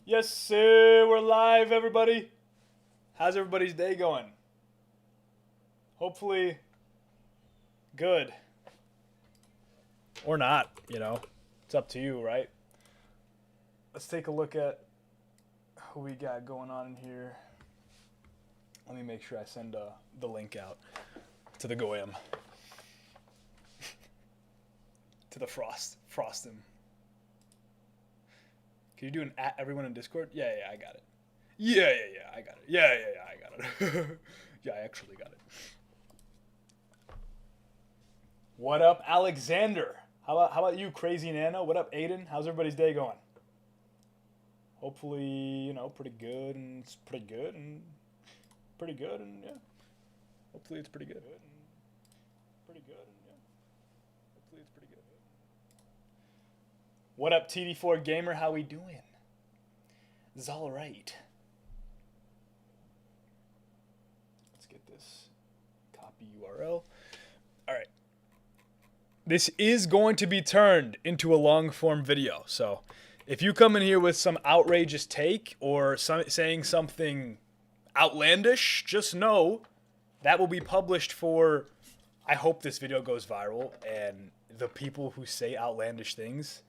Yes, sir. We're live, everybody. How's everybody's day going? Hopefully, good. Or not, you know. It's up to you, right? Let's take a look at who we got going on in here. Let me make sure I send the link out to the Goyim. To the Frostim. Can you do an at everyone in Discord? Yeah, I got it. Yeah, I got it. Yeah, I got it. Yeah, I actually got it. What up, Alexander? How about you, Crazy Nana? What up, Aiden? How's everybody's day going? Hopefully, pretty good, and it's pretty good, and pretty good, and yeah. Hopefully it's pretty good. Pretty good, and yeah. Hopefully it's pretty good. What up, TD4 Gamer? How we doing? It's all right. Let's get this copy URL. All right. This is going to be turned into a long form video. So if you come in here with some outrageous take or saying something outlandish, just know that will be published for, I hope this video goes viral and the people who say outlandish things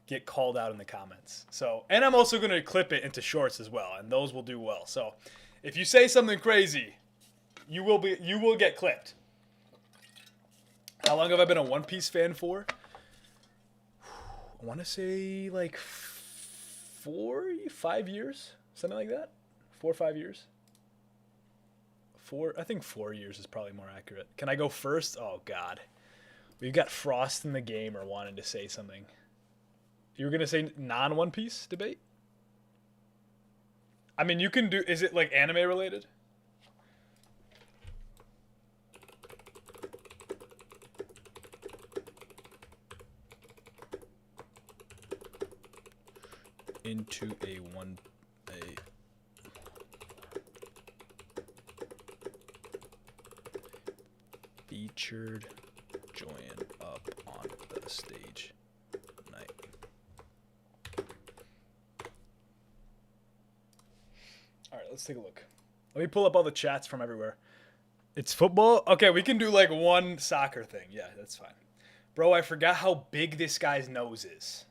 get called out in the comments. So, and I'm also going to clip it into shorts as well, and those will do well. So if you say something crazy, you will get clipped. How long have I been a One Piece fan for? I want to say like 5 years, something like that. 4 or 5 years. I think 4 years is probably more accurate. Can I go first? Oh God, we've got Frost in the Gamer wanted to say something. You were gonna say non-One Piece debate? I mean, you can do. Is it like anime related? Into a featured join up on the stage night. All right, let's take a look. Let me pull up all the chats from everywhere. It's football? Okay, we can do like one soccer thing. Yeah, that's fine. Bro, I forgot how big this guy's nose is.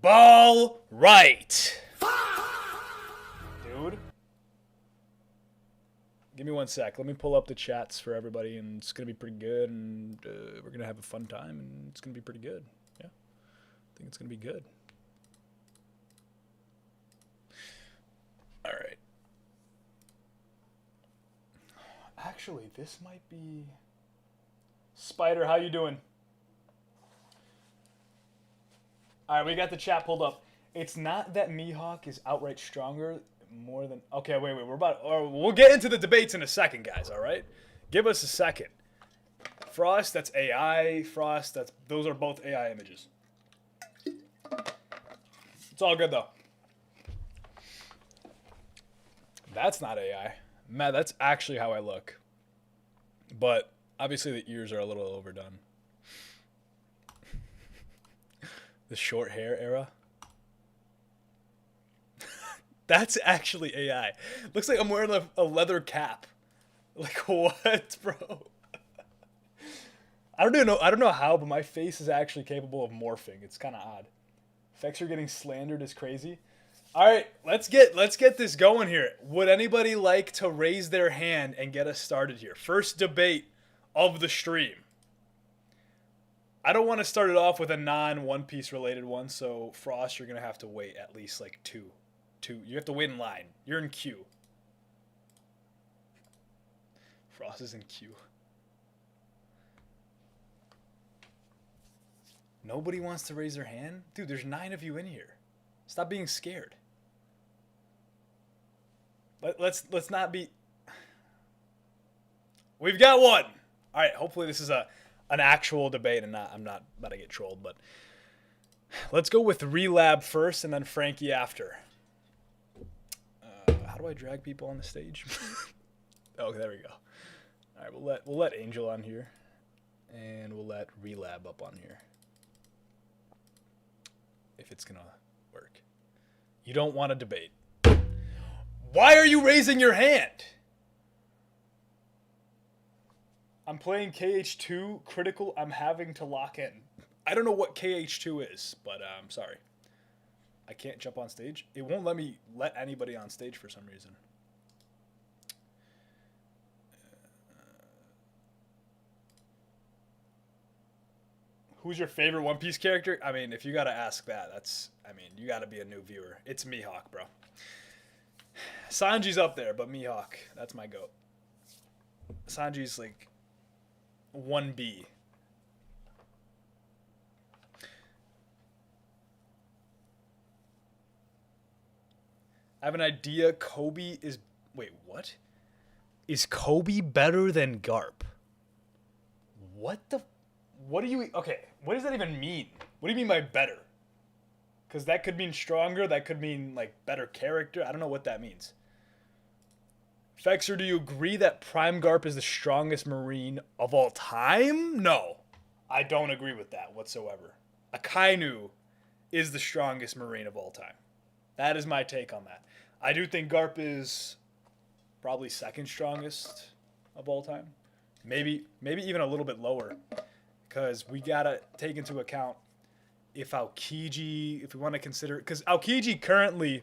Ball right. Dude. Give me 1 sec. Let me pull up the chats for everybody, and it's going to be pretty good, and we're going to have a fun time, and it's going to be pretty good. Yeah. I think it's going to be good. All right. Actually, this might be... Spider, how you doing? All right, we got the chat pulled up. It's not that Mihawk is outright stronger more than... Okay, wait. We'll get into the debates in a second, guys, all right? Give us a second. Frost, that's AI. Frost, those are both AI images. It's all good, though. That's not AI. Man, that's actually how I look. But obviously the ears are a little overdone. The short hair era. That's actually AI. Looks like I'm wearing a leather cap. Like what, bro? I don't know how, but my face is actually capable of morphing. It's kind of odd. Effects are getting slandered is crazy. All right, let's get this going here. Would anybody like to raise their hand and get us started here? First debate of the stream. I don't want to start it off with a non-One Piece related one, so Frost, you're going to have to wait at least like two. You have to wait in line. You're in queue. Frost is in queue. Nobody wants to raise their hand? Dude, there's 9 of you in here. Stop being scared. Let's not be... We've got one. All right, hopefully this is an actual debate and I'm not about to get trolled, but let's go with Relab first and then Frankie after. How do I drag people on the stage? Oh, there we go. All right, we'll let Angel on here, and we'll let Relab up on here if it's gonna work. You don't want to debate. Why are you raising your hand? I'm playing KH2 critical. I'm having to lock in. I don't know what KH2 is, but I'm sorry. I can't jump on stage. It won't let me let anybody on stage for some reason. Who's your favorite One Piece character? I mean, if you got to ask that, you got to be a new viewer. It's Mihawk, bro. Sanji's up there, but Mihawk, that's my goat. Sanji's like 1B. I have an idea. Kobe is... Wait, what? Is Kobe better than Garp? What the... What do you... Okay, what does that even mean? What do you mean by better? Because that could mean stronger. That could mean, like, better character. I don't know what that means. Fexer, do you agree that Prime Garp is the strongest Marine of all time? No. I don't agree with that whatsoever. Akainu is the strongest Marine of all time. That is my take on that. I do think Garp is probably second strongest of all time. Maybe even a little bit lower. Because we got to take into account if Aokiji, if we want to consider... Because Aokiji currently,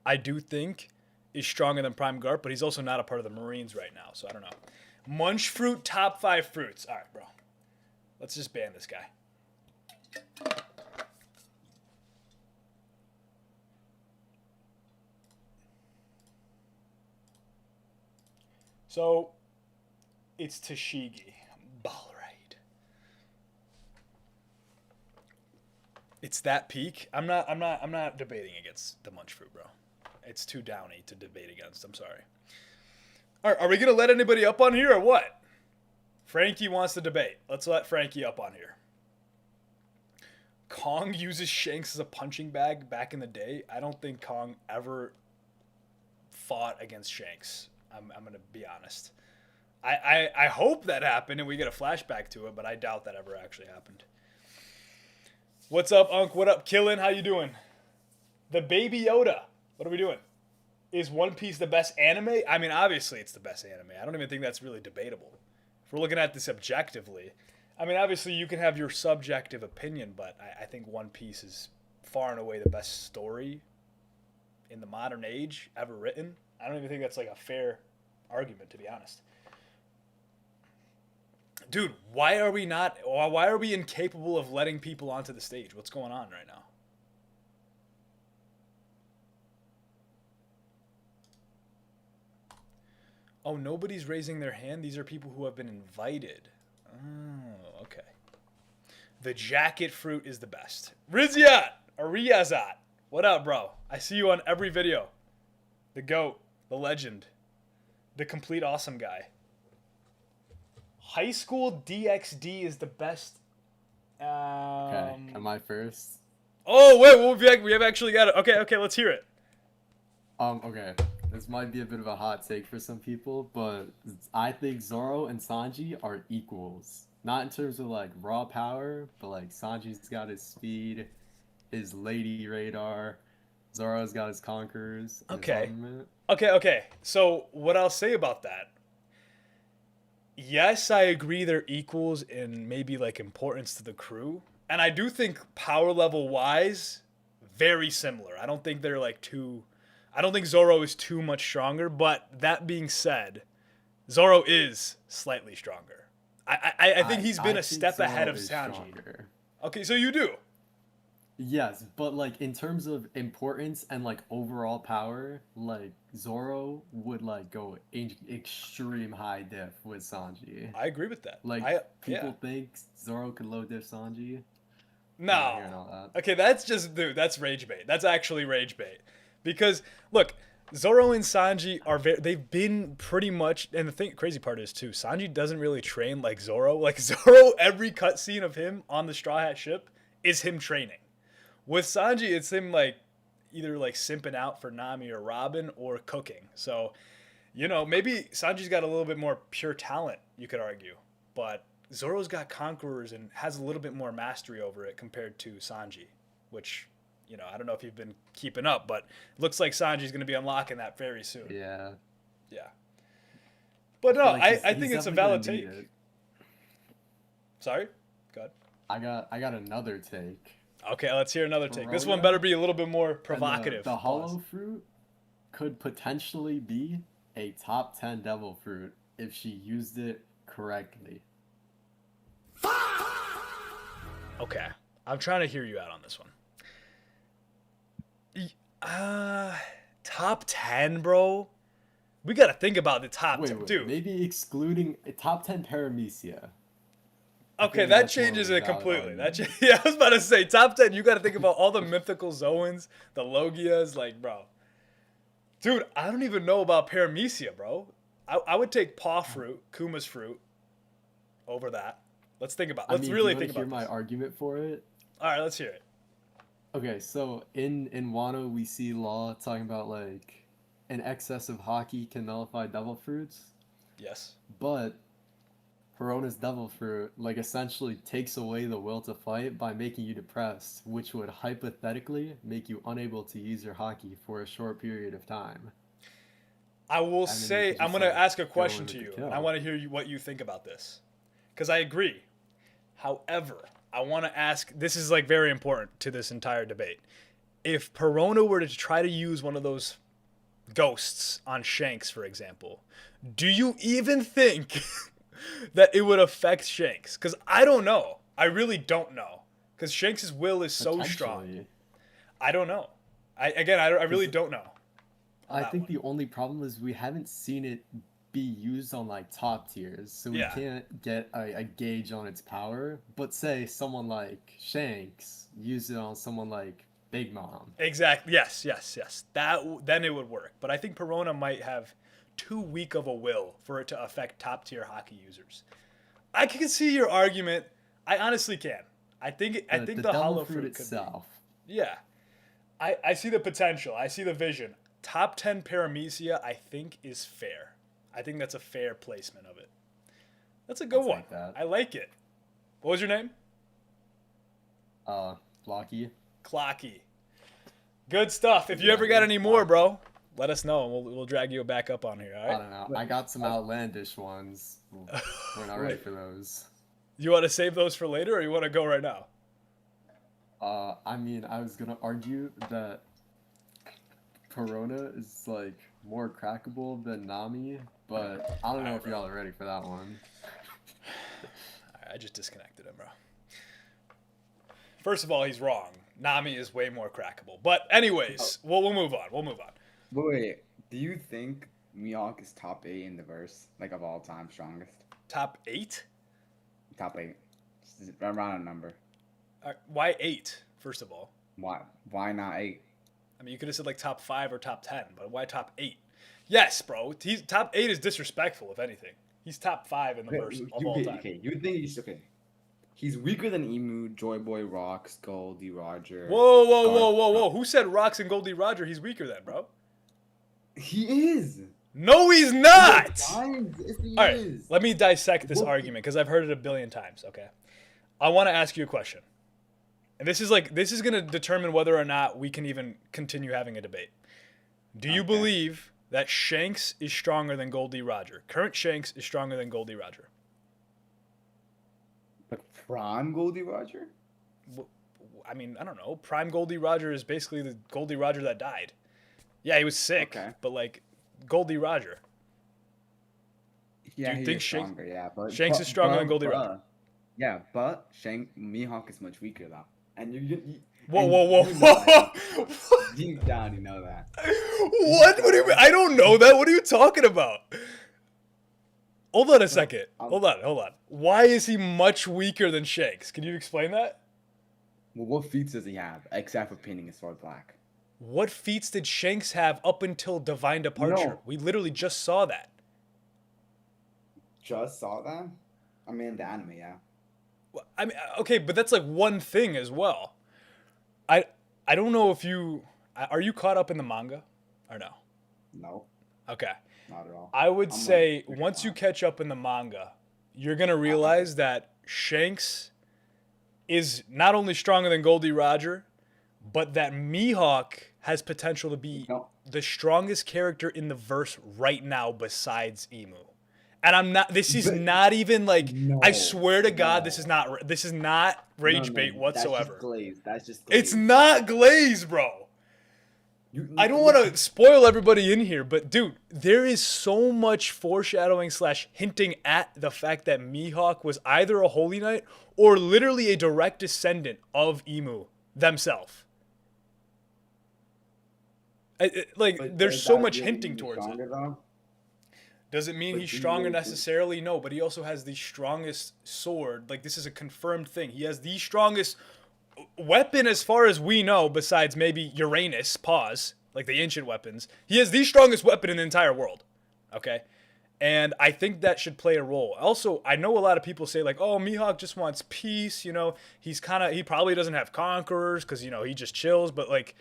I do think, is stronger than Prime Garp, but he's also not a part of the Marines right now, so I don't know. Munch fruit, top 5 fruits. All right, bro. Let's just ban this guy. So, it's Tashigi. Ball right. It's that peak. I'm not debating against the Munch fruit, bro. It's too downy to debate against. I'm sorry. All right, are we going to let anybody up on here or what? Frankie wants to debate. Let's let Frankie up on here. Kong uses Shanks as a punching bag back in the day. I don't think Kong ever fought against Shanks. I'm going to be honest. I hope that happened and we get a flashback to it, but I doubt that ever actually happened. What's up, Unc? What up, Killin? How you doing? The Baby Yoda. What are we doing? Is One Piece the best anime? I mean, obviously it's the best anime. I don't even think that's really debatable. If we're looking at this objectively, I mean, obviously you can have your subjective opinion, but I think One Piece is far and away the best story in the modern age ever written. I don't even think that's like a fair argument, to be honest. Dude, why are we incapable of letting people onto the stage? What's going on right now? Oh, nobody's raising their hand? These are people who have been invited. Oh, okay. The jacket fruit is the best. Rizyat! Or Riyazat. What up, bro? I see you on every video. The GOAT. The legend. The complete awesome guy. High School DxD is the best. Okay, am I first? Oh, wait, we have actually got it. Okay, let's hear it. Okay. This might be a bit of a hot take for some people, but I think Zoro and Sanji are equals. Not in terms of like raw power, but like Sanji's got his speed, his lady radar, Zoro's got his conquerors. Okay. His Okay. So what I'll say about that, yes, I agree they're equals in maybe like importance to the crew. And I do think power level wise, very similar. I don't think they're like I don't think Zoro is too much stronger, but that being said, Zoro is slightly stronger. I think he's been a step ahead of Sanji. Stronger. Okay, so you do? Yes, but like in terms of importance and like overall power, like Zoro would like go extreme high diff with Sanji. I agree with that. Like people think Zoro could low diff Sanji. No. Okay, that's just that's rage bait. That's actually rage bait. Because look, Zoro and Sanji they've been pretty much, and the crazy part is too, Sanji doesn't really train like Zoro. Like Zoro, every cutscene of him on the Straw Hat ship is him training. With Sanji, it's him like either like simping out for Nami or Robin or cooking. So, maybe Sanji's got a little bit more pure talent, you could argue. But Zoro's got conquerors and has a little bit more mastery over it compared to Sanji, which I don't know if you've been keeping up, but it looks like Sanji's going to be unlocking that very soon. Yeah. Yeah. But no, Like I he's think it's a definitely valid gonna need take. it. Sorry? Go ahead. I got another take. Okay, let's hear another take. This one Corona better be a little bit more and provocative. the Pause. hollow fruit could potentially be a top 10 devil fruit if she used it correctly. Okay. I'm trying to hear you out on this one. Top 10, bro? We got to think about the top 10. Dude. Maybe excluding a top 10 paramecia. Okay, that changes it completely. Yeah, I was about to say, top 10, you got to think about all the mythical Zoans, the Logias, like, bro. Dude, I don't even know about paramecia, bro. I would take paw fruit, Kuma's fruit, over that. Let's think about. Let's really think about hear my argument for it? All right, let's hear it. Okay, so in Wano we see Law talking about like an excess of haki can nullify devil fruits. Yes. But Corona's devil fruit like essentially takes away the will to fight by making you depressed, which would hypothetically make you unable to use your haki for a short period of time. I will say, I'm going to ask a question to you, and I want to hear what you think about this. Because I agree. However, I want to ask, this is like very important to this entire debate. If Perona were to try to use one of those ghosts on Shanks, for example, do you even think that it would affect Shanks? Because I don't know. I really don't know. Because Shanks' will is so strong. I don't know. I really don't know. I think the only problem is we haven't seen it be used on like top tiers, so we can't get a gauge on its power. But say someone like Shanks used it on someone like Big Mom. Exactly. Yes. Then it would work. But I think Perona might have too weak of a will for it to affect top tier hockey users. I can see your argument. I honestly can. I think the hollow fruit itself. Could be. Yeah. I see the potential. I see the vision. Top 10 paramecia, I think, is fair. I think that's a fair placement of it. That's a good one. I like it. What was your name? Clocky. Clocky. Good stuff. If you ever got any more, bro, let us know, and we'll drag you back up on here, all right? I don't know. I got some outlandish ones. We're not ready for those. You want to save those for later, or you want to go right now? I mean, I was going to argue that Corona is like more crackable than Nami, but I don't know if y'all are ready for that one. I just disconnected him, bro. First of all, he's wrong. Nami is way more crackable. But anyways, we'll move on. Wait, do you think Mihawk is top 8 in the verse, like of all time strongest? Top 8? Top 8. Just around a number. Why 8? First of all. Why not 8? I mean, you could have said like top 5 or top 10, but why top 8? Yes, bro. Top 8 is disrespectful, if anything. He's top 5 in the verse of all time. Okay, you think he's okay. He's weaker than Emu, Joy Boy, Rocks, Goldie, Roger. Whoa. Who said Rocks and Goldie Roger he's weaker than, bro? He is. No, he's not. All right, let me dissect this argument because I've heard it a billion times, okay? I want to ask you a question. And this is going to determine whether or not we can even continue having a debate. Do you believe that Shanks is stronger than Goldie Roger? Current Shanks is stronger than Goldie Roger. Like prime Goldie Roger? I mean, I don't know. Prime Goldie Roger is basically the Goldie Roger that died. Yeah, he was sick, but like Goldie Roger. Yeah, do you think Shanks is stronger than Goldie Roger? Yeah, but Mihawk is much weaker though. And you Whoa. Deep down, you know that. What do you mean? I don't know that. What are you talking about? Hold on a second. Hold on. Why is he much weaker than Shanks? Can you explain that? Well, what feats does he have, except for painting his sword black? What feats did Shanks have up until Divine Departure? No. We literally just saw that. Just saw that? I mean, the anime, yeah. I mean, okay, but that's like one thing as well. I don't know if are you caught up in the manga or no? No. Okay. Not at all. I would say once you catch up in the manga, you're going to realize that Shanks is not only stronger than Goldie Roger, but that Mihawk has potential to be No. the strongest character in the verse right now besides Emu. And I'm not. This is But- not even like. No, I swear to God, no. this is not. This is not rage No, bait That's whatsoever. just glaze. That's just glaze. It's not Glaze, bro. I don't want to spoil everybody in here, but dude, there is so much foreshadowing / hinting at the fact that Mihawk was either a Holy Knight or literally a direct descendant of Emu themselves. But there's does so that much really hinting mean he's towards it. stronger, though? Doesn't mean But he's do you stronger really think- necessarily, no, but he also has the strongest sword. Like, this is a confirmed thing. He has the strongest weapon as far as we know, besides maybe Uranus, like the ancient weapons. He has the strongest weapon in the entire world, okay? And I think that should play a role. Also, I know a lot of people say, like, oh, Mihawk just wants peace, you know? He probably doesn't have conquerors because, you know, he just chills, but, like,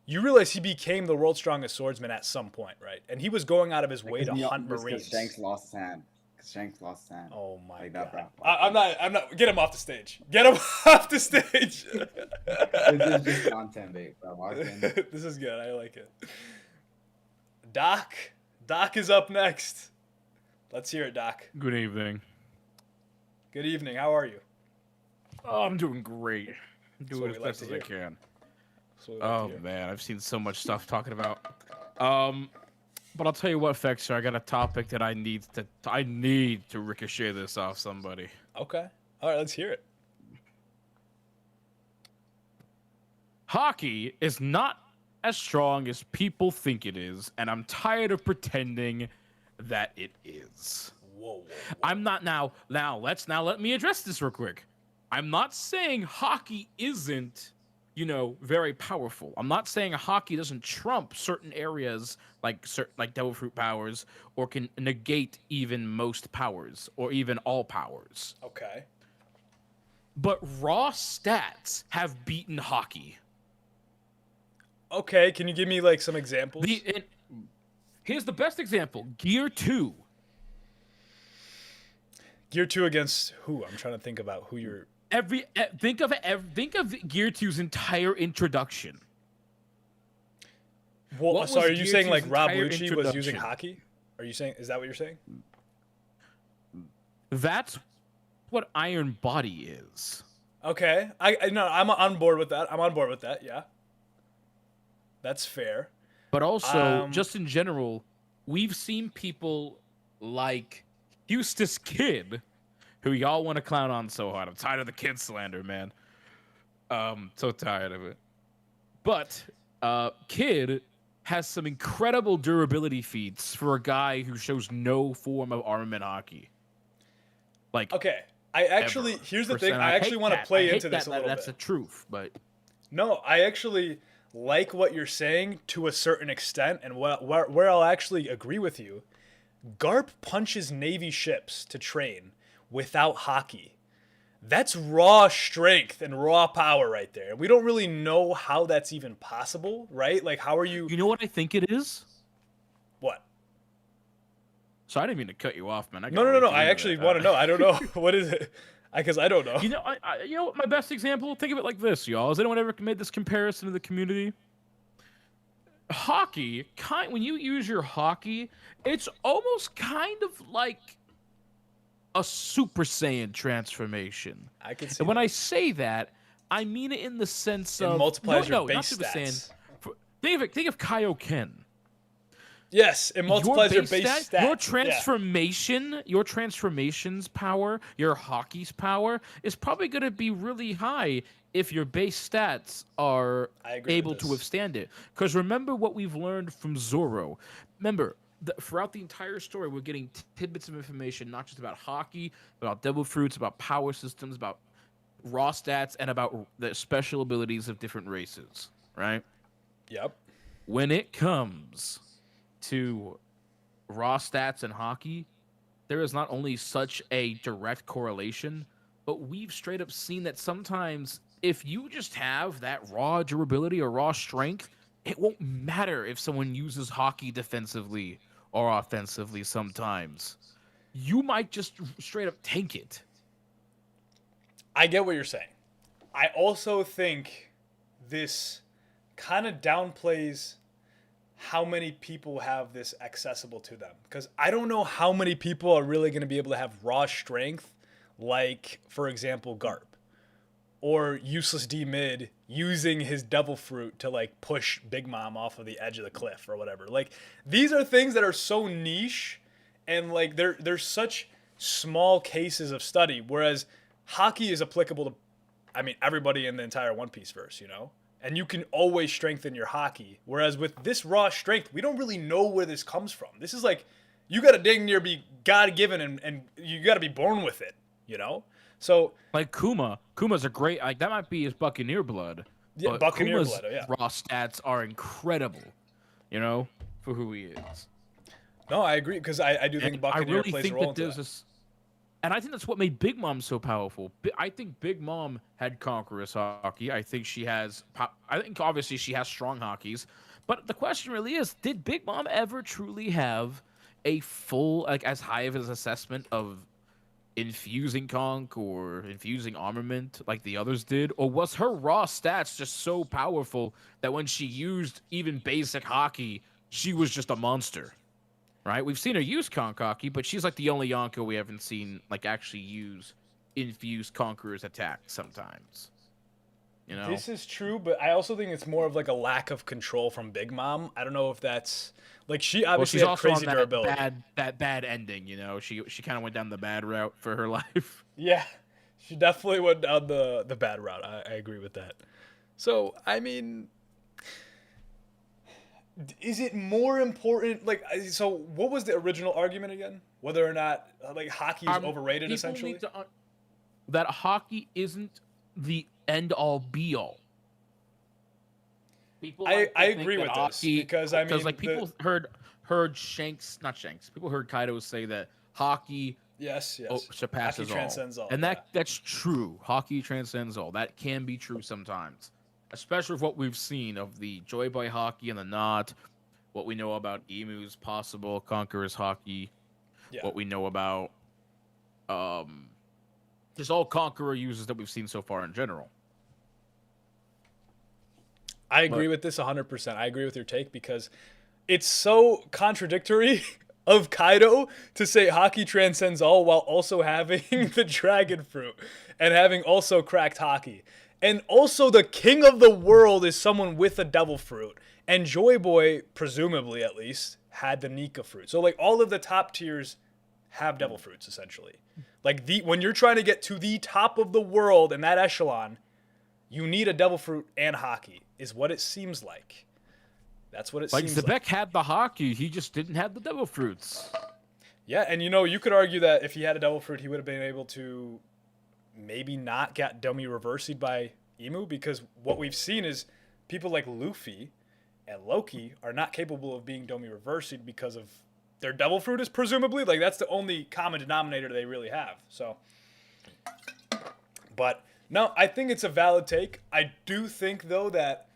you realize he became the world's strongest swordsman at some point, right? And he was going out of his way to hunt Because Marines. Shanks lost his hand. Oh my Like god! that, bro. I'm not. Get him off the stage. Get him off the stage. This is just content bait, bro. Lock in. This is good. I like it. Doc is up next. Let's hear it, Doc. Good evening. Good evening. How are you? Oh, I'm doing great. I'm That's what doing we as like best to as I hear. can. That's what we like to Oh hear. man, I've seen so much stuff talking about. But I'll tell you what, Fexer, I got a topic that I need to ricochet this off somebody. Okay. All right. Let's hear it. Hockey is not as strong as people think it is, and I'm tired of pretending that it is. Whoa. I'm not let me address this real quick. I'm not saying hockey isn't, very powerful. I'm not saying hockey doesn't trump certain areas like devil fruit powers or can negate even most powers or even all powers. Okay. But raw stats have beaten hockey. Okay. Can you give me like some examples? Here's the best example: Gear 2. Gear 2 against who? I'm trying to think about who you're. Think of Gear 2's entire introduction. Well, What so was are you Gear saying 2's like Rob entire Lucci was using introduction? hockey? Are you saying? Is that what you're saying? That's what Iron Body is. Okay. I'm on board with that. I'm on board with that. Yeah. That's fair. But also, Um, just in general, we've seen people like Eustace Kid, who y'all want to clown on so hard. I'm tired of the kid slander, man. So tired of it. But Kid has some incredible durability feats for a guy who shows no form of armament hockey. Like, Okay. Here's the thing. I actually want to play into this a little That's the bit. truth, but No, I actually like what you're saying to a certain extent, and where I'll actually agree with you. Garp punches Navy ships to train without hockey. That's raw strength and raw power right there. We don't really know how that's even possible, right? Like, how are you? you know what I think it is? What? So I didn't mean to cut you off, man. No. I actually want to know. I don't know. What is it? Because I don't know. You know, you know what my best example? Think of it like this, y'all. Has anyone ever made this comparison to the community? Hockey, when you use your hockey, it's almost kind of like a Super Saiyan transformation. I can see. And when that. I say that, I mean it in the sense It of multiplies your not base Super stats. Saiyan. Think of Kaioken. Yes, it multiplies your base stat. Your Yeah. transformation, your transformation's power, your hockey's power is probably going to be really high if your base stats are I agree able with to this. withstand it. Because remember what we've learned from Zoro. Remember, throughout the entire story, we're getting tidbits of information, not just about hockey, about devil fruits, about power systems, about raw stats, and about the special abilities of different races, right? Yep. When it comes to raw stats and hockey, there is not only such a direct correlation, but we've straight up seen that sometimes if you just have that raw durability or raw strength, it won't matter if someone uses hockey defensively or offensively sometimes. You might just straight up tank it. I get what you're saying. I also think this kind of downplays how many people have this accessible to them. Because I don't know how many people are really going to be able to have raw strength, like, for example, Garp. Or Useless D Mid using his Devil Fruit to, like, push Big Mom off of the edge of the cliff or whatever. Like, these are things that are so niche, and, like, they're such small cases of study. Whereas hockey is applicable to, I mean, everybody in the entire One Piece verse, you know? And you can always strengthen your hockey. Whereas with this raw strength, we don't really know where this comes from. This is like, you got to dang near be God-given, and you got to be born with it, you know? So, like Kuma's a great, like, that might be his Buccaneer blood. yeah, but Buccaneer Kuma's blood, yeah. raw stats are incredible, you know, for who he is. No, I agree, because I do think And I Buccaneer really plays think a role that into there's that. this, and I think that's what made Big Mom so powerful. I think Big Mom had conqueror's hockey. I think she has, I think obviously she has strong hockeys, but the question really is, did Big Mom ever truly have a full, like, as high of an assessment of infusing conch or infusing armament like the others did, or was her raw stats just so powerful that when she used even basic hockey, she was just a monster? Right? We've seen her use conch hockey, but she's like the only Yonko we haven't seen like actually use infused conqueror's attack sometimes. You know? This is true, but I also think it's more of like a lack of control from Big Mom. I don't know if that's like, she Well, obviously she's had also on crazy that durability. bad ending, you know. She kind of went down the bad route for her life. Yeah, she definitely went down the bad route. I agree with that. So, I mean, is it more important? Like, so what was the original argument again? Whether or not like hockey is overrated, People essentially. need to that hockey isn't the end all be all. People I like to think agree that with this, hockey, because I mean, like people heard Shanks, not Shanks. People heard Kaido say that hockey yes, surpasses hockey transcends all, and yeah. that's true. Hockey transcends all. That can be true sometimes, especially with what we've seen of the Joy Boy hockey and the Knot. What we know about Emu's possible Conqueror's hockey. Yeah. What we know about just all Conqueror uses that we've seen so far in general. I agree with this 100%. I agree with your take, because it's so contradictory of Kaido to say hockey transcends all while also having the dragon fruit and having also cracked hockey. And also the king of the world is someone with a devil fruit. And Joy Boy, presumably at least, had the Nika fruit. So like all of the top tiers have devil fruits essentially. Like when you're trying to get to the top of the world in that echelon, you need a devil fruit and hockey, is what it seems like. That's what it Like seems Zebek like. had the hockey, he just didn't have the devil fruits. Yeah, and you know, you could argue that if he had a devil fruit, he would have been able to maybe not get dummy reversied by Emu, because what we've seen is people like Luffy and Loki are not capable of being dummy reversied because of their devil fruit, is presumably, like, that's the only common denominator they really have. So, but no, I think it's a valid take. I do think though that,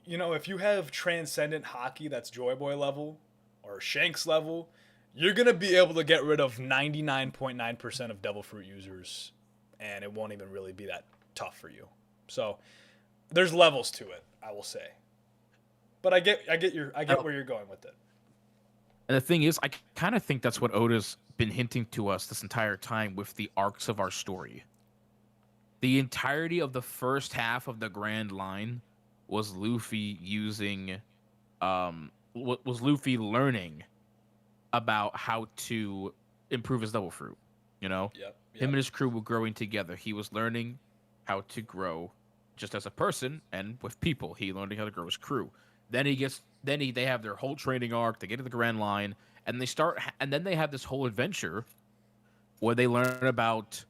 you know, if you have transcendent hockey that's Joy Boy level or Shanks level, you're going to be able to get rid of 99.9% of devil fruit users, and it won't even really be that tough for you. So there's levels to it, I will say. But I get where you're going with it. And the thing is, I kind of think that's what Oda's been hinting to us this entire time with the arcs of our story. The entirety of the first half of the Grand Line was Luffy using, was Luffy learning about how to improve his devil fruit. You know, Yep. him and his crew were growing together. He was learning how to grow just as a person and with people. He learning how to grow his crew. Then they have their whole training arc. They get to the Grand Line, and then they have this whole adventure where they learn about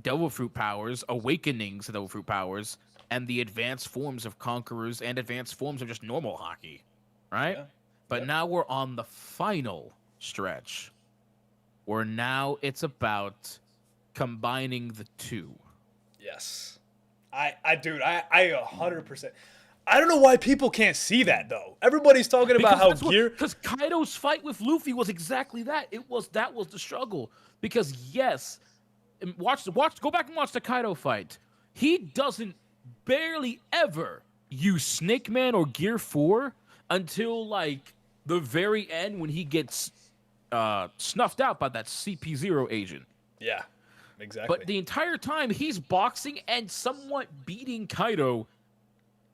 devil fruit powers, awakenings of devil fruit powers, and the advanced forms of conquerors and advanced forms of just normal hockey, right? Yeah. But Yep. now we're on the final stretch, where now it's about combining the two. Yes. I 100%. I don't know why people can't see that though. Everybody's talking about how because Kaido's fight with Luffy was exactly that. That was the struggle. Because yes, go back and watch the Kaido fight. He doesn't barely ever use Snake Man or Gear 4 until like the very end when he gets snuffed out by that CP0 agent. Yeah, exactly. But the entire time he's boxing and somewhat beating Kaido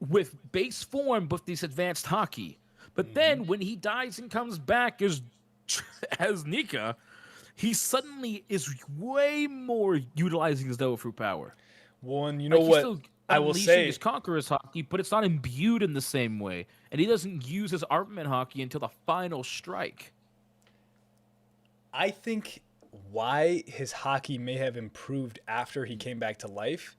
with base form with this advanced hockey. But then when he dies and comes back as as Nika, he suddenly is way more utilizing his devil fruit power. Well, and you know Like, he's what still I will unleashing say? his Conqueror's hockey, but it's not imbued in the same way. And he doesn't use his Armament hockey until the final strike. I think why his hockey may have improved after he came back to life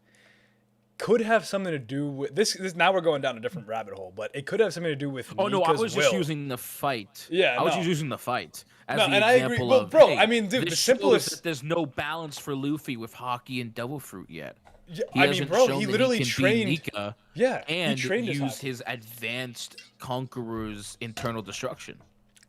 could have something to do with this. Now we're going down a different rabbit hole, but it could have something to do with. Oh no, I Nika's was just will. using the fight. Yeah, I was no. just using the fight as No, the and I example agree. Well, of, bro, hey, I mean, dude, this the shows simplest- that there's no balance for Luffy with hockey and devil fruit yet. Yeah, He I mean, hasn't bro, shown he that literally he can trained. beat Nika Yeah, and he trained use his his advanced Conqueror's internal destruction.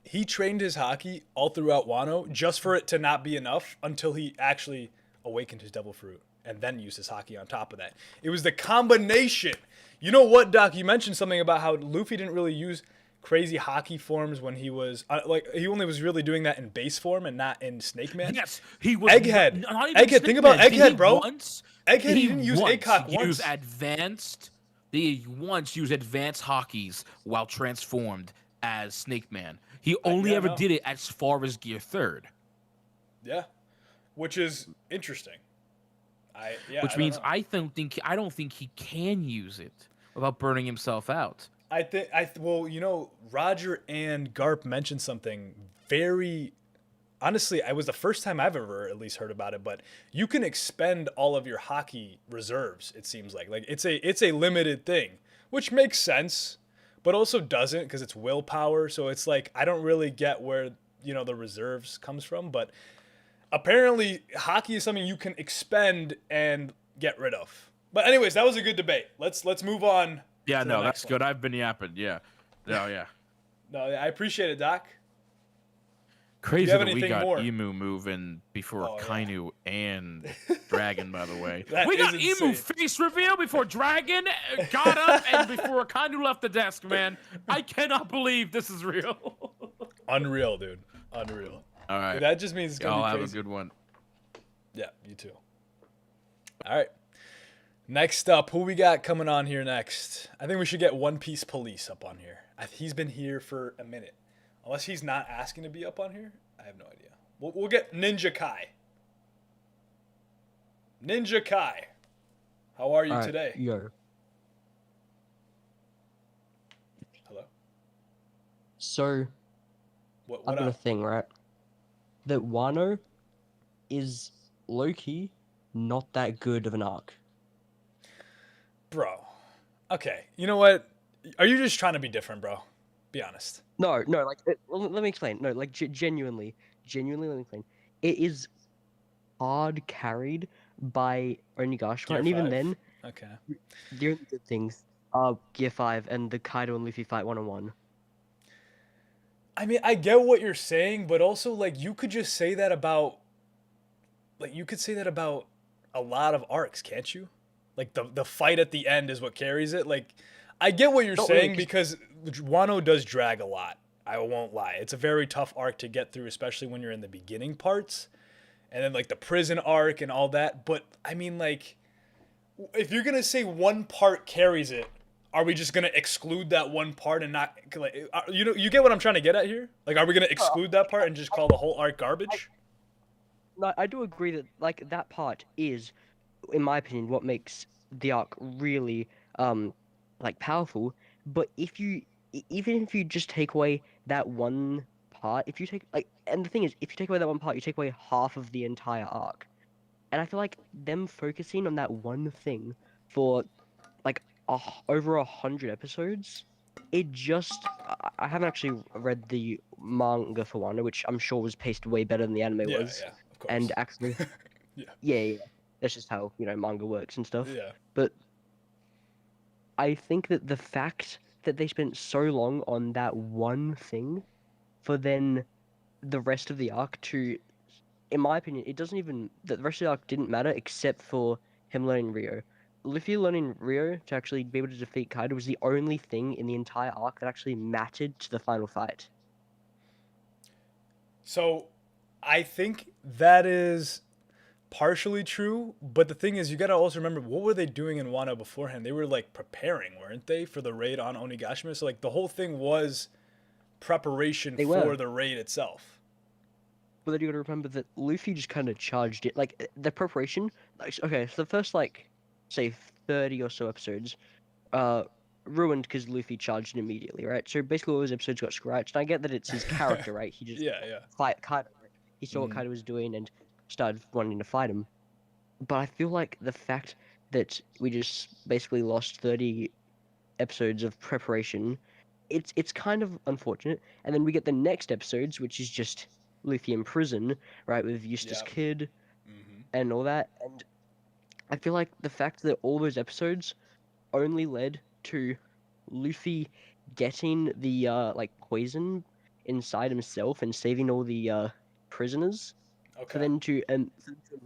He trained his hockey all throughout Wano just for it to not be enough until he actually awakened his devil fruit and then used his hockey on top of that. It was the combination. You know what, Doc? You mentioned something about how Luffy didn't really use crazy hockey forms when he was he only was really doing that in base form and not in Snake Man. Yes, he was Egghead. Not even Egghead, think about Snake Man. Egghead, Did bro. Egghead, he he didn't use once ACOG once. used advanced. He once used advanced hockeys while transformed as Snake Man. He only yeah, ever no. did it as far as Gear 3rd. Yeah, which is interesting. Which means I don't think he can use it without burning himself out. Well, you know, Roger and Garp mentioned something very. Honestly, it was the first time I've ever at least heard about it. But you can expend all of your hockey reserves. It seems like it's a limited thing, which makes sense, but also doesn't because it's willpower. So it's like I don't really get where the reserves comes from. But apparently, hockey is something you can expend and get rid of. But anyways, that was a good debate. Let's move on. Yeah, to the no, next that's one. good. I've been yapping. Yeah. No, yeah. No, I appreciate it, Doc. Crazy have that we anything got more? Emu moving before Oh, yeah. Kainu and Dragon, by the way. That We is got Emu insane. face reveal before Dragon got up and before Kainu left the desk, man. I cannot believe this is real. Unreal, dude. Unreal. All right. That just means it's gonna Y'all be have crazy. a good one. Yeah, you too. All right. Next up, who we got coming on here next? I think we should get One Piece Police up on here. He's been here for a minute. Unless he's not asking to be up on here, I have no idea. We'll get Ninja Kai. Ninja Kai, how are you Alright, today? Yo. Hello. So, What I've got a up? thing, right? That Wano is low-key not that good of an arc. Bro. Okay. You know what? Are you just trying to be different, bro? Be honest. No, like, let me explain. No, like, genuinely, let me explain. It is hard carried by Onigashima, Gear and even 5? then, Okay. the only good things are Gear 5 and the Kaido and Luffy fight one-on-one. I mean, I get what you're saying, but also like you could just say that about a lot of arcs, can't you? Like the fight at the end is what carries it. Like I get what you're Not really, saying because Wano does drag a lot. I won't lie. It's a very tough arc to get through, especially when you're in the beginning parts. And then like the prison arc and all that. But I mean, like, if you're gonna say one part carries it, are we just gonna exclude that one part and not like you get what I'm trying to get at here? Like, are we gonna exclude that part and just call the whole arc garbage? No, I do agree that, like, that part is, in my opinion, what makes the arc really, like, powerful. But even if you just take away that one part, if you take, like, and the thing is, if you take away that one part, you take away half of the entire arc. And I feel like them focusing on that one thing for, like, over 100 episodes, it just, I haven't actually read the manga for Wano, which I'm sure was paced way better than the anime Yeah, was. yeah, of course. And actually, Yeah. yeah, that's just how, manga works and stuff. Yeah. But I think that the fact that they spent so long on that one thing for then the rest of the arc to, in my opinion, it doesn't even, the rest of the arc didn't matter except for him learning Rio. Luffy learning Rio to actually be able to defeat Kaido was the only thing in the entire arc that actually mattered to the final fight. So, I think that is partially true, but the thing is, you gotta also remember what were they doing in Wano beforehand? They were like preparing, weren't they, for the raid on Onigashima? So like the whole thing was preparation They for were. the raid itself. But then you gotta remember that Luffy just kind of charged it. Like the preparation. Like, okay, so the first like, say 30 or so episodes, ruined because Luffy charged immediately, right? So basically, all those episodes got scratched. And I get that it's his character, right? He just Yeah, yeah. fight Kaido. Right? He saw what Mhm. Kaido was doing and started wanting to fight him. But I feel like the fact that we just basically lost 30 episodes of preparation, it's kind of unfortunate. And then we get the next episodes, which is just Luffy in prison, right, with Eustace Yep. Kid Mm-hmm. and all that. And I feel like the fact that all those episodes only led to Luffy getting the like poison inside himself and saving all the prisoners, for Okay. them to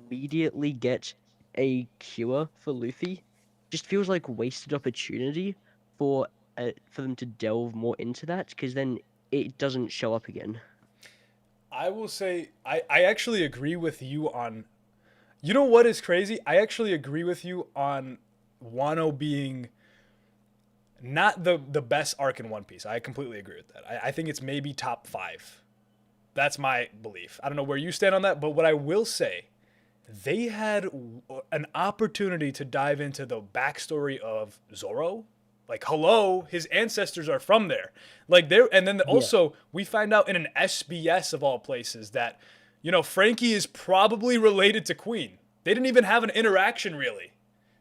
immediately get a cure for Luffy just feels like wasted opportunity for them to delve more into that, because then it doesn't show up again. I will say I actually agree with you on. You know what is crazy? I actually agree with you on Wano being not the best arc in One Piece. I completely agree with that. I think it's maybe top 5. That's my belief. I don't know where you stand on that, but what I will say, they had an opportunity to dive into the backstory of Zoro. Like, hello, his ancestors are from there. Like, there, and then Yeah. also we find out in an SBS of all places that, Frankie is probably related to Queen. They didn't even have an interaction really.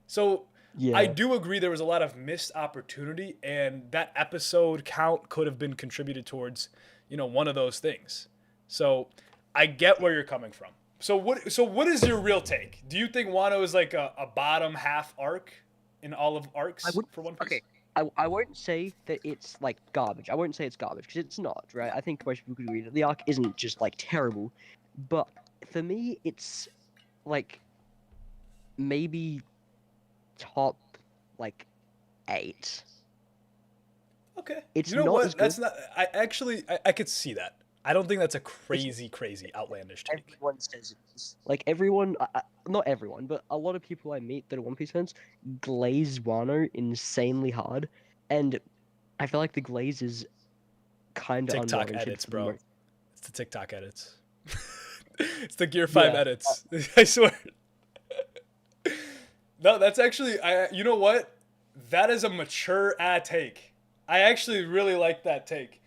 So I Yeah. do agree there was a lot of missed opportunity, and that episode count could have been contributed towards, one of those things. So I get where you're coming from. So what is your real take? Do you think Wano is like a bottom half arc in all of I arcs would for One Piece? Okay. I won't say that it's like garbage. I won't say it's garbage because it's not, right? I think most people could agree that the arc isn't just like terrible, but for me, it's like maybe top like 8. Okay. It's You know not as what? good. That's not. I could see that. I don't think that's a It's crazy outlandish take. everyone says it is. Like everyone, not everyone, but a lot of people I meet that are One Piece fans glaze Wano insanely hard, and I feel like the glaze is kind of TikTok unwarranted edits, for the bro. most. It's the TikTok edits. It's the Gear 5 Yeah, edits. I swear. No, that's actually you know what? That is a mature take. I actually really like that take.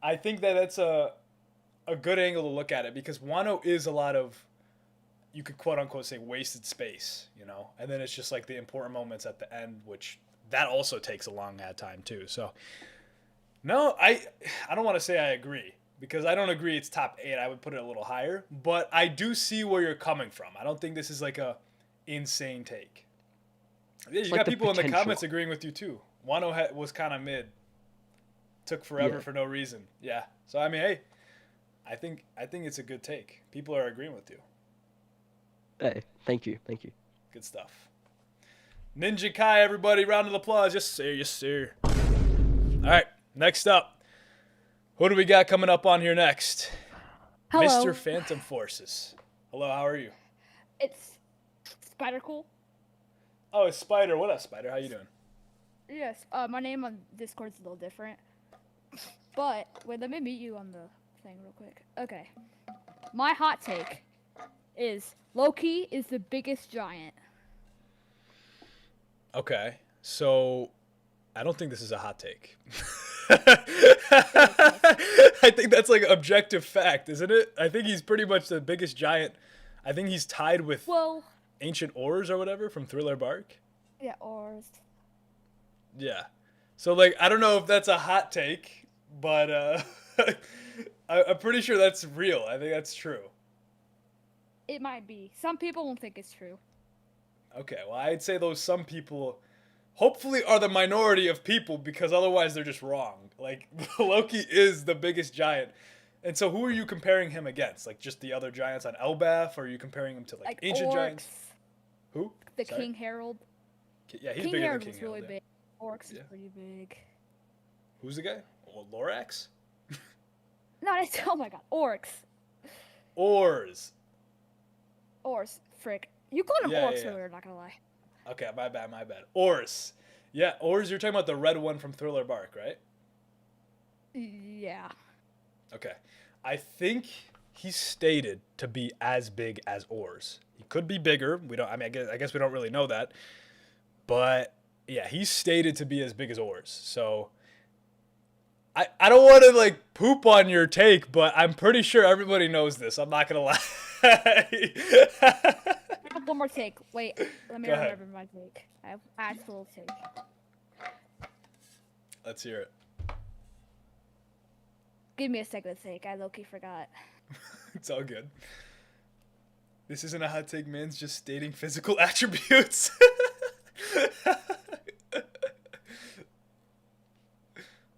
I think that that's a good angle to look at it because Wano is a lot of, you could quote unquote say, wasted space, and then it's just like the important moments at the end, which that also takes a long time too. So no, I don't want to say I agree because I don't agree it's top 8. I would put it a little higher, but I do see where you're coming from. I don't think this is like a insane take. Yeah, it's you like got the people in the potential. comments agreeing with you too. Wano was kind of mid. Took forever Yeah. for no reason. Yeah. So I mean, hey, I think it's a good take. People are agreeing with you. Hey, thank you, thank you. Good stuff. Ninja Kai, everybody, round of applause. Yes, sir. Yes, sir. All right. Next up, who do we got coming up on here next? Hello. Mr. Phantom Forces. Hello. How are you? It's Spider Cool. Oh, it's Spider. What up, Spider? How you doing? Yes. My name on Discord's a little different. But wait, let me meet you on the thing real quick. Okay. My hot take is Loki is the biggest giant. Okay. So, I don't think this is a hot take. I think that's like objective fact, isn't it? I think he's pretty much the biggest giant. I think he's tied with Well, Ancient Ores or whatever from Thriller Bark. yeah, or Yeah. So like I don't know if that's a hot take, but I'm pretty sure that's real. I think that's true. it might be. Some people won't think it's true. Okay, well I'd say those some people hopefully are the minority of people because otherwise they're just wrong. Like Loki is the biggest giant. And so who are you comparing him against? Like just the other giants on Elbaf, or are you comparing him to like ancient orcs, giants? Who? the Sorry? King Herald. Yeah, he's King bigger than Herod King was Harold. really Yeah. big. Oryx Yeah. is pretty big. Who's the guy? Well, Lorax? No, it's oh my god, Oryx. Ors. Oryx, frick. You called him Yeah, Oryx yeah, yeah. earlier, not gonna lie. Okay, my bad, my bad. Ors. Yeah, Ors, you're talking about the red one from Thriller Bark, right? Yeah. Okay. I think he's stated to be as big as Ors. He could be bigger. We don't. I mean, I guess we don't really know that. But yeah, he's stated to be as big as Ors. So I don't want to like poop on your take, but I'm pretty sure everybody knows this. I'm not gonna lie. I have one more take. Wait, let me Go ahead. remember my take. I have actual take. Let's hear it. Give me a second to think. I low-key forgot. It's all good. This isn't a hot take, man's just stating physical attributes.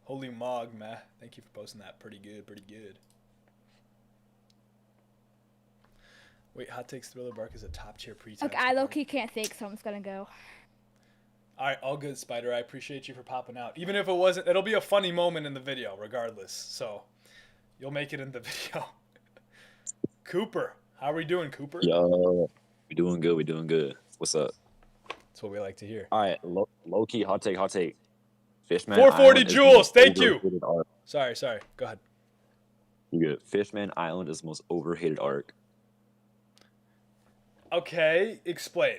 Holy Mog, man. Thank you for posting that. Pretty good, pretty good. Wait, Hot Takes Thriller Bark is a top tier pre-type. Okay, I low-key can't think, so I'm just gonna go. Alright, all good, Spider. I appreciate you for popping out. Even if it wasn't, it'll be a funny moment in the video, regardless. So, you'll make it in the video. Cooper. How are we doing, Cooper? Yo, we doing good. We doing good. What's up? That's what we like to hear. All right, low key, hot take, hot take. Fishman 440 Island is the joules, most thank you. overhated arc. Sorry. Go ahead. You good? Fishman Island is the most overhated arc. Okay, explain.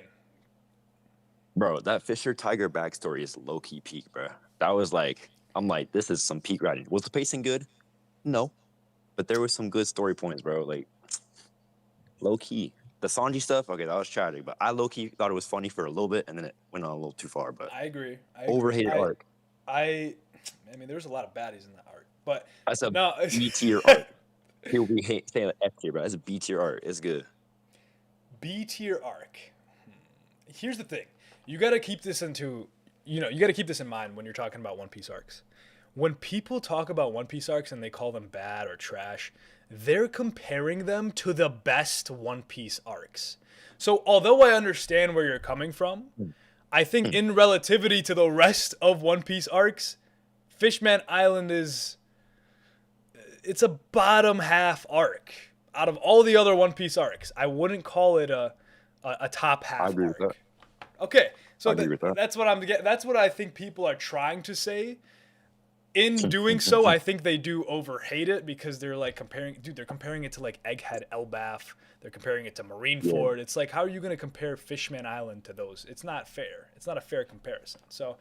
Bro, that Fisher Tiger backstory is low key peak, bro. That was like, I'm like, this is some peak writing. Was the pacing good? No, but there was some good story points, bro. Like, low key. The Sanji stuff, okay, that was tragic, but I low key thought it was funny for a little bit, and then it went on a little too far. But I agree. overhated arc. I mean, there's a lot of baddies in that arc, but That's a no. B tier arc. People be saying F tier, bro. That's a B tier arc. It's good. B tier arc. Here's the thing. You got to keep this you got to keep this in mind when you're talking about One Piece arcs. When people talk about One Piece arcs and they call them bad or trash, they're comparing them to the best One Piece arcs. So although I understand where you're coming from, I think in relativity to the rest of One Piece arcs, Fishman Island it's a bottom half arc. Out of all the other One Piece arcs, I wouldn't call it a top half I agree arc. with that. Okay, so I agree with that. that's what that's what I think people are trying to say. In doing so, I think they do overhate it because they're like they're comparing it to like Egghead Elbaf. They're comparing it to Marineford. It's like, how are you going to compare Fishman Island to those? It's not fair. It's not a fair comparison. So,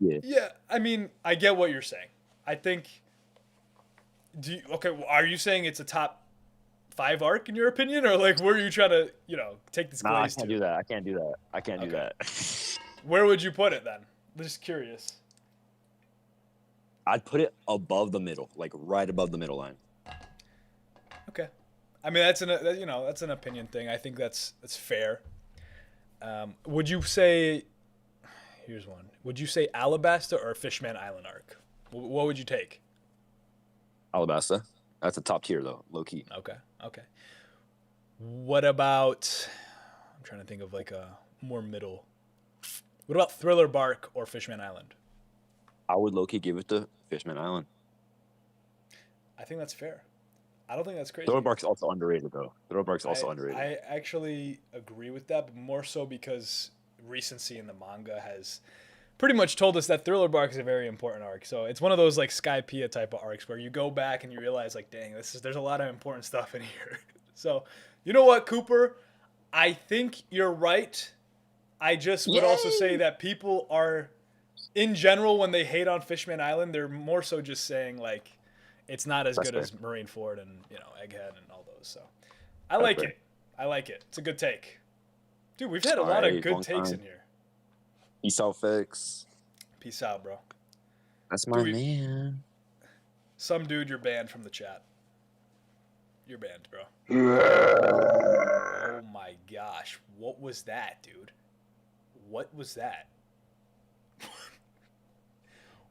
yeah, I mean, I get what you're saying. I think. Are you saying it's a top 5 arc in your opinion, or like where are you trying to take this Nah, I glaze can't to? do that. I can't do that. I can't do Okay. that. Where would you put it then? Just curious. I'd put it above the middle, like right above the middle line. Okay, I mean that's an opinion thing. I think that's fair. Would you say? Here's one. Would you say Alabasta or Fishman Island arc? What would you take? Alabasta. That's a top tier though, low key. Okay. What about? I'm trying to think of like a more middle. What about Thriller Bark or Fishman Island? I would low key give it to Fishman Island. I think that's fair. I don't think that's crazy. Thriller Bark's also underrated though. Thriller Bark's also underrated. I actually agree with that, but more so because recency in the manga has pretty much told us that Thriller Bark is a very important arc. So it's one of those like Skypiea type of arcs where you go back and you realize like, dang, there's a lot of important stuff in here. So you know what, Cooper? I think you're right. I just would also say that people are, in general, when they hate on Fishman Island, they're more so just saying like it's not as That's good fair. as Marineford and Egghead and all those. So I like fair. it. I like it. It's a good take, dude. We've had a lot of Alright, good long takes time. in here. Peace out, Fix. Peace out, bro. That's my Dude, man. Some dude, you're banned from the chat. You're banned, bro. Oh my gosh. What was that, dude? What was that?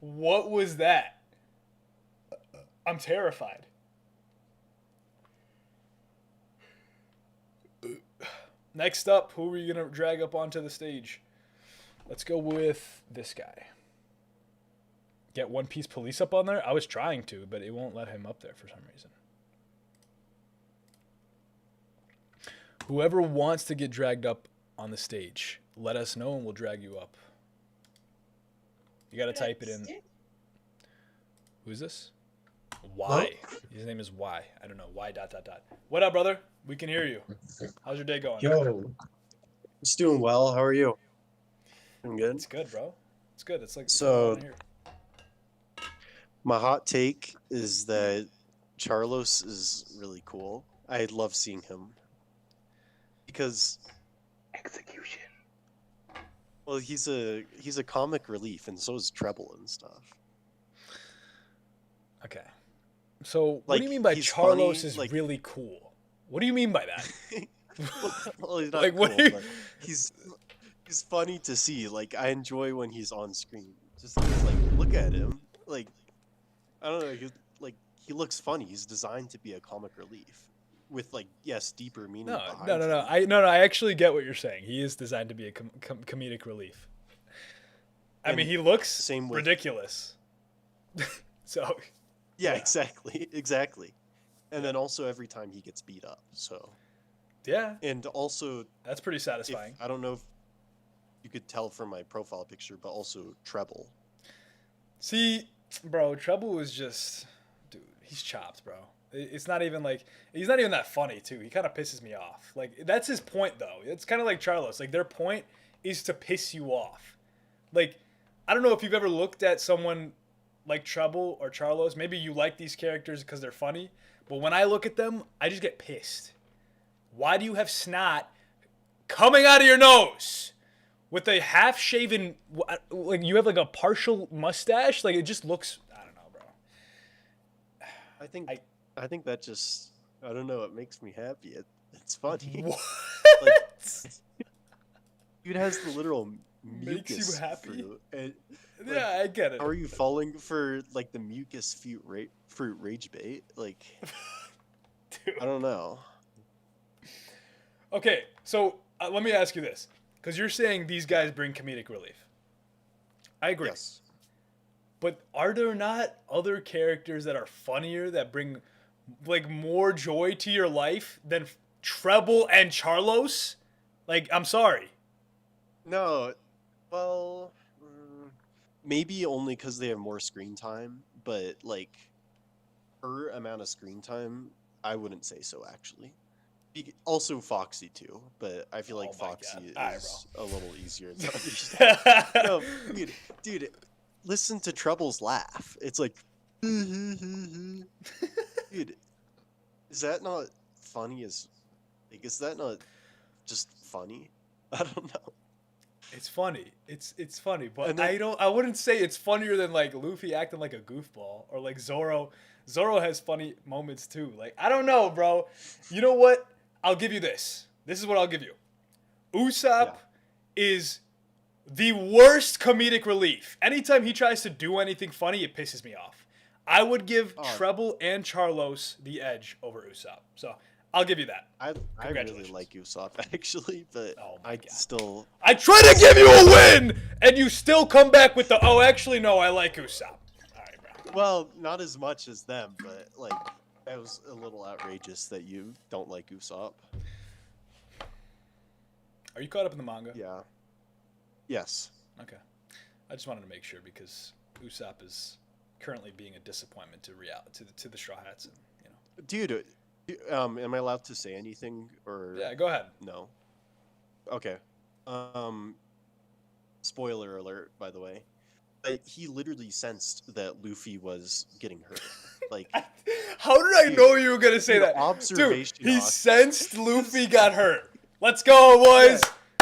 What was that? I'm terrified. Next up, who are you going to drag up onto the stage? Let's go with this guy. Get One Piece Police up on there? I was trying to, but it won't let him up there for some reason. Whoever wants to get dragged up on the stage, let us know and we'll drag you up. You gotta type it in. Who's this? Y. His name is Y. I don't know. Y dot dot dot. What up, brother? We can hear you. How's your day going? Yo, it's doing well. How are you? Doing good. It's good, bro. It's good. It's like So, my hot take is that Charlos is really cool. I love seeing him because Execution. well, he's a comic relief, and so is Treble and stuff. Okay. So, what Like, do you mean by he's Charlos funny, is like- really cool? What do you mean by that? Well, he's not Like, cool, what do you- but he's funny to see. Like, I enjoy when he's on screen. Just like look at him. Like, I don't know. He looks funny. He's designed to be a comic relief with like deeper meaning. No, behind no, no, no. him. I actually get what you're saying. He is designed to be a comedic relief. I mean, And he looks same with- ridiculous. So, Yeah, Yeah. exactly. And then also every time he gets beat up. So, yeah, and also that's pretty satisfying. I don't know if you could tell from my profile picture, but also Treble. See, bro, Treble was just, dude, he's chopped, bro. It's not even like, he's not even that funny, too. He kind of pisses me off. Like, that's his point, though. It's kind of like Charlos. Like, their point is to piss you off. Like, I don't know if you've ever looked at someone like Treble or Charlos. Maybe you like these characters because they're funny. But when I look at them, I just get pissed. Why do you have snot coming out of your nose? With a half-shaven, like you have like a partial mustache, like it just looks. I don't know, bro. I think that just I don't know. It makes me happy. It's funny. What? Like, dude has the literal Makes you mucus happy? fruit, and Yeah, I get it. how are you falling for like the mucus fruit rage bait? Like, Dude. I don't know. Okay, so let me ask you this, because you're saying these guys bring comedic relief. I agree. Yes. But are there not other characters that are funnier that bring like more joy to your life than Treble and Charlos? Like, I'm sorry. No, well, maybe only because they have more screen time, but like per amount of screen time, I wouldn't say so actually. Also Foxy too, but I feel like Oh my Foxy God. Alright, is a little easier to understand. No, Dude. dude, listen to Treble's laugh. It's like, dude, is that not funny as, like, is that not just funny? I don't know. It's funny. It's funny, but And then- I wouldn't say it's funnier than like Luffy acting like a goofball or like Zoro. Zoro has funny moments too. Like, I don't know, bro. You know what? I'll give you this. This is what I'll give you. Usopp is the worst comedic relief. Anytime he tries to do anything funny, it pisses me off. I would give Oh. Treble and Charlos the edge over Usopp. So I'll give you that. I really Congratulations. like Usopp actually, but Oh my I God. still I try to give you a win, and you still come back with the, oh, actually, no, I like Usopp. All right, bro. well, not as much as them, but like that was a little outrageous that you don't like Usopp. Are you caught up in the manga? Yeah. Yes. Okay. I just wanted to make sure because Usopp is currently being a disappointment to to the Straw Hats. And, you know. Dude, am I allowed to say anything or Yeah, go ahead. no? Okay. Spoiler alert, by the way. He literally sensed that Luffy was getting hurt. Like, How did I Dude, know you were gonna say dude, that? observation Dude, he hockey. sensed Luffy got hurt. Let's go, boys.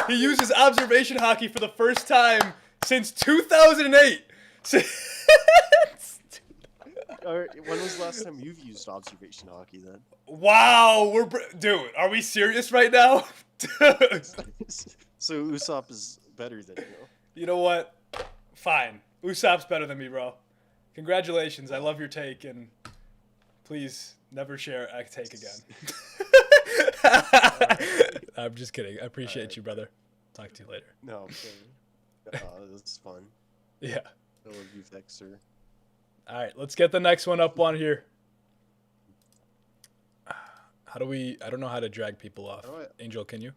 He uses observation hockey for the first time since 2008. when was the last time you've used observation hockey then? Wow, dude. Are we serious right now? Dude. So Usopp is better than you. You know what? Fine. Usopp's better than me, bro. Congratulations. I love your take, and please never share a take again. I'm just kidding. I appreciate Alright. you, brother. Talk to you later. No, I'm kidding. This is fun. Yeah. I love you, Vexer. All right, let's get the next one up on here. How do we? I don't know how to drag people off. How do Angel, can you?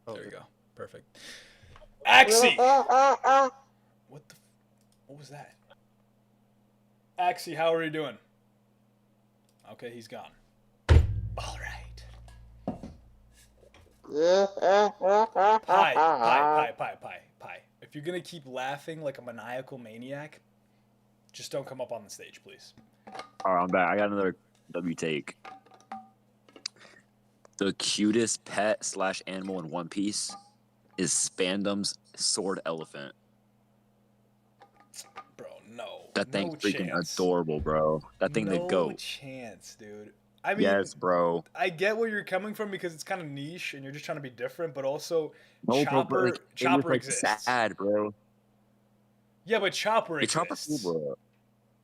Oh, There we go. Perfect. Axie. What the? What was that? Axie, how are you doing? Okay, he's gone. All right. Pie. If you're gonna keep laughing like a maniacal maniac, just don't come up on the stage, please. All right, I'm back. I got another W take. The cutest pet / animal in One Piece is Spandam's sword elephant. Bro, no. That thing's no freaking chance. adorable, bro. That thing the No goat. chance, dude. I mean, Yes, bro. I get where you're coming from because it's kind of niche and you're just trying to be different, but also No, Chopper, bro, like, Chopper it was, like, exists. sad, bro. Yeah, but Chopper Like, Chopper exists. cool, bro.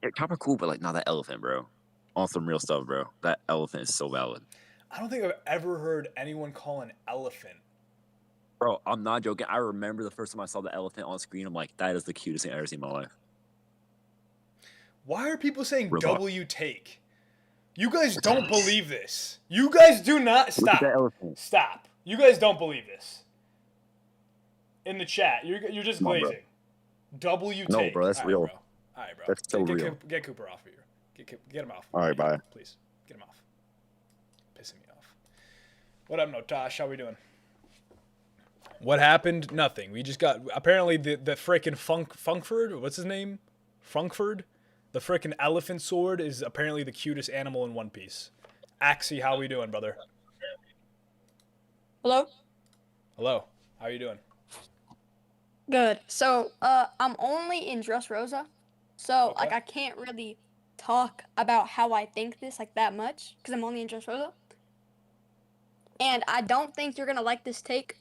Yeah, Chopper cool, but like not that elephant, bro. On some real stuff, bro. That elephant is so valid. I don't think I've ever heard anyone call an elephant. Bro, I'm not joking. I remember the first time I saw the elephant on screen. I'm like, that is the cutest thing I've ever seen in my life. Why are people saying Real talk. W take? You guys don't believe this. You guys do not. Look at Stop. that elephant. Stop. You guys don't believe this. In the chat, you're just Come on, bro. glazing. W No, take. bro, that's All right, real. Bro. All right, bro. That's so get, real. Get Cooper off of here. Get him off. All right, bye. Please, get him off. Pissing me off. What up, Notosh? How we doing? What happened? Nothing. We just got apparently the frickin' Funkford. What's his name? Funkford. The frickin' elephant sword is apparently the cutest animal in One Piece. Axie, how we doing, brother? Hello? Hello. How you doing? Good. So, I'm only in Dressrosa. So, Okay. like, I can't really talk about how I think this, like, that much. Because I'm only in Dressrosa. And I don't think you're going to like this take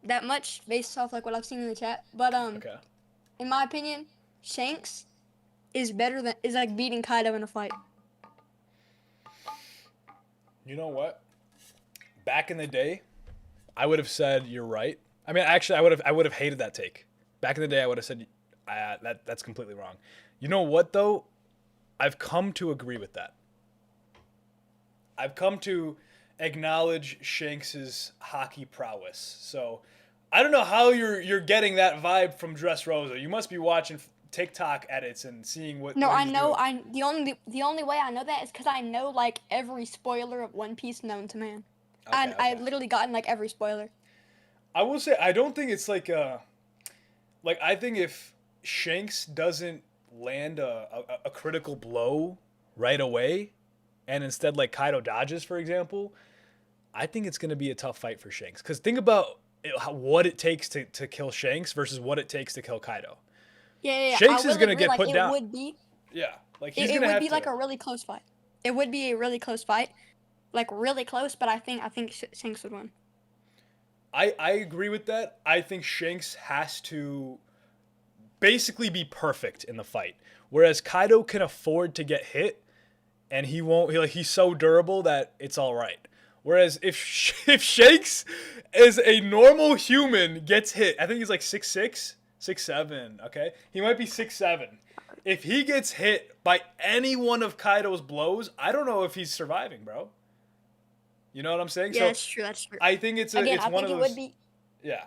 that much based off, like, what I've seen in the chat. But, Okay. in my opinion, Shanks is like, beating Kaido in a fight. You know what? Back in the day, I would have said you're right. I mean, actually, I would have hated that take. Back in the day, I would have said that's completely wrong. You know what though? I've come to agree with that. I've come to acknowledge Shanks's hockey prowess. So I don't know how you're getting that vibe from Dressrosa. You must be watching TikTok edits and seeing what. No, what I he's know. doing. The only way I know that is because I know, like, every spoiler of One Piece known to man. Okay, I've literally gotten, like, every spoiler. I will say I don't think it's like I think if Shanks doesn't land a critical blow right away, and instead like Kaido dodges, for example, I think it's gonna be a tough fight for Shanks. Because think about what it takes to kill Shanks versus what it takes to kill Kaido. Yeah. Shanks I is will gonna agree, get like, put it down. Would be. Yeah, like he's It gonna would have be to. like a really close fight. It would be a really close fight, like really close. But I think Shanks would win. I agree with that. I think Shanks has to basically be perfect in the fight, whereas Kaido can afford to get hit, and he won't. He's so durable that it's all right. Whereas if Shanks is a normal human gets hit, I think he's like 6'6", 6'7". Okay, he might be 6'7". If he gets hit by any one of Kaido's blows, I don't know if he's surviving, bro. You know what I'm saying? Yeah, So that's true. That's true. I think it's Again, it's I one think of it those. would be. Yeah.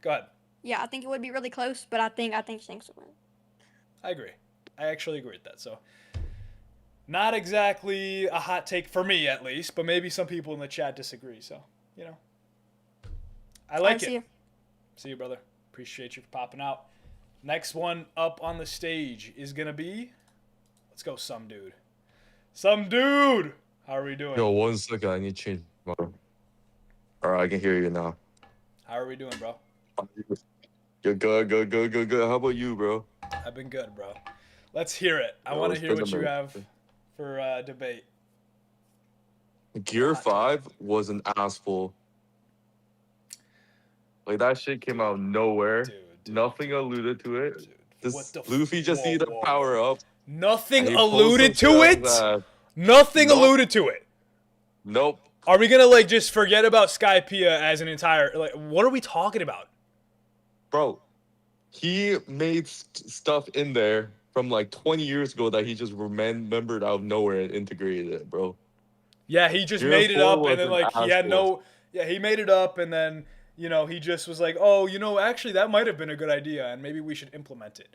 Go ahead. Yeah, I think it would be really close, but I think Shanks would win. I agree. I actually agree with that. So, not exactly a hot take for me, at least, but maybe some people in the chat disagree. So, you know, I like Alright, it. see you. See you, brother. Appreciate you for popping out. Next one up on the stage is gonna be. Let's go, some dude. Some dude. How are we doing? Yo, 1 second. I need to change my. Alright, I can hear you now. How are we doing, bro? You're good. How about you, bro? I've been good, bro. Let's hear it. I Yo, want to it's hear been what a you minute. have for debate. Gear Hot 5 was an assful. Like, that shit came out of nowhere. Dude, Nothing alluded to it. dude. This What the Luffy just needed to power up. Nothing and he pulled alluded some to shit it. out of his ass. Nothing Nope. alluded to it. Nope. Are we gonna like just forget about Skypiea as an entire? Like, what are we talking about? Bro, he made stuff in there from like 20 years ago that he just remembered out of nowhere and integrated it, bro. Yeah, he just Zero made it Four up, was and then an like he had asshole. no. Yeah, he made it up, and then he just was like, oh, actually that might have been a good idea, and maybe we should implement it.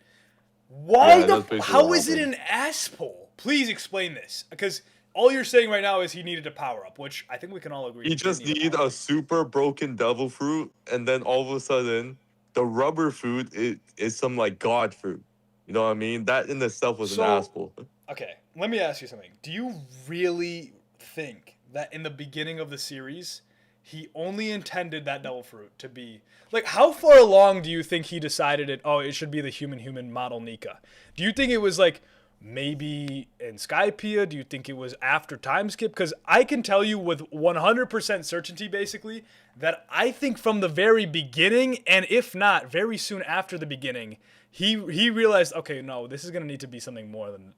Why Yeah, the? that's basically How what is it happened. an asshole? Please explain this, because all you're saying right now is he needed a power up, which I think we can all agree. You He did just need need power a up. super broken devil fruit, and then all of a sudden, the rubber fruit is some like god fruit. You know what I mean? That in itself was an So- asshole. Okay, let me ask you something. Do you really think that in the beginning of the series, he only intended that devil fruit to be like? How far along do you think he decided it? Oh, it should be the human model Nika. Do you think it was like maybe in Skypiea? Do you think it was after time skip? Because I can tell you with 100% certainty, basically, that I think from the very beginning, and if not, very soon after the beginning, he realized, okay, no, this is gonna need to be something more than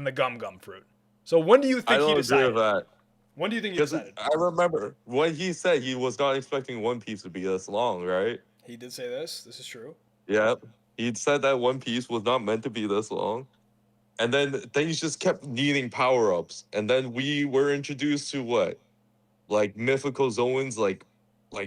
the gum fruit. So when do you I think he don't agree decided? with that. When do you think he Because decided? I remember when he said he was not expecting One Piece to be this long, right? He did say this. This is true. Yep. He said that One Piece was not meant to be this long. And then things just kept needing power ups. And then we were introduced to what? Like mythical zones, like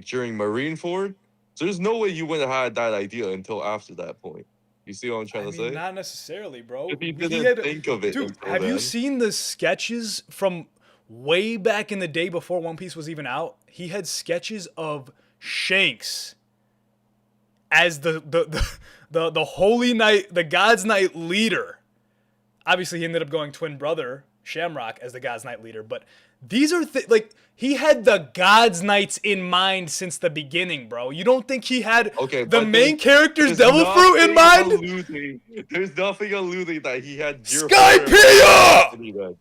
during Marineford. So there's no way you wouldn't have had that idea until after that point. You see what I'm trying I to mean, say? not necessarily, bro. If he He didn't had, think of it dude. until Have you then. seen the sketches from way back in the day before One Piece was even out? He had sketches of Shanks as the Holy Knight, the God's Knight leader. Obviously, he ended up going twin brother Shamrock as the God's Knight leader, but these are like he had the God's Knights in mind since the beginning, bro. You don't think he had Okay, the but main character's there's devil fruit in nothing mind? alluding- There's nothing alluding that he had Skypiea!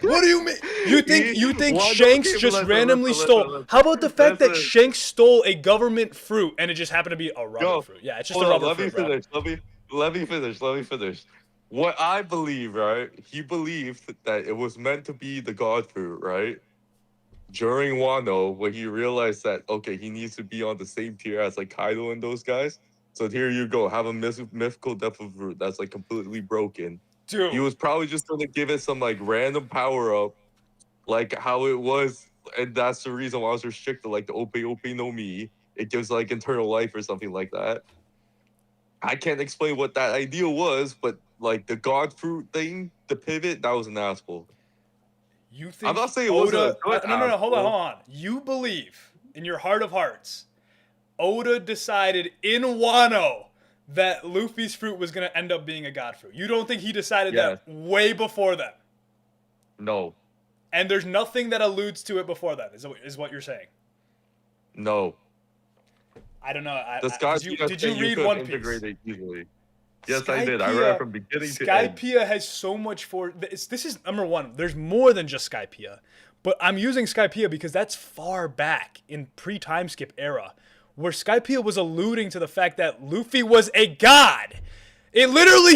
What do you mean? You think Why Shanks don't- just listen, randomly listen, stole? listen, How about the fact that listen. Shanks stole a government fruit and it just happened to be a rubber Yo, fruit? Yeah, it's just a hold on, rubber let me fruit, bro. finish. Let me finish. What I believe, right? He believed that it was meant to be the god fruit, right? During Wano, when he realized that okay, he needs to be on the same tier as like Kaido and those guys. So here you go, have a mythical depth of fruit that's like completely broken. He Dude, was probably just going to give it some like random power up, like how it was, and that's the reason why I was restricted, like the Ope no Mi. It gives like internal life or something like that. I can't explain what that idea was, but like the god fruit thing, the pivot, that was an asshole. you I'm think not saying it wasn't a Oda? good No, hold asshole. on. You believe in your heart of hearts, Oda decided in Wano that Luffy's fruit was gonna end up being a god fruit. You don't think he decided Yes. that way before that? No, And there's nothing that alludes to it before that. Is what you're saying? no. I don't know. The Sky Did you read could One integrate Piece? it easily. Yes, I did. I read it from beginning to end. Skypiea has so much for this is number one. There's more than just Skypiea, but I'm using Skypiea because that's far back in pre-time skip era, where Skypiea was alluding to the fact that Luffy was a god. It literally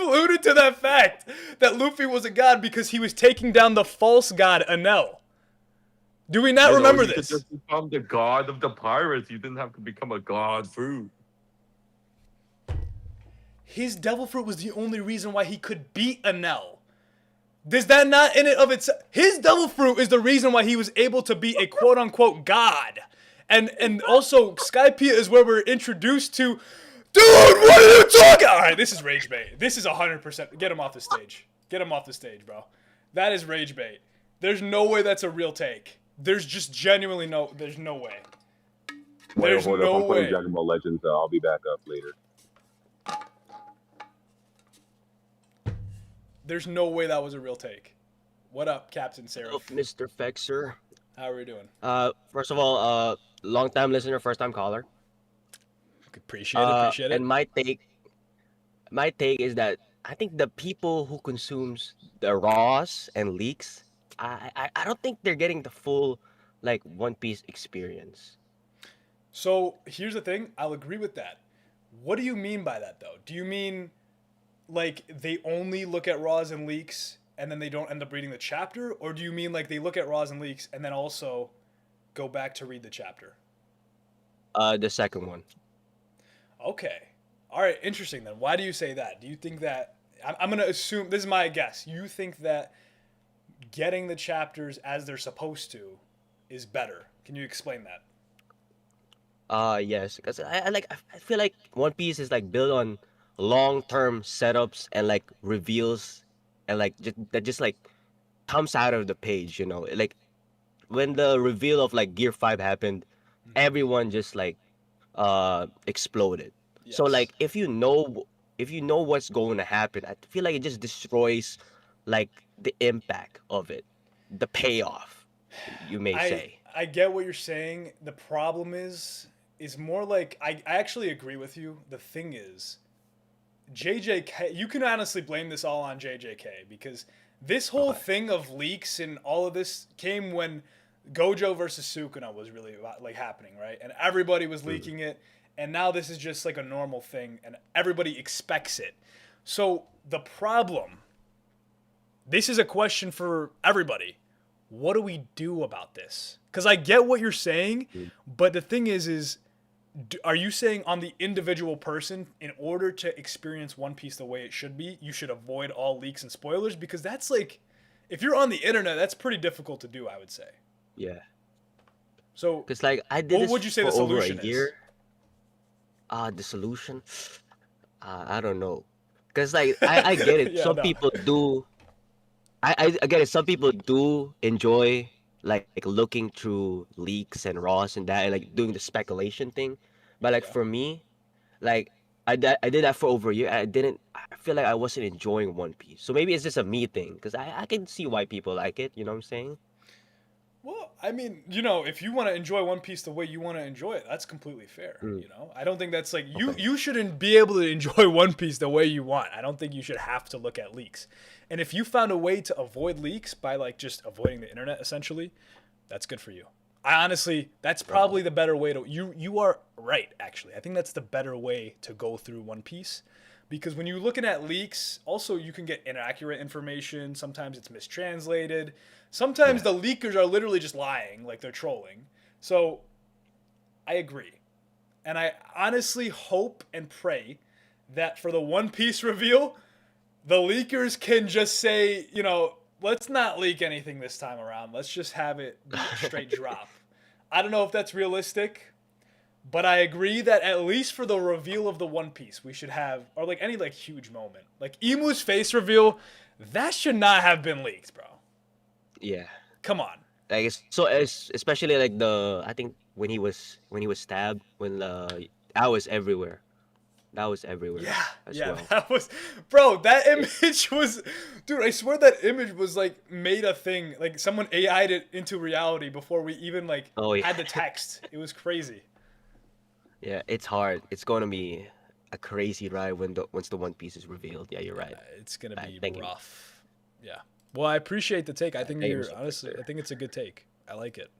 alluded to that fact that Luffy was a god because he was taking down the false god Enel. Do we not remember you this? could just become the god of the pirates. You didn't have to become a god fruit. His devil fruit was the only reason why he could beat Enel. Does that not in it of itself? His devil fruit is the reason why he was able to be a quote unquote god. And also Skypiea is where we're introduced to. Dude, what are you talking? All right, this is rage bait. This is 100%. Get him off the stage. Get him off the stage, bro. That is rage bait. There's no way that's a real take. There's just genuinely no. There's no way. There's Hold no up, I'm playing way. Dragon Ball Legends, so I'll be back up later. There's no way that was a real take. What up, Captain Sarah? Hello, Mr. Fexer. How are we doing? First of all, long time listener, first time caller. Appreciate it. And my take is that I think the people who consumes the raws and leaks, I don't think they're getting the full like One Piece experience. So here's the thing. I'll agree with that. What do you mean by that, though? Do you mean like they only look at raws and leaks and then they don't end up reading the chapter, or do you mean like they look at raws and leaks and then also go back to read the chapter? The second one. Okay. All right. Interesting. Then why do you say that? Do you think that I'm gonna assume this is my guess? You think that getting the chapters as they're supposed to is better? Can you explain that? Yes, because I feel like One Piece is like built on long-term setups and like reveals and like just like comes out of the page, you know. Like when the reveal of like Gear 5 happened, everyone just like exploded. So Yes. like if you know what's going to happen, I feel like it just destroys like the impact of it, the payoff, you may I say. I get what you're saying. The problem is more like I actually agree with you. The thing is, JJK, you can honestly blame this all on JJK because this whole Okay. thing of leaks and all of this came when Gojo versus Sukuna was really like happening, right? And everybody was Mhm. leaking it, and now this is just like a normal thing, and everybody expects it. So the problem, this is a question for everybody. What do we do about this? Because I get what you're saying, Mm. but the thing is are you saying on the individual person, in order to experience One Piece the way it should be, you should avoid all leaks and spoilers? Because that's like, if you're on the internet, that's pretty difficult to do, I would say. Yeah. So, Because like I did what this would you say the for over a solution is? year. The solution, I don't know. Because like I get it. Yeah, Some no. people do. I get it. Some people do enjoy like looking through leaks and raws and that, and like doing the speculation thing. But like Yeah. for me, like I did that for over a year. I didn't. I feel like I wasn't enjoying One Piece. So maybe it's just a me thing. Because I can see why people like it. You know what I'm saying? Well, I mean, you know, if you want to enjoy One Piece the way you want to enjoy it, that's completely fair. Mm, You know, I don't think that's like you. okay. You shouldn't be able to enjoy One Piece the way you want. I don't think you should have to look at leaks. And if you found a way to avoid leaks by like just avoiding the internet, essentially, that's good for you. I honestly, that's probably the better way to. You are right, actually. I think that's the better way to go through One Piece. Because when you're looking at leaks, also you can get inaccurate information. Sometimes it's mistranslated. Sometimes Yeah. the leakers are literally just lying, like they're trolling. So I agree. And I honestly hope and pray that for the One Piece reveal, the leakers can just say, you know, let's not leak anything this time around. Let's just have it be a straight drop. I don't know if that's realistic, but I agree that at least for the reveal of the One Piece, we should have, or like any like huge moment, like Emu's face reveal, that should not have been leaked, bro. Yeah. Come on. Like so, especially like I think when he was stabbed when that was everywhere. That was everywhere Yeah, as yeah, well. that was, bro. That image was, dude. I swear that image was like made a thing. Like someone AI'd it into reality before we even like Oh yeah. had the text. It was crazy. Yeah, it's hard. It's gonna be a crazy ride when once the One Piece is revealed. Yeah, you're right. It's gonna be Thank you. rough. Yeah. Well, I appreciate the take. I think Thank you, you're Mr. honestly. Victor. I think it's a good take. I like it.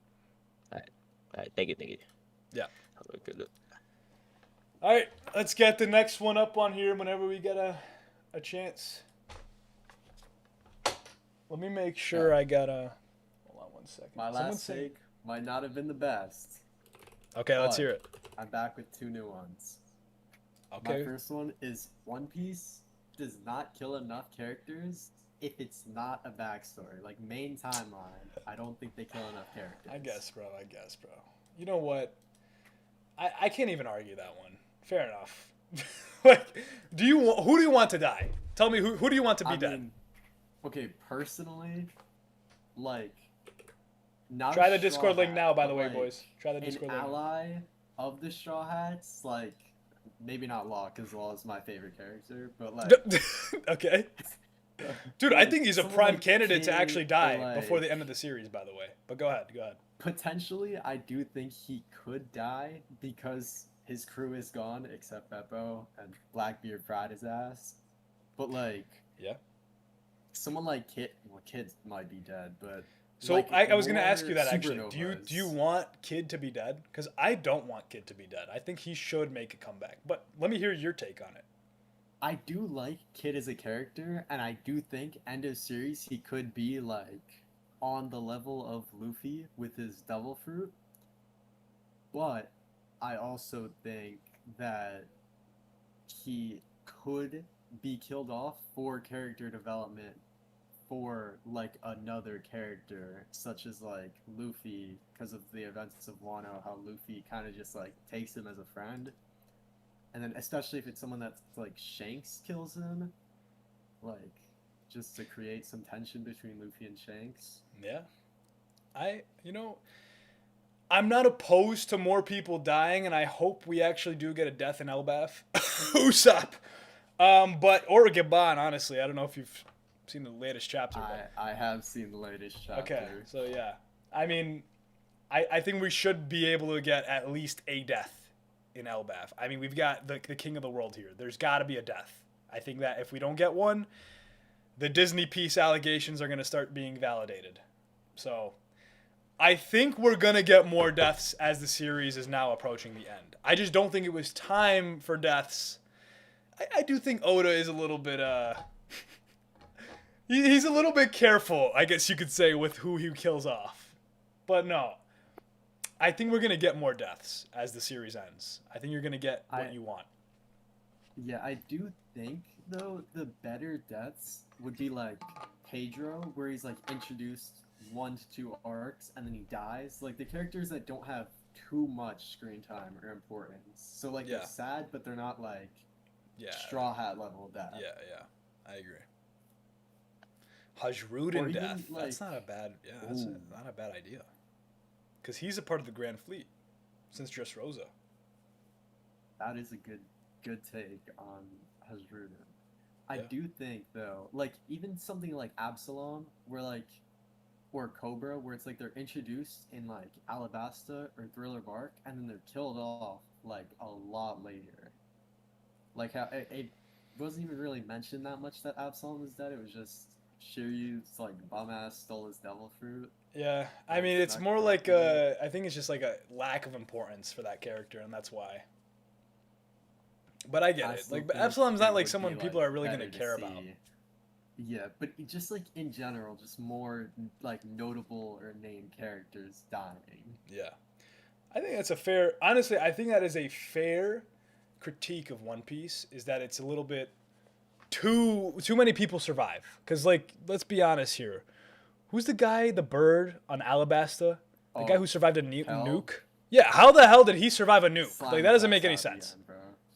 All right, thank you, thank you. Yeah. Have a good look. All right, let's get the next one up on here whenever we get a chance. Let me make sure I got a. Hold on one second. My Someone last say- take might not have been the best. Okay, let's but hear it. I'm back with two new ones. Okay. My first one is One Piece does not kill enough characters if it's not a backstory. Like main timeline, I don't think they kill enough characters. I guess, bro. You know what? I can't even argue that one. Fair enough. Like, who do you want to die? Tell me who do you want to be dead? Okay, personally, like Try the Straw Discord link Hat, now, by the but, way, like, boys. Try the an Discord link. ally of the Straw Hats, like maybe not Law, because Law is my favorite character, but like Okay. Dude, I think he's a someone prime like candidate to Kid actually or, die before the like- end of the series, by the way. But go ahead. potentially, I do think he could die because his crew is gone except Beppo and Blackbeard fried his ass. But like, Yeah. someone like Kid, well, Kid might be dead, but So like, I was gonna ask you more that actually. Do you supernovas. want Kid to be dead? Because I don't want Kid to be dead. I think he should make a comeback. But let me hear your take on it. I do like Kid as a character, and I do think end of series he could be like on the level of Luffy with his devil fruit. But I also think that he could be killed off for character development for like another character, such as like Luffy, because of the events of Wano, how Luffy kind of just like takes him as a friend, and then especially if it's someone that's like Shanks kills him, like just to create some tension between Luffy and Shanks. Yeah. I'm not opposed to more people dying, and I hope we actually do get a death in Elbaf. Usopp. Or Gabon, honestly. I don't know if you've seen the latest chapter. I have seen the latest chapter. Okay, so yeah. I mean, I think we should be able to get at least a death in Elbaf. I mean, we've got the king of the world here. There's got to be a death. I think that if we don't get one, the Disney Piece allegations are going to start being validated. So I think we're going to get more deaths as the series is now approaching the end. I just don't think it was time for deaths. I do think Oda is a little bit, he's a little bit careful, I guess you could say, with who he kills off. But no, I think we're going to get more deaths as the series ends. I think you're going to get what you want. Yeah, I do think, though, the better deaths would be like Pedro, where he's like introduced 1 to 2 arcs and then he dies. Like the characters that don't have too much screen time or importance. So like they're sad, but they're not like Straw Hat level death. Yeah, I agree. Hajrudin death. Like, that's not a bad. Yeah, that's not a bad idea. Because he's a part of the Grand Fleet since Dressrosa. That is a good take on Hajrudin. I do think though, like even something like Absalom, or Cobra, where it's like they're introduced in like Alabasta or Thriller Bark, and then they're killed off like a lot later. Like how it wasn't even really mentioned that much that Absalom was dead. It was just Shiryu's like bum ass stole his devil fruit. Yeah, I mean it's more like I think it's just like a lack of importance for that character, and that's why. But I get it. Like Absalom's not like someone people are really gonna care about. Yeah, but just like in general, just more like notable or named characters dying. Yeah, I think that's a fair. Honestly, I think that is a fair critique of One Piece. Is that it's a little bit too many people survive. Because like, let's be honest here. Who's the guy, the bird on Alabasta? The guy who survived a nuke. Yeah, how the hell did he survive a nuke? Like that doesn't make any sense.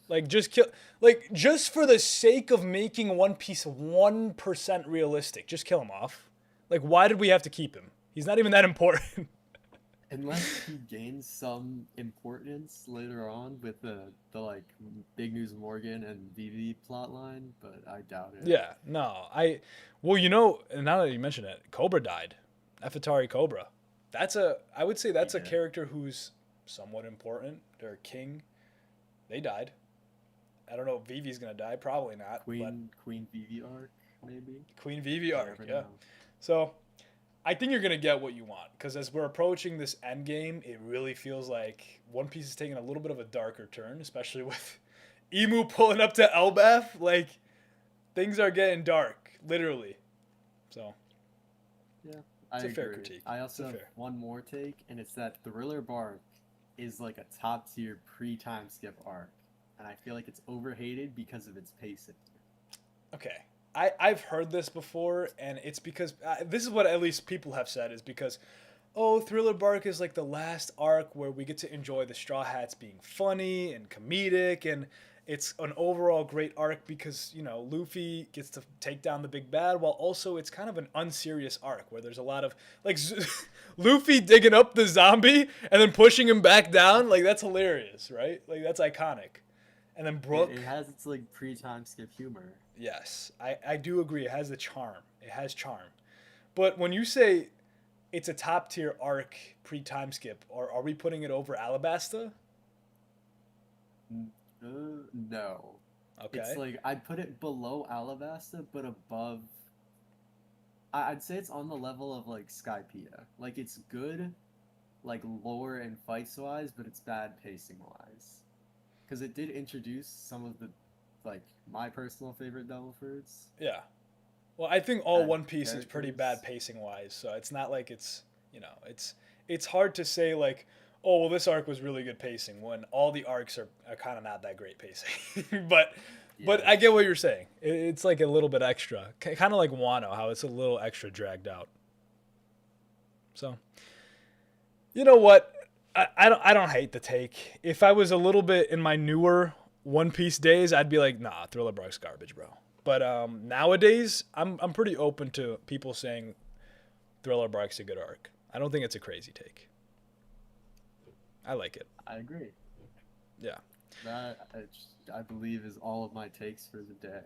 Like just kill, like just for the sake of making One Piece 1% realistic, just kill him off. Like why did we have to keep him? He's not even that important. Unless he gains some importance later on with the like Big News Morgan and Vivi plotline, but I doubt it. Yeah, no, well, now that you mention it, Cobra died. Nefertari Cobra. I would say that's a character who's somewhat important. They're a king. They died. I don't know if Vivi's gonna die. Probably not. Queen Vivi arc, maybe. Queen Vivi arc, yeah. So, I think you're gonna get what you want because as we're approaching this end game, it really feels like One Piece is taking a little bit of a darker turn, especially with Emu pulling up to Elbaf. Like, things are getting dark, literally. So, yeah, it's a fair agree. critique. I also have one more take, and it's that Thriller Bark is like a top tier pre-time skip arc. And I feel like it's overhated because of its pacing. Okay. I've heard this before, and it's because this is what at least people have said is because, Thriller Bark is like the last arc where we get to enjoy the Straw Hats being funny and comedic, and it's an overall great arc because, Luffy gets to take down the big bad, while also it's kind of an unserious arc where there's a lot of, like, Luffy digging up the zombie and then pushing him back down. Like, that's hilarious, right? Like, that's iconic. And then Brook. It has its like pre-time skip humor. Yes, I do agree. It has the charm. It has charm. But when you say it's a top tier arc pre-time skip, are we putting it over Alabasta? No. Okay. It's like I'd put it below Alabasta, but above. I'd say it's on the level of like Skypiea. Like it's good, like lore and fights wise, but it's bad pacing wise. Because it did introduce some of the, like, my personal favorite devil fruits. Yeah. Well, I think all One Piece is pretty bad pacing wise, so it's not like it's, it's hard to say like, oh well, this arc was really good pacing when all the arcs are kind of not that great pacing. But I get what you're saying. It's like a little bit extra, kind of like Wano, how it's a little extra dragged out. So, you know what? I don't hate the take. If I was a little bit in my newer One Piece days, I'd be like, nah, Thriller Bark's garbage, bro. But nowadays, I'm pretty open to people saying Thriller Bark's a good arc. I don't think it's a crazy take. I like it. I agree. Yeah. That I believe is all of my takes for the day.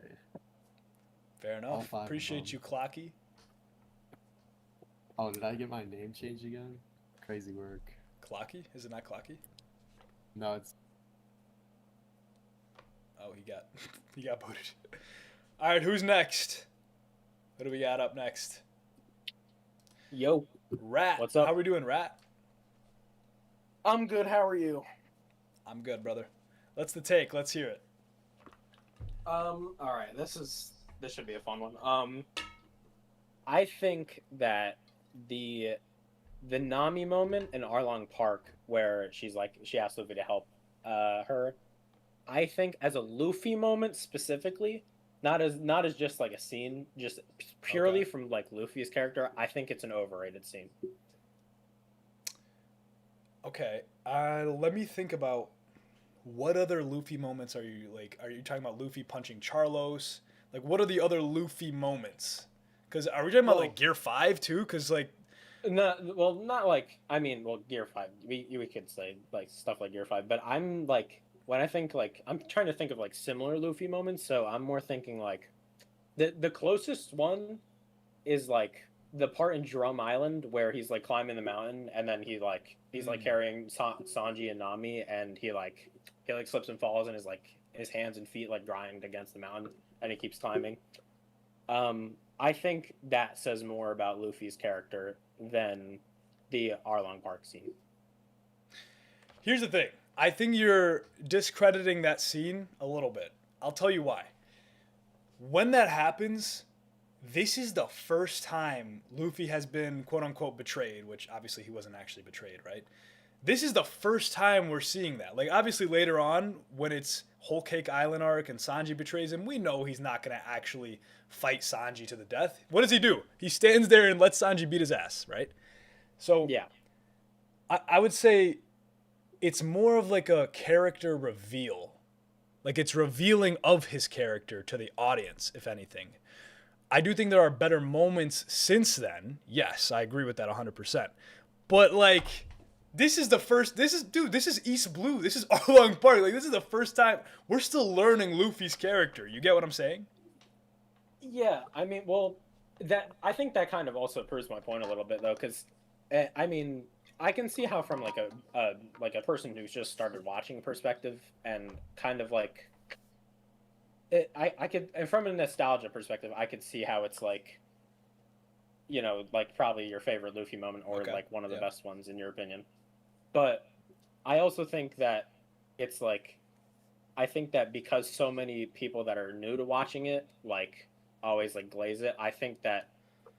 Fair All enough. 5 of Appreciate them. you, Clocky. Oh, did I get my name changed again? Crazy work. Clocky? Is it not Clocky? No, it's Oh, he got booted. All right, who's next? What do we got up next? Yo, Rat. What's up? How we doing, Rat? I'm good. How are you? I'm good, brother. Let's the take. Let's hear it. All right. This should be a fun one. I think that the Nami moment in Arlong Park where she asks Luffy to help her, I think as a Luffy moment specifically, not as just like a scene, just purely from like Luffy's character, I think it's an overrated scene. Okay. Let me think about what other Luffy moments are you like? Are you talking about Luffy punching Charlos? Like, what are the other Luffy moments? Because are we talking about like Gear 5 too? Because like, No, well, not like Gear 5. We could say like stuff like Gear 5, but I'm like when I think like I'm trying to think of like similar Luffy moments, so I'm more thinking like the closest one is like the part in Drum Island where he's like climbing the mountain and then he's like carrying Sanji and Nami and he slips and falls and his hands and feet like grind against the mountain and he keeps climbing. I think that says more about Luffy's character than the Arlong Park scene. here's the thing. I think you're discrediting that scene a little bit. I'll tell you why. When that happens, this is the first time Luffy has been quote unquote betrayed, which obviously he wasn't actually betrayed, right? This is the first time we're seeing that. Like, obviously later on, when it's Whole Cake Island arc and Sanji betrays him, we know he's not going to actually fight Sanji to the death. What does he do? He stands there and lets Sanji beat his ass, right? So yeah, I would say it's more of like a character reveal. Like, it's revealing of his character to the audience, if anything. I do think there are better moments since then. Yes, I agree with that 100%. But like, this is East Blue. This is Arlong Park. Like, this is the first time we're still learning Luffy's character. You get what I'm saying? yeah. I mean, well, I think that kind of also proves my point a little bit though, because I mean, I can see how from like a person who's just started watching perspective and kind of like. I could, and from a nostalgia perspective, I could see how it's like, you know, like probably your favorite Luffy moment or like one of the best ones in your opinion. But I also think that it's like, I think that because so many people that are new to watching it, like always like glaze it, I think that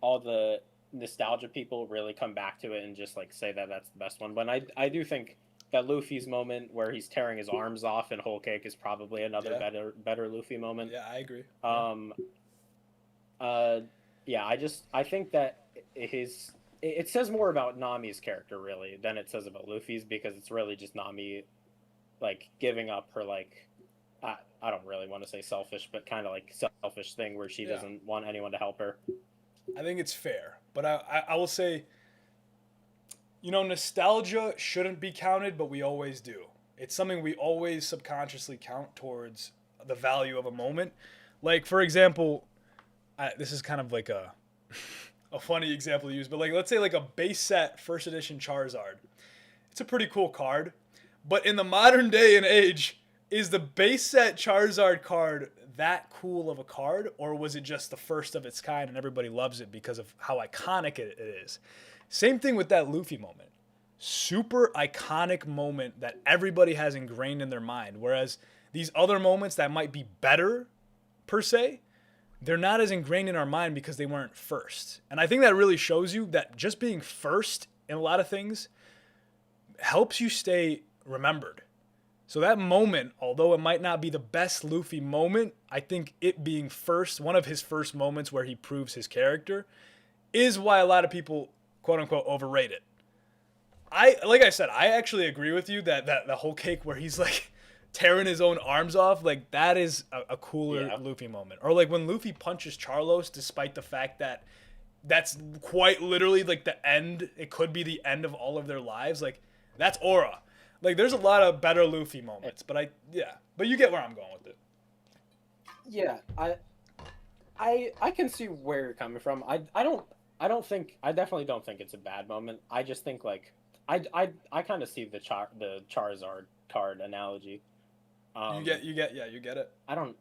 all the nostalgia people really come back to it and just like say that that's the best one. But I do think that Luffy's moment where he's tearing his arms off in Whole Cake is probably another better Luffy moment. Yeah, I agree. I think that it says more about Nami's character really than it says about Luffy's, because it's really just Nami like giving up her like I don't really want to say selfish, but kind of like selfish thing where she doesn't want anyone to help her. I think it's fair, but I will say, you know, nostalgia shouldn't be counted, but we always do. It's something we always subconsciously count towards the value of a moment. Like, for example, this is kind of like a funny example to use, but like, let's say like a base set first edition Charizard. It's a pretty cool card, but in the modern day and age, is the base set Charizard card that cool of a card, or was it just the first of its kind and everybody loves it because of how iconic it is? Same thing with that Luffy moment. Super iconic moment that everybody has ingrained in their mind. Whereas these other moments that might be better, per se, they're not as ingrained in our mind because they weren't first. And I think that really shows you that just being first in a lot of things, helps you stay remembered. So that moment, although it might not be the best Luffy moment, I think it being one of his first moments where he proves his character, is why a lot of people, quote unquote, overrate it. Like I said, I actually agree with you that the whole cake where he's like tearing his own arms off, like that is a cooler Luffy moment. Or like when Luffy punches Charlos, despite the fact that that's quite literally like the end. It could be the end of all of their lives. Like that's aura. Like there's a lot of better Luffy moments, but but you get where I'm going with it. Yeah, I can see where you're coming from. I definitely don't think it's a bad moment. I just think like I kind of see the Charizard card analogy. You get it. I don't.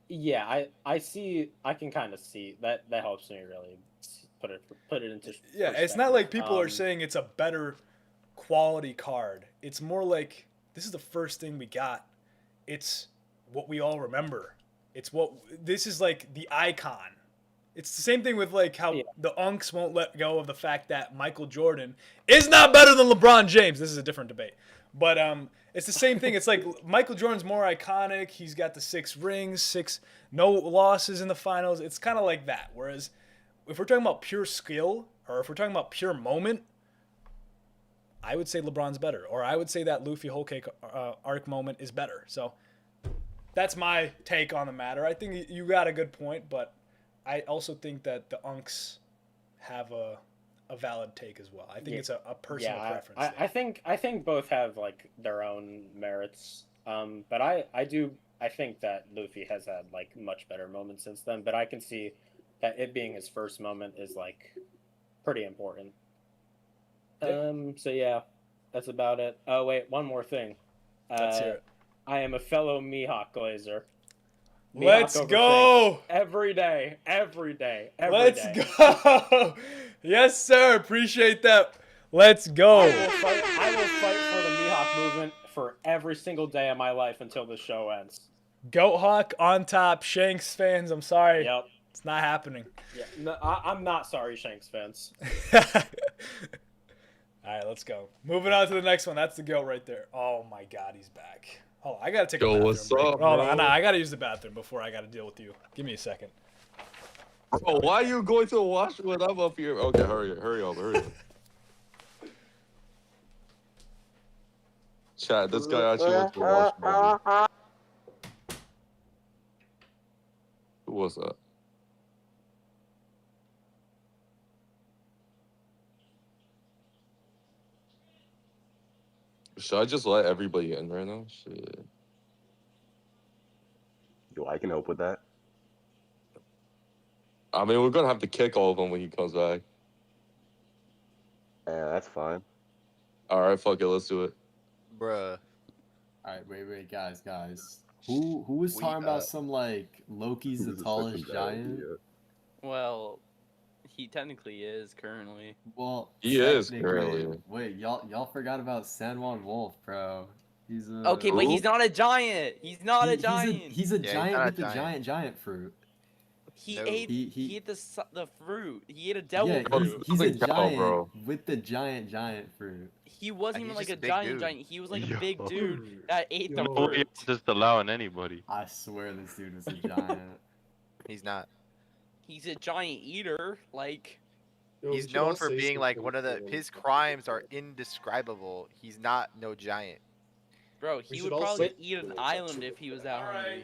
Yeah, I can kind of see that. That helps me really put it into. Yeah, it's not like people are saying it's a better quality card. It's more like this is the first thing we got. It's what we all remember. This is like the icon. It's the same thing with like how the Unks won't let go of the fact that Michael Jordan is not better than LeBron James. This is a different debate. But it's the same thing. It's like Michael Jordan's more iconic. He's got the 6 rings, 6 no losses in the finals. It's kind of like that. Whereas if we're talking about pure skill or if we're talking about pure moment, I would say LeBron's better. Or I would say that Luffy Whole Cake arc moment is better. So that's my take on the matter. I think you got a good point, but I also think that the Unks have a valid take as well. I think it's a personal preference. I think both have like their own merits. But I think that Luffy has had like much better moments since then. But I can see that it being his first moment is like pretty important. So yeah, that's about it. Oh wait, one more thing. Let's hear it. I am a fellow Mihawk Glazer. Let's go! Every day. Let's go! Yes, sir. Appreciate that. Let's go. I will fight for the Mihawk movement for every single day of my life until the show ends. Goat Hawk on top. Shanks fans, I'm sorry. Yep. It's not happening. Yeah, no, I'm not sorry, Shanks fans. All right, let's go. Moving on to the next one. That's the goat right there. Oh my God, he's back. Hold on, I gotta take a bathroom what's break. up, Hold bro? on, I gotta use the bathroom before I gotta deal with you. Give me a second. Bro, why are you going to the washroom when I'm up here? Okay, hurry up. Chat, this guy actually went to the washroom. Who was that? Should I just let everybody in right now? Shit. Yo, I can help with that. I mean, we're gonna have to kick all of them when he comes back. Yeah, that's fine. All right, fuck it, let's do it. All Bruh. right, wait, guys. Who was talking about some like Loki's the tallest giant? Well, he technically is currently. Well, He is technically- currently. Wait, y'all forgot about Sanwan Wolf, bro. He's a Okay, but he's not a giant. He's not a giant. He's a giant with the giant fruit. He No. ate He- the fruit. He ate a devil Yeah, fruit. he's a He's a cow, giant bro. with the giant fruit. He wasn't And even he's like a just a big giant dude. giant. He was like a big Yo. dude that ate the No, fruit. just allowing anybody. I swear this dude was a giant. He's not. He's a giant eater. Like, He's known for being like one of his crimes are indescribable. He's not no giant. bro, We he should would all probably say- eat an island if he was that hungry.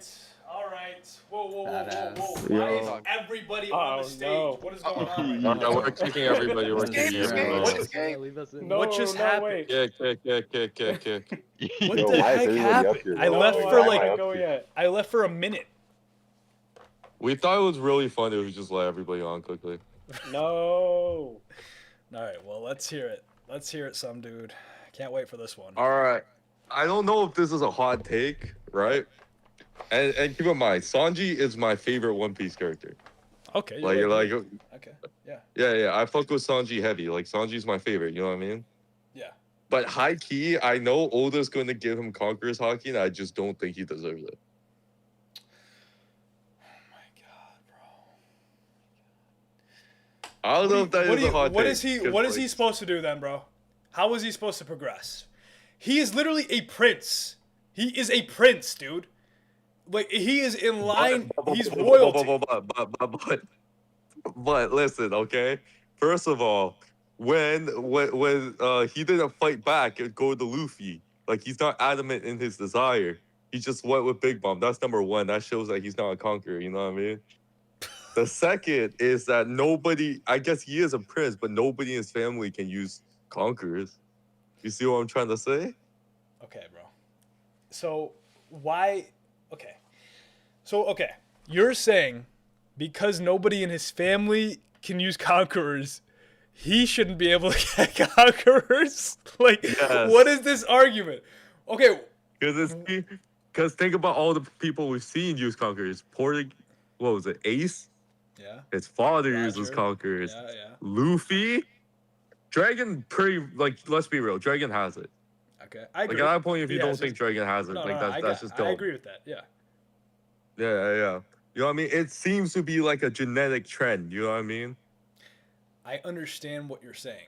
All right. Whoa. Badass. Why is Yo. everybody on the stage? What is going on right All now? right, we're kicking everybody. We're kicking everybody. Leave us in. What just happened? Wait. Kick. What Yo, the why is heck everybody up happened? here, I though? left Why for am I like up Go here? yet. I left for a minute. We thought it was really fun if we just let everybody on quickly. No. All right. Well, let's hear it. Let's hear it, some dude. Can't wait for this one. All right. I don't know if this is a hot take, right? And keep in mind, Sanji is my favorite One Piece character. Okay. Like, Okay. Yeah. yeah. I fuck with Sanji heavy. Like, Sanji's my favorite. You know what I mean? Yeah. But high key, I know Oda's going to give him Conqueror's Haki, and I just don't think he deserves it. I don't know if that is a hot take. What is he 'cause, What is like, he supposed to do then, bro? How is he supposed to progress? He is literally a prince. He is a prince, dude. Like, he is in line. He's royalty. But listen, okay. First of all, when he didn't fight back and go to Luffy, like he's not adamant in his desire. He just went with Big Mom. That's number one. That shows that he's not a conqueror. You know what I mean? The second is that nobody. I guess he is a prince, but nobody in his family can use conquerors. You see what I'm trying to say? Okay, bro. So why? Okay. So okay, you're saying because nobody in his family can use conquerors, he shouldn't be able to get conquerors? Like, Yes. what is this argument? Okay. Because think about all the people we've seen use conquerors. What was it? Ace? Yeah. His father uses conquerors. Yeah, yeah. Luffy? Dragon let's be real. Dragon has it. Okay. I agree. Like at that point, if you Yeah, don't it's think just- Dragon has it, No, like no, that's just dumb. I agree with that. Yeah. Yeah. You know what I mean? It seems to be like a genetic trend. You know what I mean? I understand what you're saying.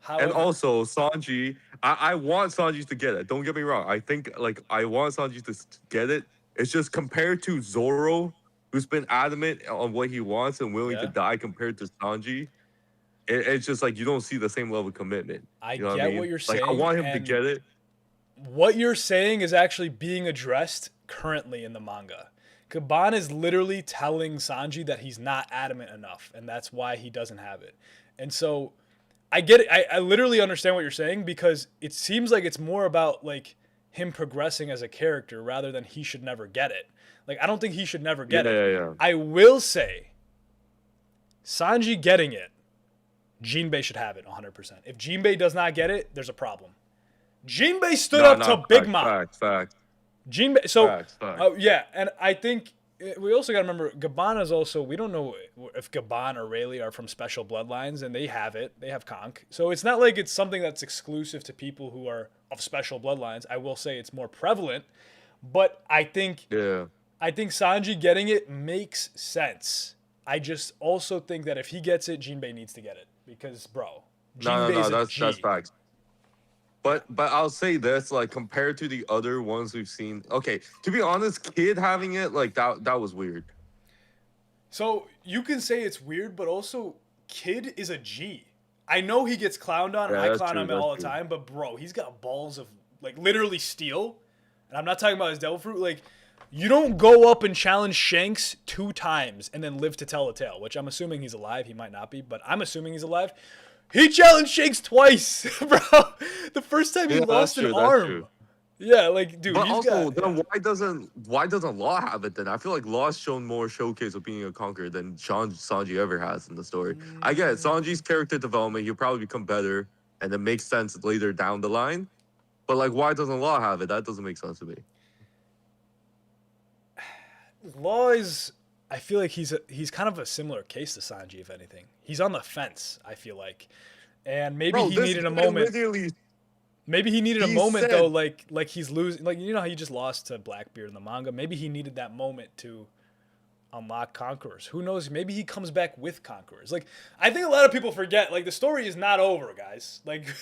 And However, also Sanji, I want Sanji to get it. Don't get me wrong. I think like I want Sanji to get it. It's just compared to Zoro, who's been adamant on what he wants and willing to die, compared to Sanji. It's just like you don't see the same level of commitment. I You know get I mean? what you're Like saying. I want him to and get it. What you're saying is actually being addressed currently in the manga. Kaban is literally telling Sanji that he's not adamant enough, and that's why he doesn't have it. And so I get it. I literally understand what you're saying because it seems like it's more about like him progressing as a character rather than he should never get it. Like, I don't think he should never get it. Yeah. I will say Sanji getting it, Jinbei should have it 100%. If Jinbei does not get it, there's a problem. Jinbei stood up to Big Mom. Facts. Jinbei. So, Facts. yeah, and I think we also got to remember Gaban is also. We don't know if Gaban or Rayleigh are from special bloodlines, and they have it. They have conch. So it's not like it's something that's exclusive to people who are of special bloodlines. I will say it's more prevalent, but I think Sanji getting it makes sense. I just also think that if he gets it, Jinbei needs to get it because, bro, Jinbei's a G. That's facts. But I'll say this, like compared to the other ones we've seen, okay, to be honest, Kid having it, like that was weird. So you can say it's weird, but also Kid is a G. I know he gets clowned on, and I clown him all the time, but bro, he's got balls of like literally steel. And I'm not talking about his devil fruit. Like, you don't go up and challenge Shanks 2 times and then live to tell a tale, which I'm assuming he's alive. He might not be, but I'm assuming he's alive. He challenged Shanks twice, bro. The first time he lost an arm. Yeah, like, dude. But also, then why doesn't Law have it then? I feel like Law's shown more showcase of being a conqueror than Sanji ever has in the story. I get it. Sanji's character development, he'll probably become better, and it makes sense later down the line. But like, why doesn't Law have it? That doesn't make sense to me. Law is. I feel like he's kind of a similar case to Sanji, if anything. He's on the fence, I feel like. And maybe he needed a moment. Maybe he needed a moment though, like he's losing, like, you know how he just lost to Blackbeard in the manga. Maybe he needed that moment to unlock conquerors. Who knows? Maybe he comes back with conquerors. Like, I think a lot of people forget, like, the story is not over, guys. Like,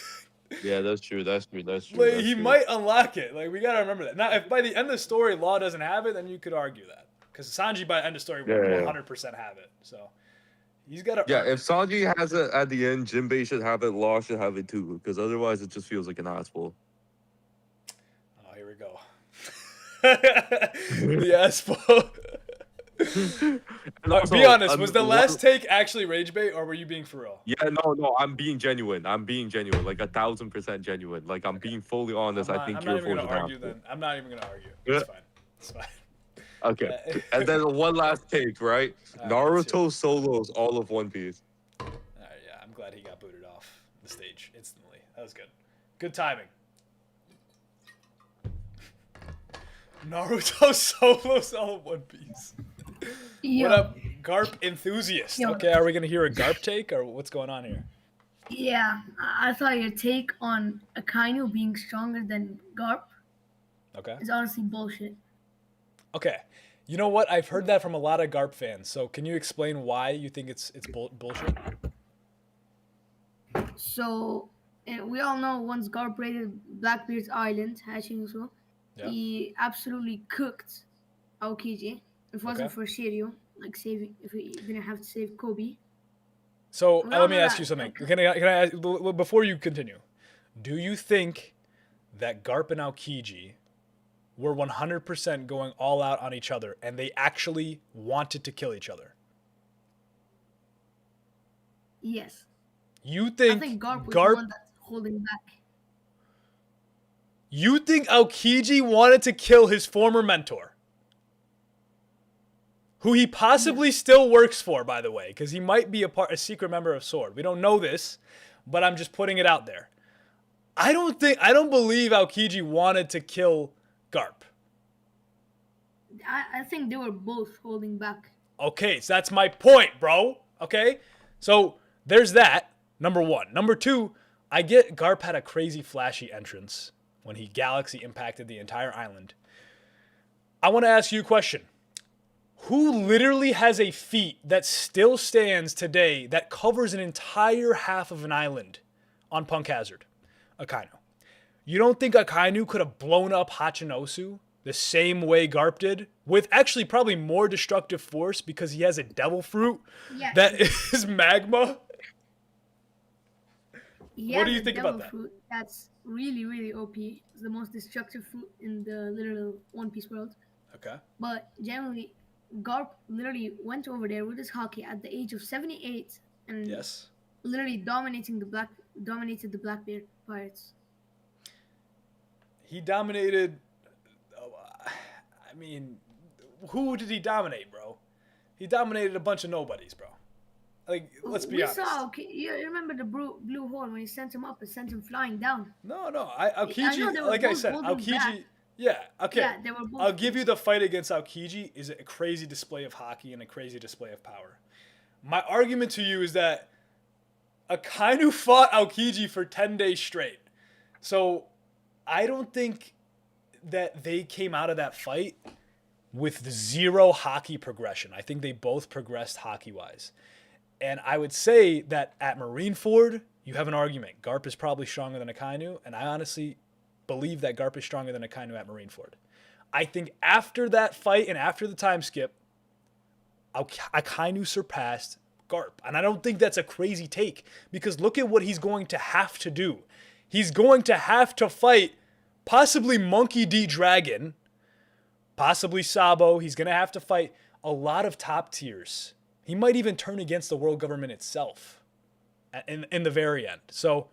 yeah, that's true. Like, he might unlock it. Like, we gotta remember that. Now, if by the end of the story Law doesn't have it, then you could argue that. Because Sanji, by the end of the story, will 100% have it. So, he's got to... Yeah, if Sanji has it at the end, Jinbei should have it, Law should have it too. Because otherwise, it just feels like an asshole. Oh, here we go. The asshole. Be honest, was the last take actually rage bait, or were you being for real? Yeah, no, I'm being genuine. Like 1,000% genuine. Like, I'm being fully honest. I think you're going to argue then. I'm not even going to argue. It's fine. It's fine. Okay, and then one last take, right? Naruto solos all of One Piece. All right, yeah, I'm glad he got booted off the stage instantly. That was good. Good timing. Naruto solos all of One Piece. Yo. What up, Garp enthusiast? Yo. Okay, are we gonna hear a Garp take, or what's going on here? Yeah, I thought your take on Akainu being stronger than Garp is honestly bullshit. Okay, you know what? I've heard that from a lot of Garp fans. So can you explain why you think it's bullshit? So And we all know once Garp raided Blackbeard's island, hatching so, Yeah. he absolutely cooked Aokiji. If it wasn't for Shiryu, like saving, if he didn't have to save Kobe. So We all let me know ask that, you something. like, Can I ask, before you continue? Do you think that Garp and Aokiji were 100% going all out on each other, and they actually wanted to kill each other? Yes. You think I think Garp was Garp? the one that's holding back. You think Aokiji wanted to kill his former mentor, who he possibly still works for, by the way, because he might be a secret member of SWORD. We don't know this, but I'm just putting it out there. I don't believe Aokiji wanted to kill Garp. I think they were both holding back. Okay, so that's my point, bro. Okay? So there's that, number one. Number two, I get Garp had a crazy flashy entrance when he galaxy impacted the entire island. I want to ask you a question. Who literally has a feat that still stands today that covers an entire half of an island on Punk Hazard? Akainu. You don't think Akainu could have blown up Hachinosu the same way Garp did? With actually probably more destructive force because he has a devil fruit that is magma? What do you think about that? Fruit that's really, really OP. It's the most destructive fruit in the literal One Piece world. Okay. But generally, Garp literally went over there with his hockey at the age of 78 and literally dominated the Blackbeard Pirates. He dominated. I mean, who did he dominate, bro? He dominated a bunch of nobodies, bro. Like, let's be honest. You remember the blue hole when he sent him up and sent him flying down? No. Aokiji, like I said, Aokiji. Yeah, okay. Yeah, they were both. I'll give you the fight against Aokiji is a crazy display of hockey and a crazy display of power. My argument to you is that Akainu fought Aokiji for 10 days straight. So I don't think that they came out of that fight with zero hockey progression. I think they both progressed hockey-wise. And I would say that at Marineford, you have an argument. Garp is probably stronger than Akainu, and I honestly believe that Garp is stronger than Akainu at Marineford. I think after that fight and after the time skip, Akainu surpassed Garp. And I don't think that's a crazy take because look at what he's going to have to do. He's going to have to fight possibly Monkey D. Dragon, possibly Sabo. He's going to have to fight a lot of top tiers. He might even turn against the world government itself in the very end. So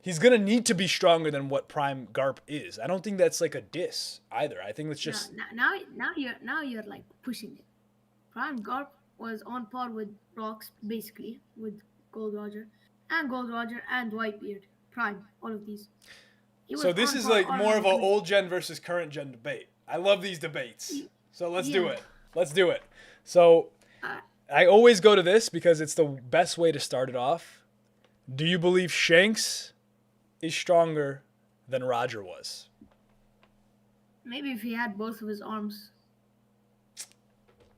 he's going to need to be stronger than what Prime Garp is. I don't think that's like a diss either. I think it's just... Now you're like pushing it. Prime Garp was on par with Rocks, basically, with Gold Roger and Whitebeard. Prime, all of these. So this is like more of an old gen versus current gen debate. I love these debates. So let's do it. Let's do it. So I always go to this because it's the best way to start it off. Do you believe Shanks is stronger than Roger was? Maybe if he had both of his arms.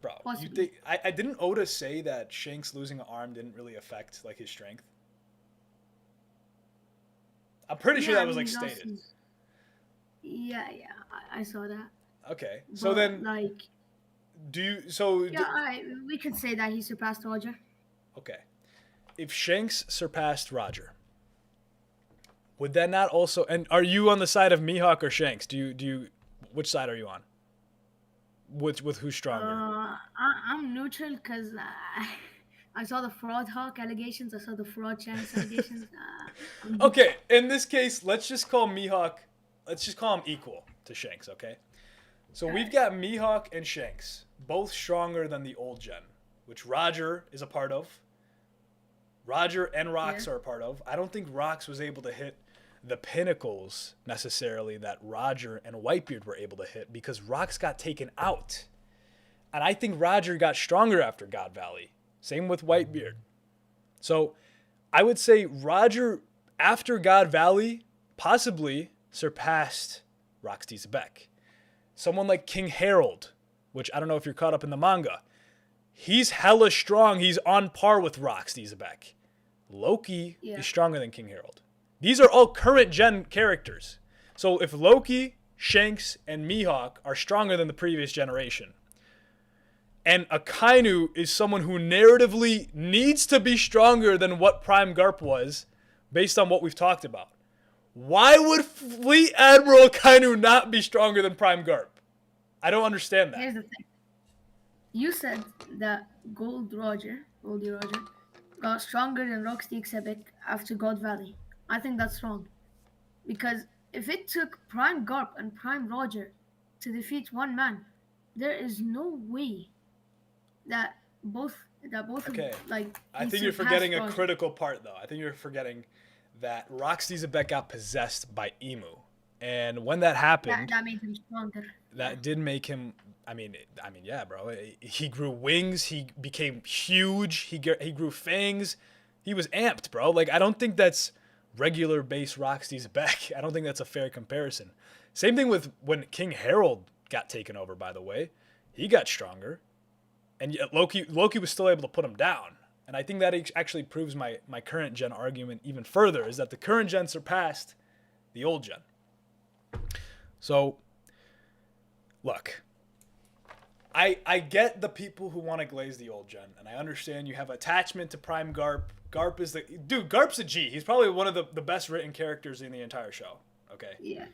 Bro, you think I didn't Oda say that Shanks losing an arm didn't really affect like his strength? I'm pretty sure that was like stated. Yeah, I saw that. Okay, so then like, do you? So yeah, we could say that he surpassed Roger. Okay, if Shanks surpassed Roger, would that not also? And are you on the side of Mihawk or Shanks? Do you? Which side are you on? With who's stronger? I'm neutral because I saw the fraud Hawk allegations. I saw the fraud Shanks allegations. Okay, in this case, let's just call Mihawk. Let's just call him equal to Shanks. Okay. So we've got Mihawk and Shanks, both stronger than the old gen, which Roger is a part of. Roger and Rox are a part of. I don't think Rox was able to hit the pinnacles necessarily that Roger and Whitebeard were able to hit because Rox got taken out. And I think Roger got stronger after God Valley. Same with Whitebeard. So I would say Roger, after God Valley, possibly surpassed Rox Diesebek. Someone like King Harold, which I don't know if you're caught up in the manga. He's hella strong. He's on par with Rox Diesebek. Loki is stronger than King Harold. These are all current gen characters. So if Loki, Shanks, and Mihawk are stronger than the previous generation, and Akainu is someone who narratively needs to be stronger than what Prime Garp was, based on what we've talked about, why would Fleet Admiral Akainu not be stronger than Prime Garp? I don't understand that. Here's the thing. You said that Goldie Roger, got stronger than Rocksteady Xebec after God Valley. I think that's wrong. Because if it took Prime Garp and Prime Roger to defeat one man, there is no way that both Okay. of, like, I he think you're surpassed forgetting a Roger. critical part, though. I think you're forgetting that Rocksteady Xebec got possessed by Emu. And when that happened, That made him stronger. that did make him. I mean, yeah, bro. He grew wings. He became huge. He grew fangs. He was amped, bro. Like, I don't think that's regular base Rocksteady's back. I don't think that's a fair comparison. Same thing with when King Harold got taken over. By the way, he got stronger, and yet Loki was still able to put him down. And I think that actually proves my current gen argument even further, is that the current gen surpassed the old gen. So, look, I get the people who want to glaze the old gen, and I understand you have attachment to Prime Garp. Garp's a G. He's probably one of the best written characters in the entire show. Okay? Yeah.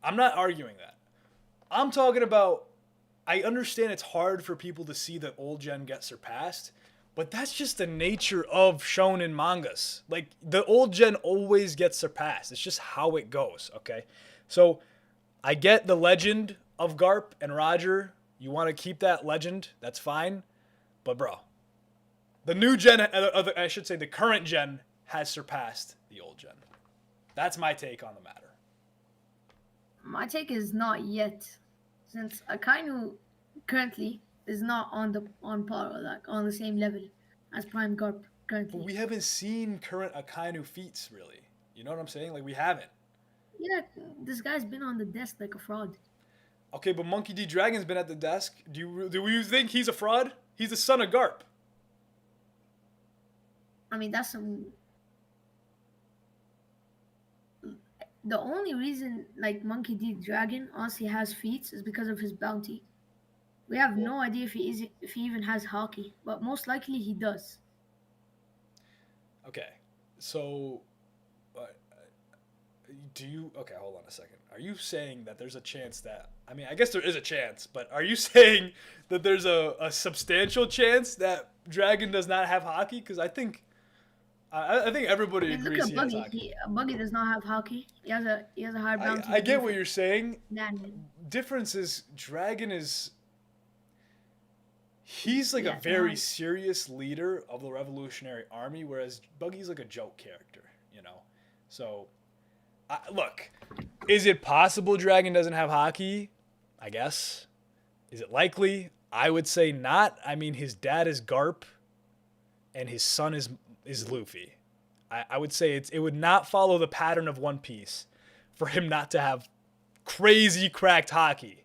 I'm not arguing that. I'm talking about, I understand it's hard for people to see the old gen get surpassed, but that's just the nature of shonen mangas. Like, the old gen always gets surpassed. It's just how it goes, okay? So, I get the legend of Garp and Roger. You want to keep that legend, that's fine. But, bro, the new gen, I should say the current gen, has surpassed the old gen. That's my take on the matter. My take is not yet, since Akainu currently is not on par, like on the same level as Prime Garp currently. But we haven't seen current Akainu feats, really. You know what I'm saying? Like, we haven't. Yeah, this guy's been on the desk like a fraud. Okay, but Monkey D. Dragon's been at the desk. Do you think he's a fraud? He's the son of Garp. I mean, that's some. The only reason, like, Monkey D. Dragon honestly has feats is because of his bounty. We have no idea if he even has hockey, but most likely he does. Okay, so okay, hold on a second. Are you saying that there's a chance that, I mean, I guess there is a chance, but are you saying that there's a substantial chance that Dragon does not have hockey? Because I think everybody agrees Look he at has Buggy. hockey. Buggy does not have hockey. He has a higher bounty. I get what you're saying. Than Difference is Dragon is, he's like a very serious leader of the Revolutionary Army, whereas Buggy's like a joke character, you know? So, look, is it possible Dragon doesn't have hockey? I guess. Is it likely? I would say not. I mean, his dad is Garp, and his son is Luffy. I would say it would not follow the pattern of One Piece for him not to have crazy cracked hockey.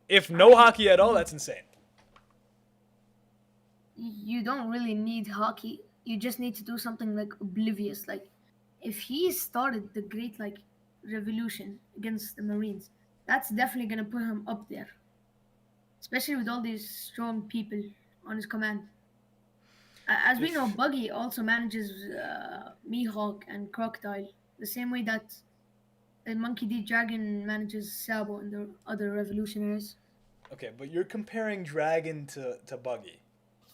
If no hockey at all, that's insane. You don't really need hockey. You just need to do something like oblivious. Like, if he started the great, like, revolution against the Marines, that's definitely gonna put him up there. Especially with all these strong people on his command. As we know, Buggy also manages Mihawk and Crocodile the same way that Monkey D. Dragon manages Sabo and the other revolutionaries. Okay, but you're comparing Dragon to Buggy.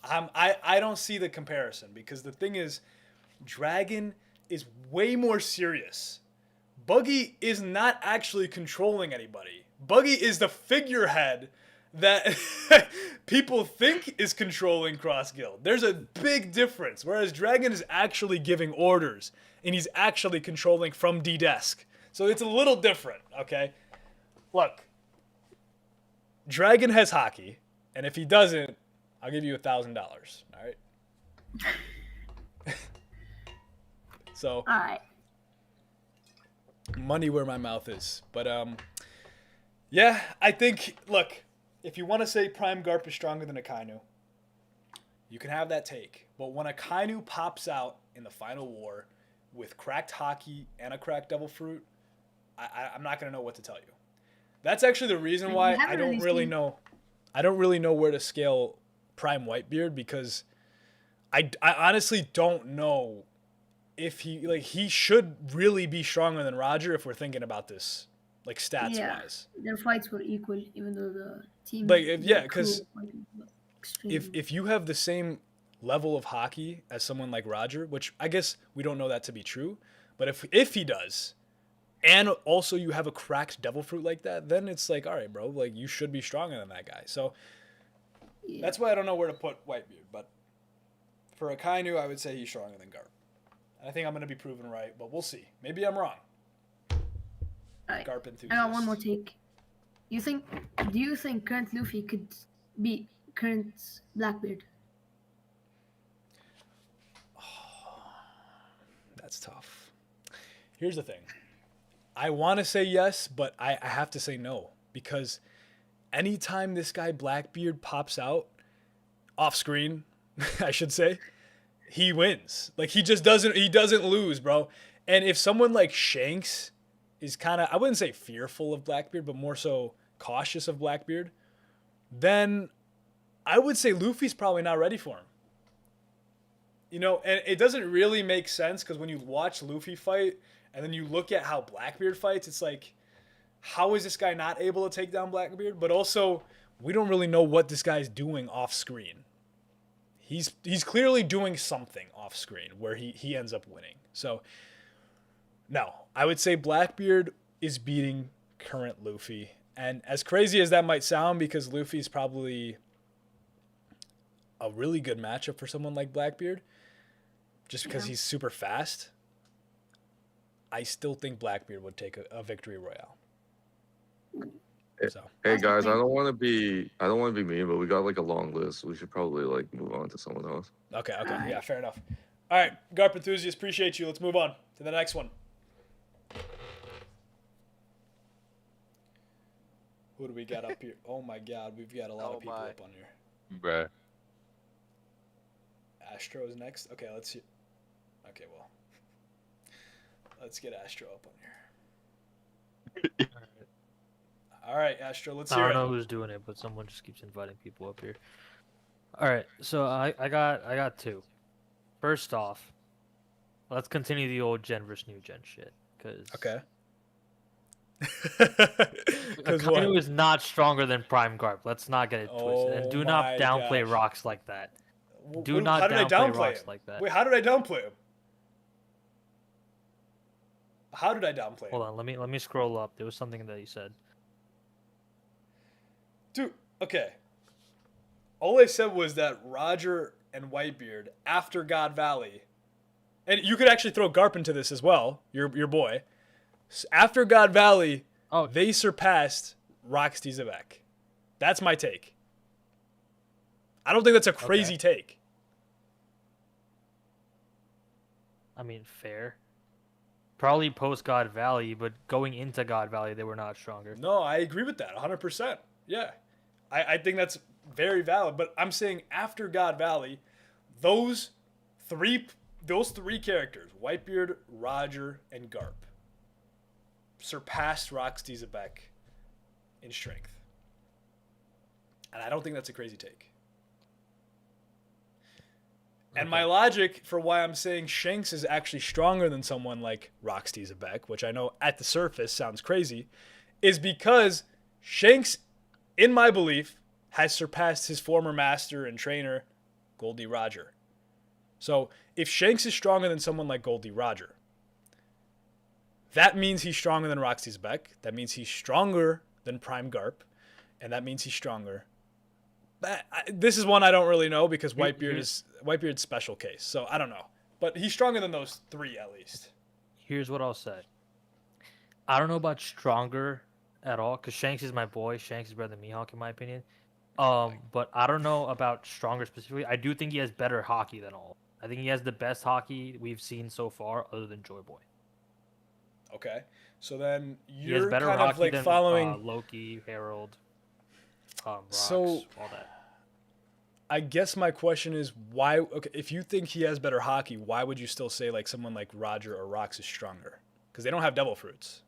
I don't see the comparison, because the thing is, Dragon is way more serious. Buggy is not actually controlling anybody. Buggy is the figurehead that people think is controlling Cross Guild. There's a big difference. Whereas Dragon is actually giving orders, and he's actually controlling from D-Desk. So it's a little different, okay? Look, Dragon has hockey, and if he doesn't, I'll give you $1,000, all right? So, all right. Money where my mouth is. But, yeah, I think, look, if you want to say Prime Garp is stronger than Akainu, you can have that take. But when Akainu pops out in the final war with cracked hockey and a cracked devil fruit, I'm not gonna know what to tell you. That's actually the reason And why we haven't I don't really really seen- know. I don't really know where to scale Prime Whitebeard because I honestly don't know if he should really be stronger than Roger if we're thinking about this like stats wise. Their fights were equal, even though the team. Like the because crew was extremely. if you have the same level of hockey as someone like Roger, which I guess we don't know that to be true, but if he does, and also you have a cracked devil fruit like that, then it's like, all right, bro, like you should be stronger than that guy. So that's why I don't know where to put Whitebeard, but for Akainu, I would say he's stronger than Garp. I think I'm going to be proven right, but we'll see. Maybe I'm wrong. Alright, Garp I enthusiast. got one more take. Do you think current Luffy could beat current Blackbeard? That's tough. Here's the thing. I want to say yes, but I have to say no. Because anytime this guy Blackbeard pops out, off screen, I should say, he wins. Like he doesn't lose, bro. And if someone like Shanks is kind of, I wouldn't say fearful of Blackbeard, but more so cautious of Blackbeard, then I would say Luffy's probably not ready for him. You know, and it doesn't really make sense because when you watch Luffy fight and then you look at how Blackbeard fights, it's like, how is this guy not able to take down Blackbeard? But also, we don't really know what this guy's doing off screen. He's clearly doing something off screen where he ends up winning. So, no, I would say Blackbeard is beating current Luffy. And as crazy as that might sound, because Luffy's probably a really good matchup for someone like Blackbeard, just because he's super fast, I still think Blackbeard would take a victory royale. So. Hey guys, I don't want to be mean, but we got like a long list. We should probably like move on to someone else. Okay, yeah, fair enough. All right, Garp enthusiast, appreciate you. Let's move on to the next one. Who do we got up here? Oh my God, we've got a lot of people up on here. Bruh. Astro is next. Okay, let's see. Okay, well, let's get Astro up on here. All right, Astro, let's hear I it. don't know who's doing it, but someone just keeps inviting people up here. All right, so I got two. First off, let's continue the old gen versus new gen shit, because okay. Akainu is not stronger than Prime Garp. Let's not get it twisted, and do not downplay rocks like that. Do not downplay rocks like that. Wait, how did I downplay him? How did I downplay him? Hold on, let me scroll up. There was something that you said. Dude, okay. All I said was that Roger and Whitebeard, after God Valley, and you could actually throw Garp into this as well, your boy. After God Valley, they surpassed Roxy Zebek. That's my take. I don't think that's a crazy take. I mean, fair. Probably post God Valley, but going into God Valley, they were not stronger. No, I agree with that 100%. Yeah. I think that's very valid. But I'm saying after God Valley, those three characters, Whitebeard, Roger, and Garp, surpassed Roxy Zebek in strength. And I don't think that's a crazy take. And my logic for why I'm saying Shanks is actually stronger than someone like Roxy Zebek, which I know at the surface sounds crazy, is because Shanks, in my belief, has surpassed his former master and trainer, Goldie Roger. So if Shanks is stronger than someone like Goldie Roger, that means he's stronger than Roxy Zebek. That means he's stronger than Prime Garp. And that means he's stronger. This is one I don't really know because Whitebeard's special case. So I don't know. But he's stronger than those three at least. Here's what I'll say. I don't know about stronger at all because Shanks is my boy. Shanks is better than Mihawk in my opinion. But I don't know about stronger specifically. I do think he has better hockey than all. I think he has the best hockey we've seen so far other than Joy Boy. Okay. So then He has you're better kind hockey of like than following Loki, Harold, Rocks, So- all that. I guess my question is why? Okay, if you think he has better hockey, why would you still say like someone like Roger or Rox is stronger? Because they don't have devil fruits.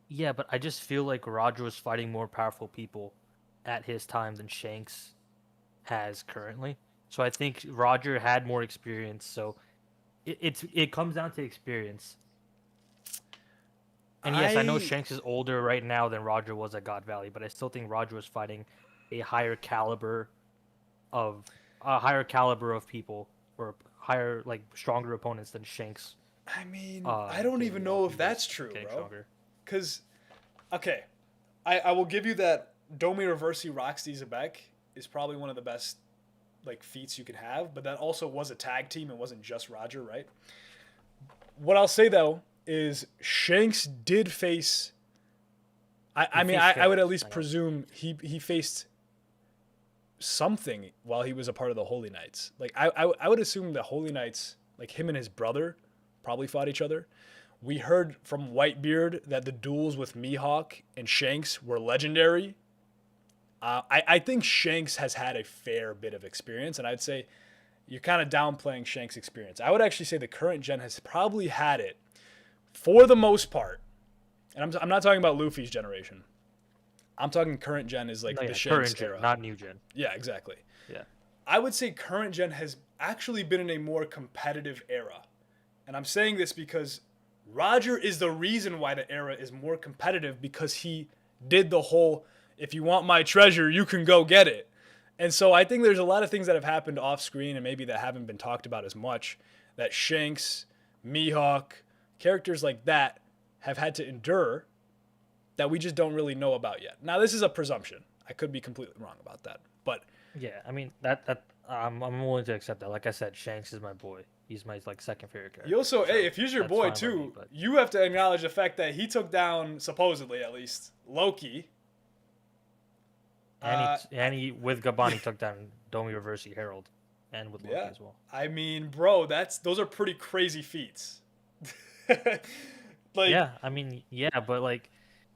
Yeah, but I just feel like Roger was fighting more powerful people at his time than Shanks has currently. So I think Roger had more experience. So it comes down to experience. And yes, I know Shanks is older right now than Roger was at God Valley, but I still think Roger was fighting a higher caliber of people or higher like stronger opponents than Shanks. I mean, I don't even know if that's true, bro. Stronger. Because, okay, I will give you that Domi Reversi Roxy Zebek is probably one of the best like feats you can have, but that also was a tag team. It wasn't just Roger, right? What I'll say though is Shanks did face. I mean, I would at least presume he faced something while he was a part of the Holy Knights. Like I would assume the Holy Knights, like him and his brother, probably fought each other. We heard from Whitebeard that the duels with Mihawk and Shanks were legendary. I think Shanks has had a fair bit of experience, and I'd say you're kind of downplaying Shanks' experience. I would actually say the current gen has probably had it for the most part. And I'm not talking about Luffy's generation. I'm talking current gen is like the Shanks current era. gen, not new gen. Yeah, exactly. Yeah. I would say current gen has actually been in a more competitive era. And I'm saying this because Roger is the reason why the era is more competitive, because he did the whole, if you want my treasure, you can go get it. And so I think there's a lot of things that have happened off screen and maybe that haven't been talked about as much that Shanks, Mihawk, characters like that have had to endure that we just don't really know about yet. Now, this is a presumption. I could be completely wrong about that. But yeah, I mean that I'm willing to accept that. Like I said, Shanks is my boy. He's my like second favorite character. You also, hey, if he's your that's boy fine by too, me, but- you have to acknowledge the fact that he took down, supposedly at least, Loki. And he with Gabani took down Domi Reversi Herald, and with Loki Yeah. as well. I mean, bro, those are pretty crazy feats. Like, yeah, I mean, yeah, but like,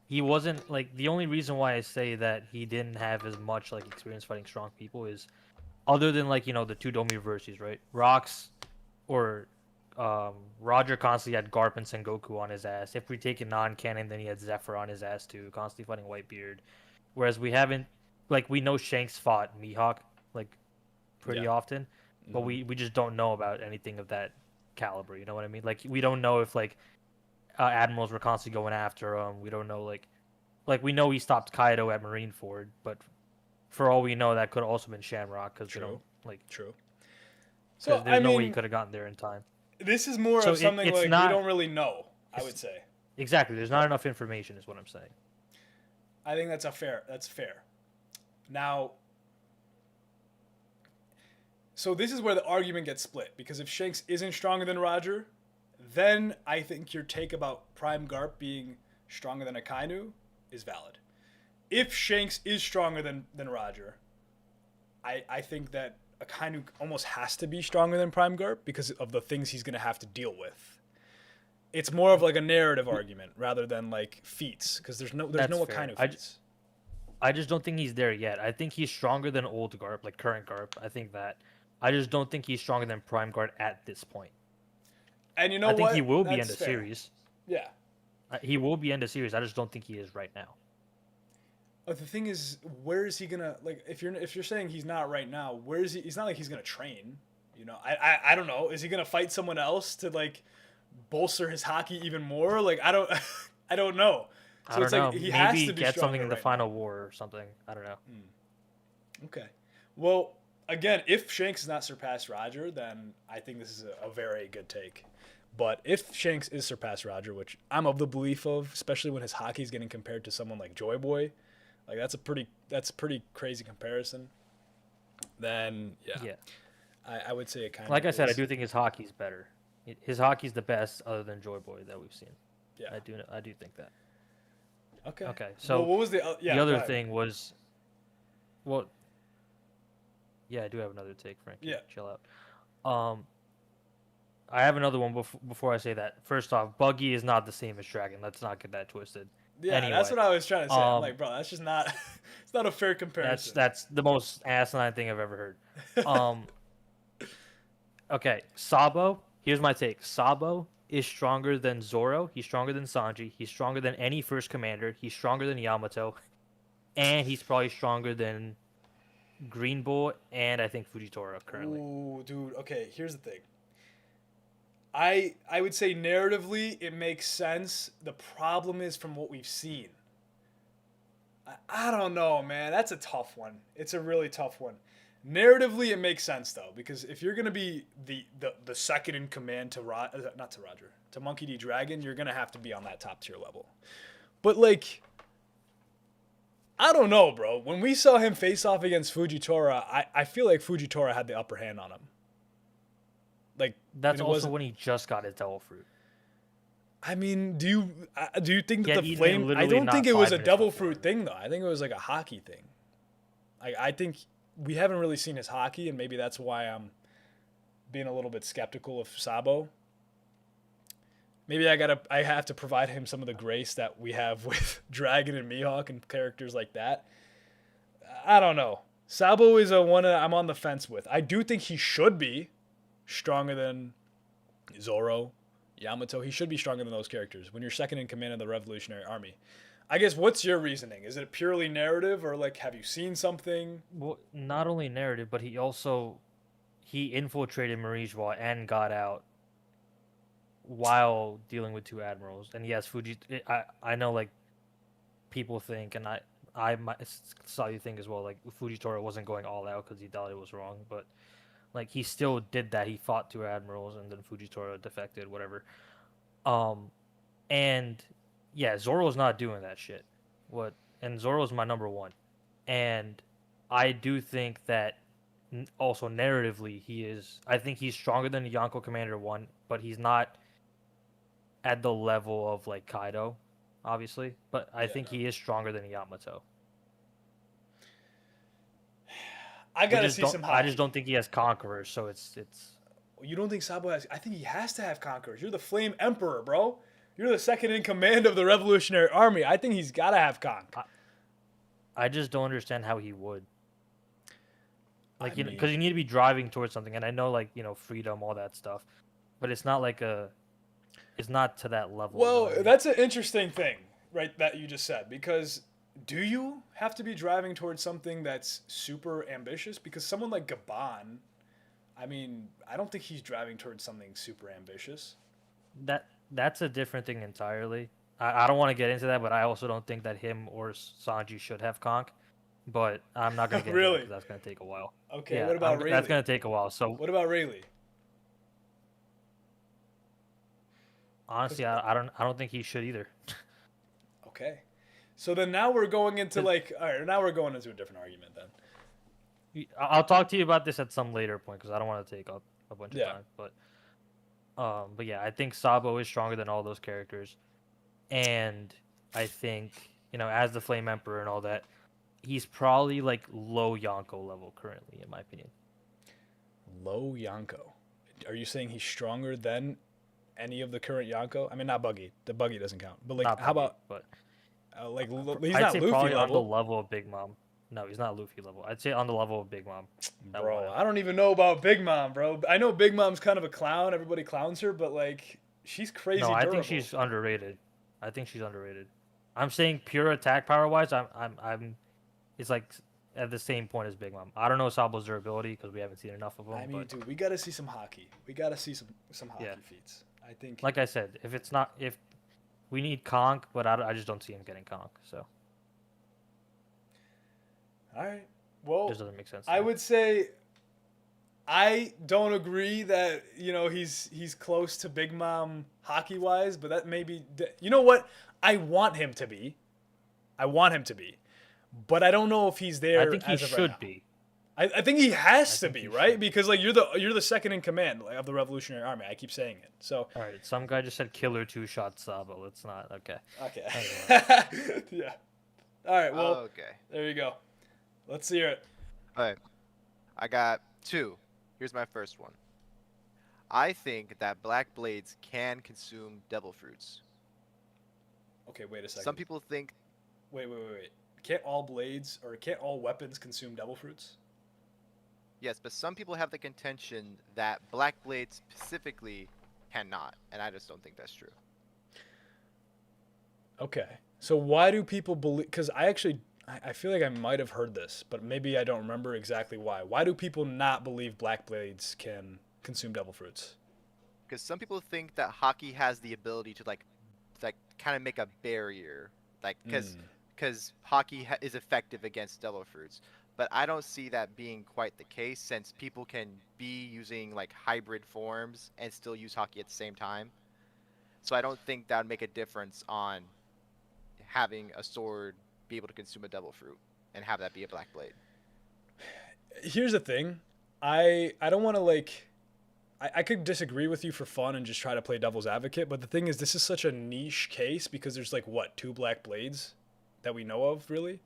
he wasn't like the only reason why I say that he didn't have as much like experience fighting strong people is, other than like the two Domi Reverses, right? Rox or Roger constantly had Garp and Sengoku on his ass. If we take a non-canon, then he had Zephyr on his ass too, constantly fighting Whitebeard. Whereas we haven't, like, we know Shanks fought Mihawk like pretty often, but we just don't know about anything of that caliber. You know what I mean? Like, we don't know if like admirals were constantly going after him. We don't know like we know he stopped Kaido at Marineford, but for all we know, that could have also been Shamrock because we don't like true. So So, there's I no way mean, he could have gotten there in time. This is more So of something it's like not- we don't really know, I would say. Exactly. There's not enough information, is what I'm saying. I think that's fair. Now, so this is where the argument gets split, because if Shanks isn't stronger than Roger, then I think your take about Prime Garp being stronger than Akainu is valid. If Shanks is stronger than Roger, I think that Akainu almost has to be stronger than Prime Garp because of the things he's going to have to deal with. It's more of like a narrative argument rather than like feats, because there's no That's fair. Akainu feats. I just don't think he's there yet. I think he's stronger than old Garp, like current Garp. I think that. I just don't think he's stronger than Prime Guard at this point. And you know I what? think he will be That's end of fair. series. Yeah. He will be end of series. I just don't think he is right now. But the thing is, where is he gonna like? If you're saying he's not right now, where is he? It's not like he's gonna train. You know, I don't know. Is he gonna fight someone else to like bolster his hockey even more? Like I don't I don't know. So I don't it's know. like he Maybe has to be get something in the right final war or something. I don't know. Okay. Well, again, if Shanks has not surpassed Roger, then I think this is a very good take. But if Shanks is surpassed Roger, which I'm of the belief of, especially when his hockey is getting compared to someone like Joy Boy, like that's a pretty crazy comparison. Then yeah. I would say it kind of. Like I said, I do think his hockey's better. His hockey's the best other than Joy Boy that we've seen. Yeah. I do think that. Okay. Okay. So well, what was the the other thing was, well, yeah, I do have another take, Frank. Yeah. Chill out. I have another one before I say that. First off, Buggy is not the same as Dragon. Let's not get that twisted. Yeah, Anyway, that's what I was trying to say. I'm um, like, bro, that's just not. It's not a fair comparison. That's the most asinine thing I've ever heard. Okay, Sabo. Here's my take. Sabo is stronger than Zoro. He's stronger than Sanji. He's stronger than any first commander. He's stronger than Yamato, and he's probably stronger than Green Bull and I think Fujitora currently. Ooh, dude. Okay, here's the thing. I would say narratively it makes sense. The problem is from what we've seen. I don't know, man. That's a tough one. It's a really tough one. Narratively, it makes sense though, because if you're gonna be the second in command to not to Roger, to Monkey D. Dragon, you're gonna have to be on that top tier level. But like, I don't know, bro. When we saw him face off against Fujitora, I feel like Fujitora had the upper hand on him. Like That's it also wasn't- when he just got his devil fruit. I mean, do you think He that had the eaten it flame? I literally don't think not it was 5 a minutes devil before. fruit thing though. I think it was like a hockey thing. I think we haven't really seen his hockey, and maybe that's why I'm being a little bit skeptical of Sabo. Maybe I have to provide him some of the grace that we have with Dragon and Mihawk and characters like that. I don't know. Sabo is a one I'm on the fence with. I do think he should be stronger than Zoro, Yamato. He should be stronger than those characters when you're second in command of the Revolutionary Army. I guess, what's your reasoning? Is it purely narrative, or like have you seen something? Well, not only narrative, but he infiltrated Marijwa and got out while dealing with 2 admirals. And yes, I know like people think, and saw you think as well, like Fujitora wasn't going all out because he thought it was wrong, but like he still did that. He fought 2 admirals and then Fujitora defected, whatever. And yeah, Zoro's not doing that shit. And Zoro's my number 1. And I do think that also narratively I think he's stronger than Yonko Commander 1, but he's not at the level of like Kaido, obviously. But I think he is stronger than Yamato. I gotta see some hockey. I just don't think he has conquerors, so it's. You don't think Sabo has? I think he has to have conquerors. You're the Flame Emperor, bro. You're the second in command of the Revolutionary Army. I think he's gotta have conch. I just don't understand how he would. Like, I mean- because you need to be driving towards something, and I know, like, freedom, all that stuff, but it's not like it's not to that level. Well, that's an interesting thing, right? That you just said, because do you have to be driving towards something that's super ambitious? Because someone like Gabon, I mean, I don't think he's driving towards something super ambitious. That's a different thing entirely. I don't want to get into that, but I also don't think that him or Sanji should have conch. But I'm not gonna get into Really? that because that's gonna take a while. Okay, Yeah, what about Rayleigh? that's gonna take a while. So What about Rayleigh? honestly, I don't think he should either. Okay. So then now we're going into like, all right, now we're going into a different argument then. I'll talk to you about this at some later point because I don't want to take up a bunch of Yeah. time. But yeah, I think Sabo is stronger than all those characters, and I think as the Flame Emperor and all that, he's probably like low Yonko level currently, in my opinion. Low Yonko. Are you saying he's stronger than any of the current Yonko? I mean, not Buggy. The Buggy doesn't count. But like, Not how Buggy, about but he's I'd not say Luffy probably level. on the level of Big Mom. No, he's not Luffy level. I'd say on the level of Big Mom. Bro, I don't even know about Big Mom, bro. I know Big Mom's kind of a clown. Everybody clowns her, but like, she's crazy. No, I durable. think she's underrated. I'm saying pure attack power wise, it's like at the same point as Big Mom. I don't know Sabo's durability because we haven't seen enough of him. I mean, but dude, we gotta see some hockey. We gotta see some hockey feats. I think. like I said, if we need conch, but I just don't see him getting conch. So All right. Well, just doesn't make sense. I would say I don't agree that he's close to Big Mom hockey wise, but that may be. You know what? I want him to be, but I don't know if he's there. I think he as of right should now. be. I think he has to be, right? Because like you're the second in command of the Revolutionary Army. I keep saying it. So All right, some guy just said killer 2-shot Sabo. It's not okay. okay. Anyway. Yeah. All right. Well. Okay. There you go. Let's hear it. All right. I got 2. Here's my first one. I think that Black Blades can consume devil fruits. Okay, wait a second. Some people think Wait. Can't all blades or can't all weapons consume devil fruits? yes, but some people have the contention that black blades specifically cannot, and I just don't think that's true. Okay. So why do people believe? Because I feel like I might have heard this, but maybe I don't remember exactly why. Why do people not believe black blades can consume devil fruits? Because some people think that hockey has the ability to like kind of make a barrier, like because hockey is effective against devil fruits. But I don't see that being quite the case, since people can be using like hybrid forms and still use hockey at the same time. So I don't think that would make a difference on having a sword be able to consume a devil fruit and have that be a black blade. Here's the thing. I don't want to like... I could disagree with you for fun and just try to play devil's advocate, but the thing is, this is such a niche case because there's like, what, 2 black blades that we know of, really?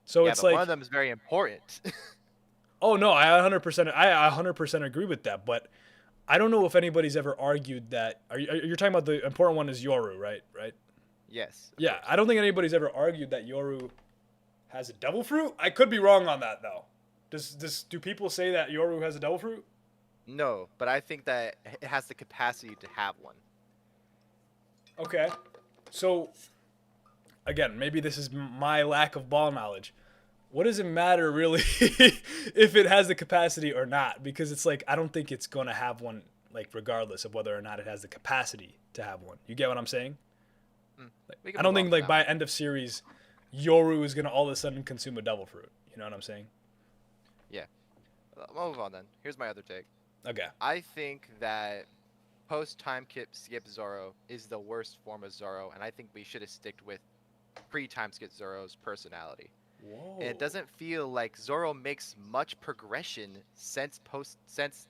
So Yeah, it's but like... one of them is very important. Oh, no, I 100% agree with that, but I don't know if anybody's ever argued that... You're talking about the important one is Yoru, right? Yes. Yeah, I don't think anybody's ever argued that Yoru has a devil fruit. I could be wrong on that, though. Do people say that Yoru has a devil fruit? No, but I think that it has the capacity to have one. Okay. So, again, maybe this is my lack of ball knowledge. What does it matter, really, if it has the capacity or not? Because it's like, I don't think it's going to have one, like, regardless of whether or not it has the capacity to have one. You get what I'm saying? Like, I don't think, like, by end of series, Yoru is going to all of a sudden consume a devil fruit. You know what I'm saying? Yeah. I'll move on then. Here's my other take. Okay. I think that post-time skip Zoro is the worst form of Zoro, and I think we should have sticked with pre-time skip Zoro's personality. Whoa. And it doesn't feel like Zoro makes much progression since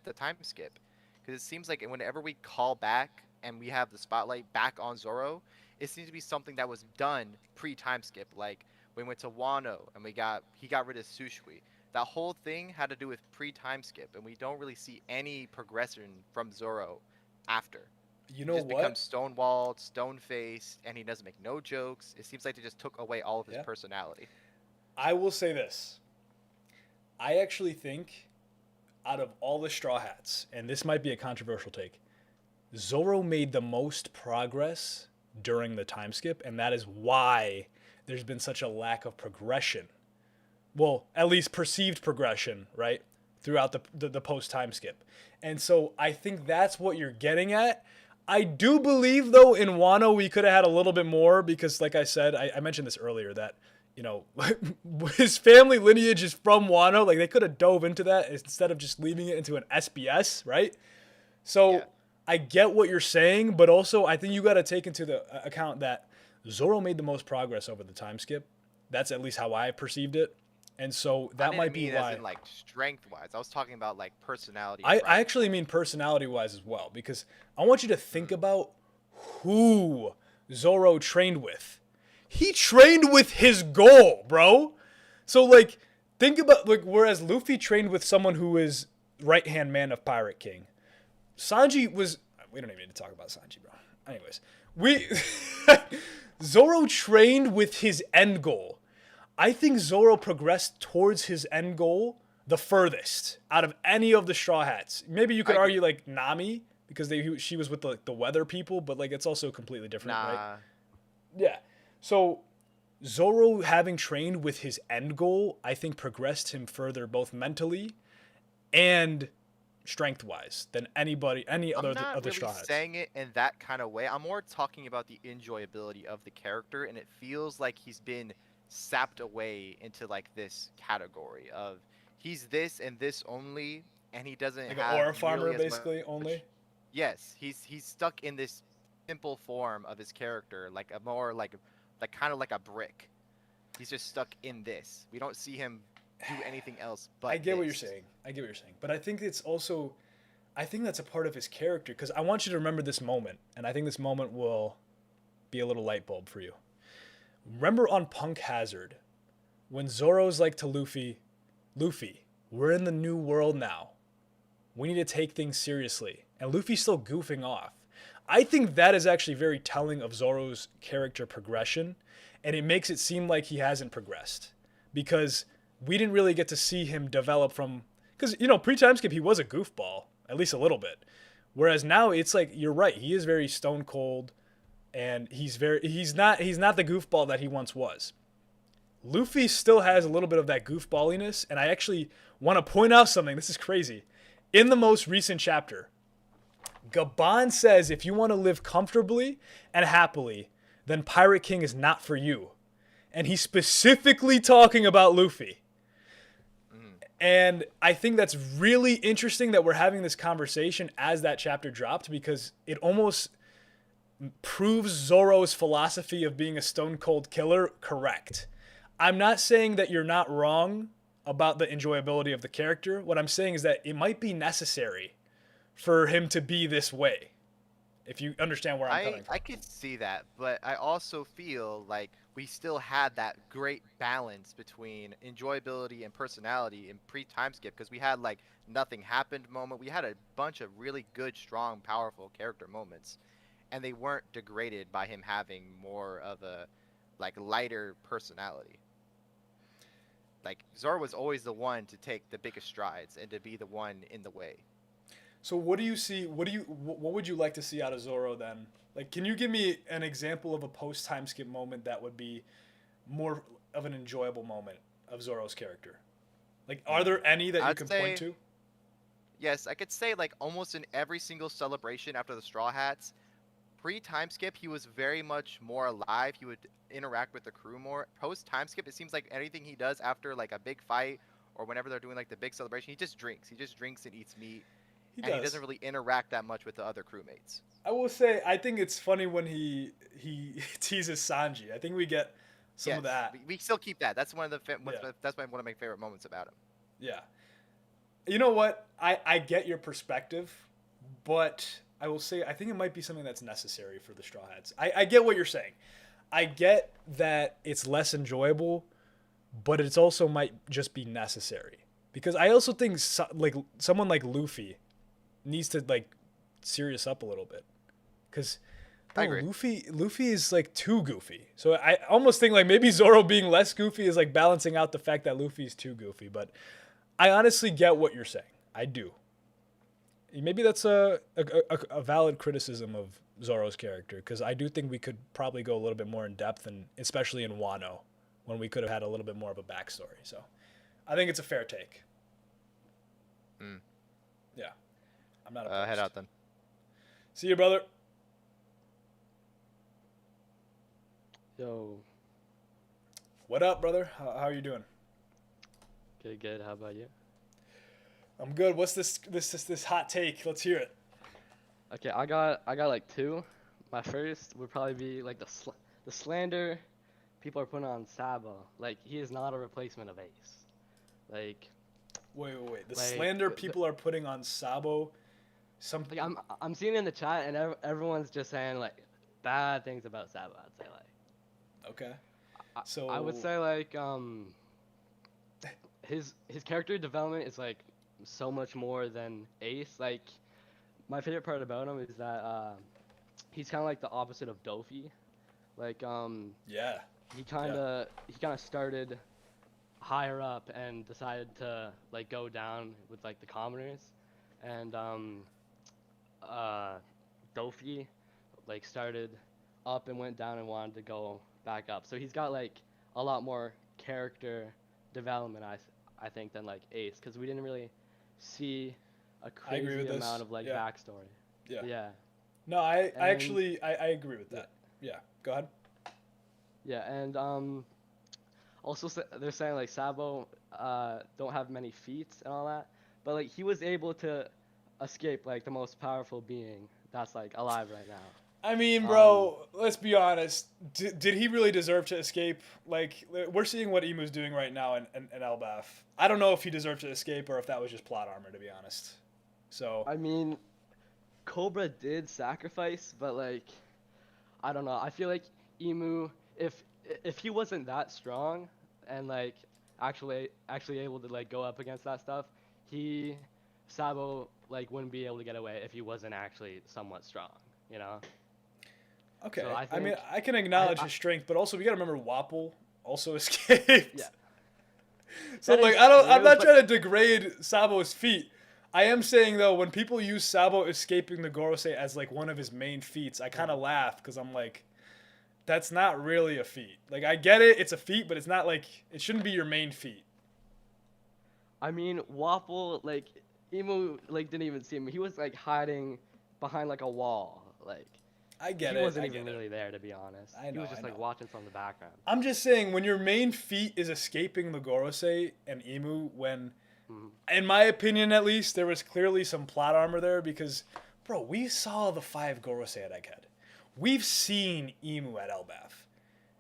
the time skip, because it seems like whenever we call back and we have the spotlight back on Zoro, it seems to be something that was done pre-time skip. Like we went to Wano and he got rid of Sushui. That whole thing had to do with pre-time skip, and we don't really see any progression from Zoro after. You know he just what? becomes stone-walled, stone-faced, and he doesn't make no jokes. It seems like they just took away all of his personality. I will say this. I actually think out of all the Straw Hats, and this might be a controversial take, Zoro made the most progress during the time skip, and that is why there's been such a lack of progression. Well, at least perceived progression, right? Throughout the post-time skip. And so I think that's what you're getting at. I do believe, though, in Wano we could have had a little bit more because, like I said, I mentioned this earlier, that, you know, his family lineage is from Wano. Like, they could have dove into that instead of just leaving it into an SBS, right? So I get what you're saying, but also I think you got to take into the account that Zoro made the most progress over the time skip. That's at least how I perceived it. And so that might be why. As in, like, strength-wise. I was talking about like personality. I actually mean personality-wise as well, because I want you to think about who Zoro trained with. He trained with his goal, bro. So, like, think about, like, whereas Luffy trained with someone who is right-hand man of Pirate King. Sanji was... We don't even need to talk about Sanji, bro. Anyways. Zoro trained with his end goal. I think Zoro progressed towards his end goal the furthest out of any of the Straw Hats. Maybe you could argue like Nami because she was with the weather people, but like it's also completely different, right? Yeah. So Zoro having trained with his end goal, I think progressed him further both mentally and strength-wise than any other Straw Hats. I'm not really saying it in that kind of way. I'm more talking about the enjoyability of the character, and it feels like he's been sapped away into like this category of he's this and this only, and he doesn't like have an aura farmer nearly as basically only. Yes, he's stuck in this simple form of his character, like a more like kind of like a brick. He's just stuck in this. We don't see him do anything else but I get what you're saying. But I think it's also, I think that's a part of his character, because I want you to remember this moment, and I think this moment will be a little light bulb for you. Remember on Punk Hazard, when Zoro's like to Luffy, we're in the new world now. We need to take things seriously. And Luffy's still goofing off. I think that is actually very telling of Zoro's character progression, and it makes it seem like he hasn't progressed because we didn't really get to see him develop from, because pre-time skip he was a goofball, at least a little bit, whereas now it's like you're right, he is very stone cold, and he's not the goofball that he once was. Luffy still has a little bit of that goofballiness, and I actually want to point out something. This is crazy. In the most recent chapter, Gabon says if you want to live comfortably and happily, then Pirate King is not for you. And he's specifically talking about Luffy. And I think that's really interesting that we're having this conversation as that chapter dropped, because it almost proves Zoro's philosophy of being a stone cold killer correct. I'm not saying that you're not wrong about the enjoyability of the character. What I'm saying is that it might be necessary for him to be this way. If you understand where I'm coming from. I could see that, but I also feel like we still had that great balance between enjoyability and personality in pre-time skip, because we had like nothing happened moment. We had a bunch of really good, strong, powerful character moments, and they weren't degraded by him having more of a like lighter personality. Like Zoro was always the one to take the biggest strides and to be the one in the way. So what do you see? What would you like to see out of Zoro then? Like, can you give me an example of a post time skip moment that would be more of an enjoyable moment of Zoro's character? Like, are there any that you can point to? Yes, I could say like almost in every single celebration after the Straw Hats, pre-time skip he was very much more alive. He would interact with the crew more. Post time skip, it seems like anything he does after like a big fight or whenever they're doing like the big celebration, he just drinks. He just drinks and eats meat. He doesn't really interact that much with the other crewmates. I will say, I think it's funny when he teases Sanji. I think we get some of that. We still keep that. That's one of the that's one of my favorite moments about him. Yeah. You know what? I get your perspective, but I will say I think it might be something that's necessary for the Straw Hats. I get what you're saying. I get that it's less enjoyable, but it's also might just be necessary. Because I also think like someone like Luffy needs to like serious up a little bit, because Luffy is like too goofy. So I almost think like maybe Zoro being less goofy is like balancing out the fact that Luffy's too goofy. But I honestly get what you're saying. I do. Maybe that's a valid criticism of Zoro's character, because I do think we could probably go a little bit more in depth, and especially in Wano, when we could have had a little bit more of a backstory. So I think it's a fair take. Yeah. I'm not opposed. Head out then. See you, brother. Yo. What up, brother? How are you doing? Good. How about you? I'm good. What's this hot take? Let's hear it. Okay, I got like two. My first would probably be like the slander people are putting on Sabo. Like, he is not a replacement of Ace. Like, wait. The slander people are putting on Sabo. Like, I'm seeing it in the chat, and everyone's just saying like bad things about Sabo. I'd say like. Okay. So I would say like his character development is like so much more than Ace. Like, my favorite part about him is that he's kind of like the opposite of Dofi. Like yeah. He kind of started higher up and decided to like go down with like the commoners, and Dofi like started up and went down and wanted to go back up. So he's got like a lot more character development, I think, than like Ace, because we didn't really see a crazy amount of like backstory. Yeah. No, I actually agree with that. Yeah. Go ahead. Yeah, and also they're saying like Sabo don't have many feats and all that, but like he was able to escape like the most powerful being that's like alive right now. I mean, bro, let's be honest. Did he really deserve to escape? Like, we're seeing what Imu's doing right now in Elbaf. I don't know if he deserved to escape or if that was just plot armor, to be honest. So I mean, Cobra did sacrifice, but like, I don't know. I feel like Imu, if he wasn't that strong and like actually able to like go up against that stuff, Sabo like wouldn't be able to get away if he wasn't actually somewhat strong. you know. Okay. So I mean, think I can acknowledge his strength, but also we got to remember Wapple also escaped. Yeah. So That like is I'm true, not but- trying to degrade Sabo's feat. I am saying though, when people use Sabo escaping the Gorosei as like one of his main feats, I kind of laugh because I'm like, that's not really a feat. Like I get it, it's a feat, but it's not like it shouldn't be your main feat. I mean, Waffle, like, Emu, like, didn't even see him. He was, like, hiding behind, like, a wall. Like, I get he it. wasn't I even get it. really there, to be honest. I He know, was just, I like, know. watching from the background. I'm just saying when your main feat is escaping the Gorosei and Emu, when, in my opinion at least, there was clearly some plot armor there because, bro, we saw the 5 Gorosei at Egghead. We've seen Emu at Elbaf.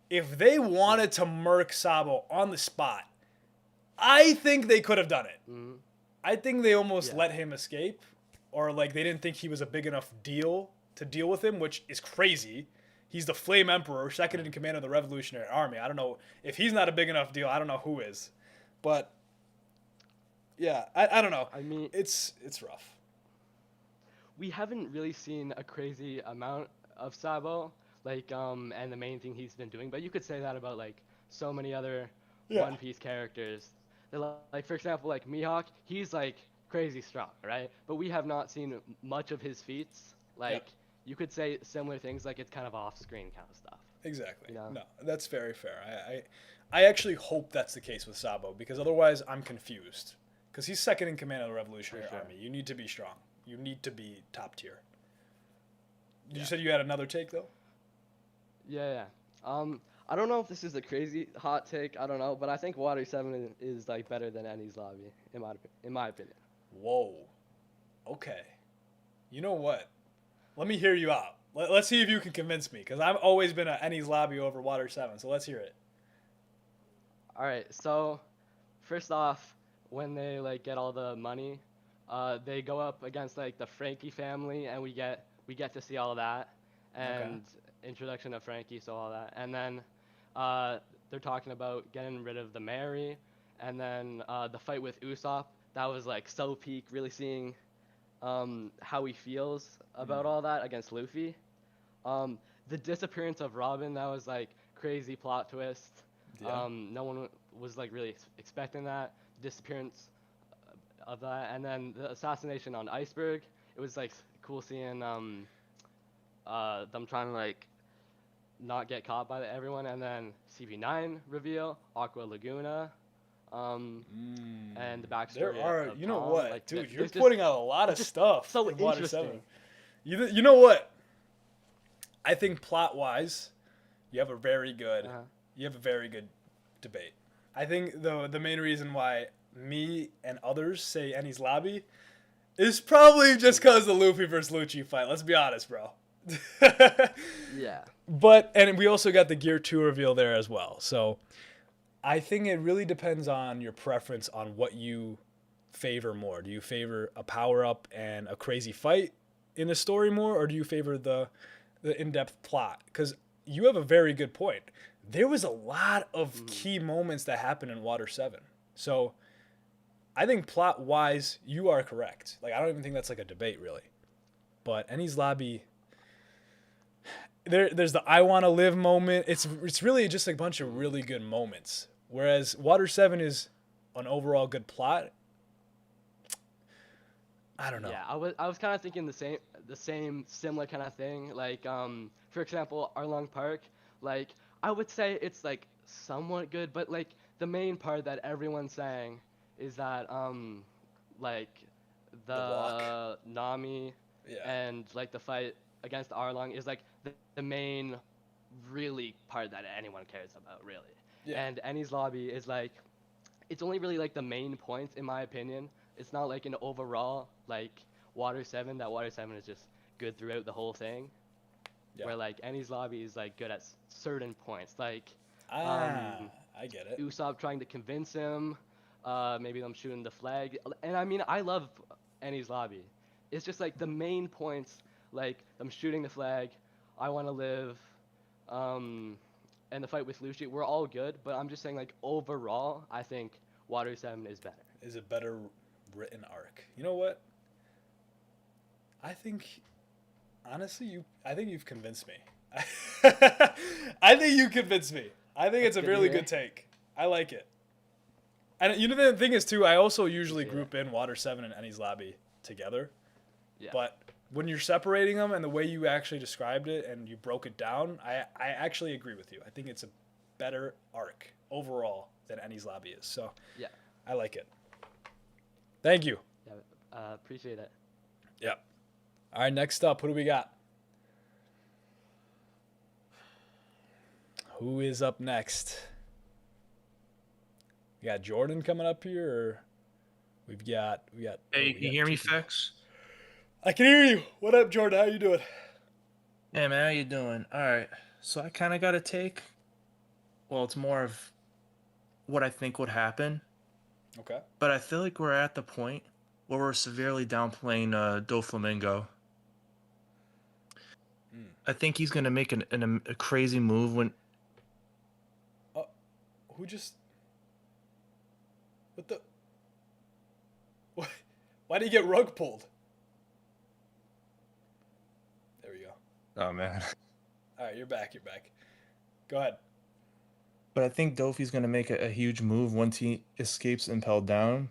If they wanted to murk Sabo on the spot, I think they could have done it. I think they almost let him escape, or like they didn't think he was a big enough deal to deal with him, which is crazy. He's the Flame Emperor, second in command of the Revolutionary Army. I don't know if he's not a big enough deal. I don't know who is, but yeah, I don't know. I mean, it's rough. We haven't really seen a crazy amount of Sabo, like, and the main thing he's been doing, but you could say that about, like, so many other Yeah. One Piece characters. They're like, for example, like, Mihawk, he's, like, crazy strong, right? But we have not seen much of his feats. Like, you could say similar things, like, it's kind of off-screen kind of stuff. Exactly. You know? No, that's very fair. I actually hope that's the case with Sabo because otherwise I'm confused. Because he's second in command of the Revolutionary Army. You need to be strong. You need to be top tier. You said you had another take though? Yeah. I don't know if this is a crazy hot take. I don't know, but I think Water 7 is like better than Eni's Lobby in my opinion. Whoa. Okay. You know what? Let me hear you out. Let's see if you can convince me, because I've always been at Eni's Lobby over Water 7, so let's hear it. All right. So, first off, when they like get all the money, they go up against like the Frankie family, and we get to see all that, and introduction of Frankie, so all that, and then they're talking about getting rid of the Mary, and then the fight with Usopp. That was like so peak, really seeing how he feels about all that against Luffy. The disappearance of Robin, that was like crazy plot twist. Yeah. No one was like really expecting that disappearance of that, and then the assassination on Iceberg. It was like cool seeing them trying to like not get caught by everyone, and then CP9 reveal, Aqua Laguna, and the backstory. There are, of you know Tom. what, like, dude, there's you're just- putting out a lot of it's just stuff so in Water interesting. 7. You know what? I think plot-wise, you have a very good debate. I think the main reason why me and others say Eni's Lobby is probably just because the Luffy versus Lucci fight. Let's be honest, bro. Yeah. And we also got the Gear 2 reveal there as well. So I think it really depends on your preference on what you favor more. Do you favor a power-up and a crazy fight in a story more, or do you favor the in-depth plot? Because you have a very good point. There was a lot of key moments that happened in Water 7. So I think plot-wise, you are correct. Like, I don't even think that's like a debate, really. But Eni's Lobby, there's the I want to live moment. It's really just a bunch of really good moments. Whereas Water 7 is an overall good plot. I don't know. Yeah, I was kind of thinking the same similar kind of thing. Like for example, Arlong Park. Like I would say it's like somewhat good, but like the main part that everyone's saying is that like the Nami and like the fight against Arlong is like the main really part that anyone cares about, really. Yeah. And Eni's Lobby is like it's only really like the main points in my opinion. It's not like an overall like Water 7 that Water 7 is just good throughout the whole thing. Yeah. Where like Eni's Lobby is like good at certain points, like I get it. Usopp trying to convince him, maybe them shooting the flag, and I mean I love Eni's Lobby. It's just like the main points, like them shooting the flag, I want to live, and the fight with Lucy were all good, but I'm just saying like overall I think Water 7 is better. Is a better written arc. You know what? I think Honestly, I think you've convinced me. I think you convinced me. I think it's a good to really hear. good take. I like it. And you know the thing is too, I also usually Appreciate group in Water 7 and Ennie's Lobby together. Yeah. But when you're separating them and the way you actually described it and you broke it down, I actually agree with you. I think it's a better arc overall than Ennie's Lobby is. So Yeah. I like it. Thank you. Yeah. Appreciate it. Yep. All right, next up, who do we got? Who is up next? We got Jordan coming up here, or we got. Hey, can you hear me, Fex? I can hear you. What up, Jordan? How you doing? Hey man, how you doing? All right, so I kind of got a take. Well, it's more of what I think would happen, Okay. but I feel like we're at the point where we're severely downplaying Doflamingo. I think he's gonna make a crazy move when. Who just? What the? What? Why did he get rug pulled? There we go. Oh man. All right, you're back. You're back. Go ahead. But I think Dofi's gonna make a huge move once he escapes Impelled Down,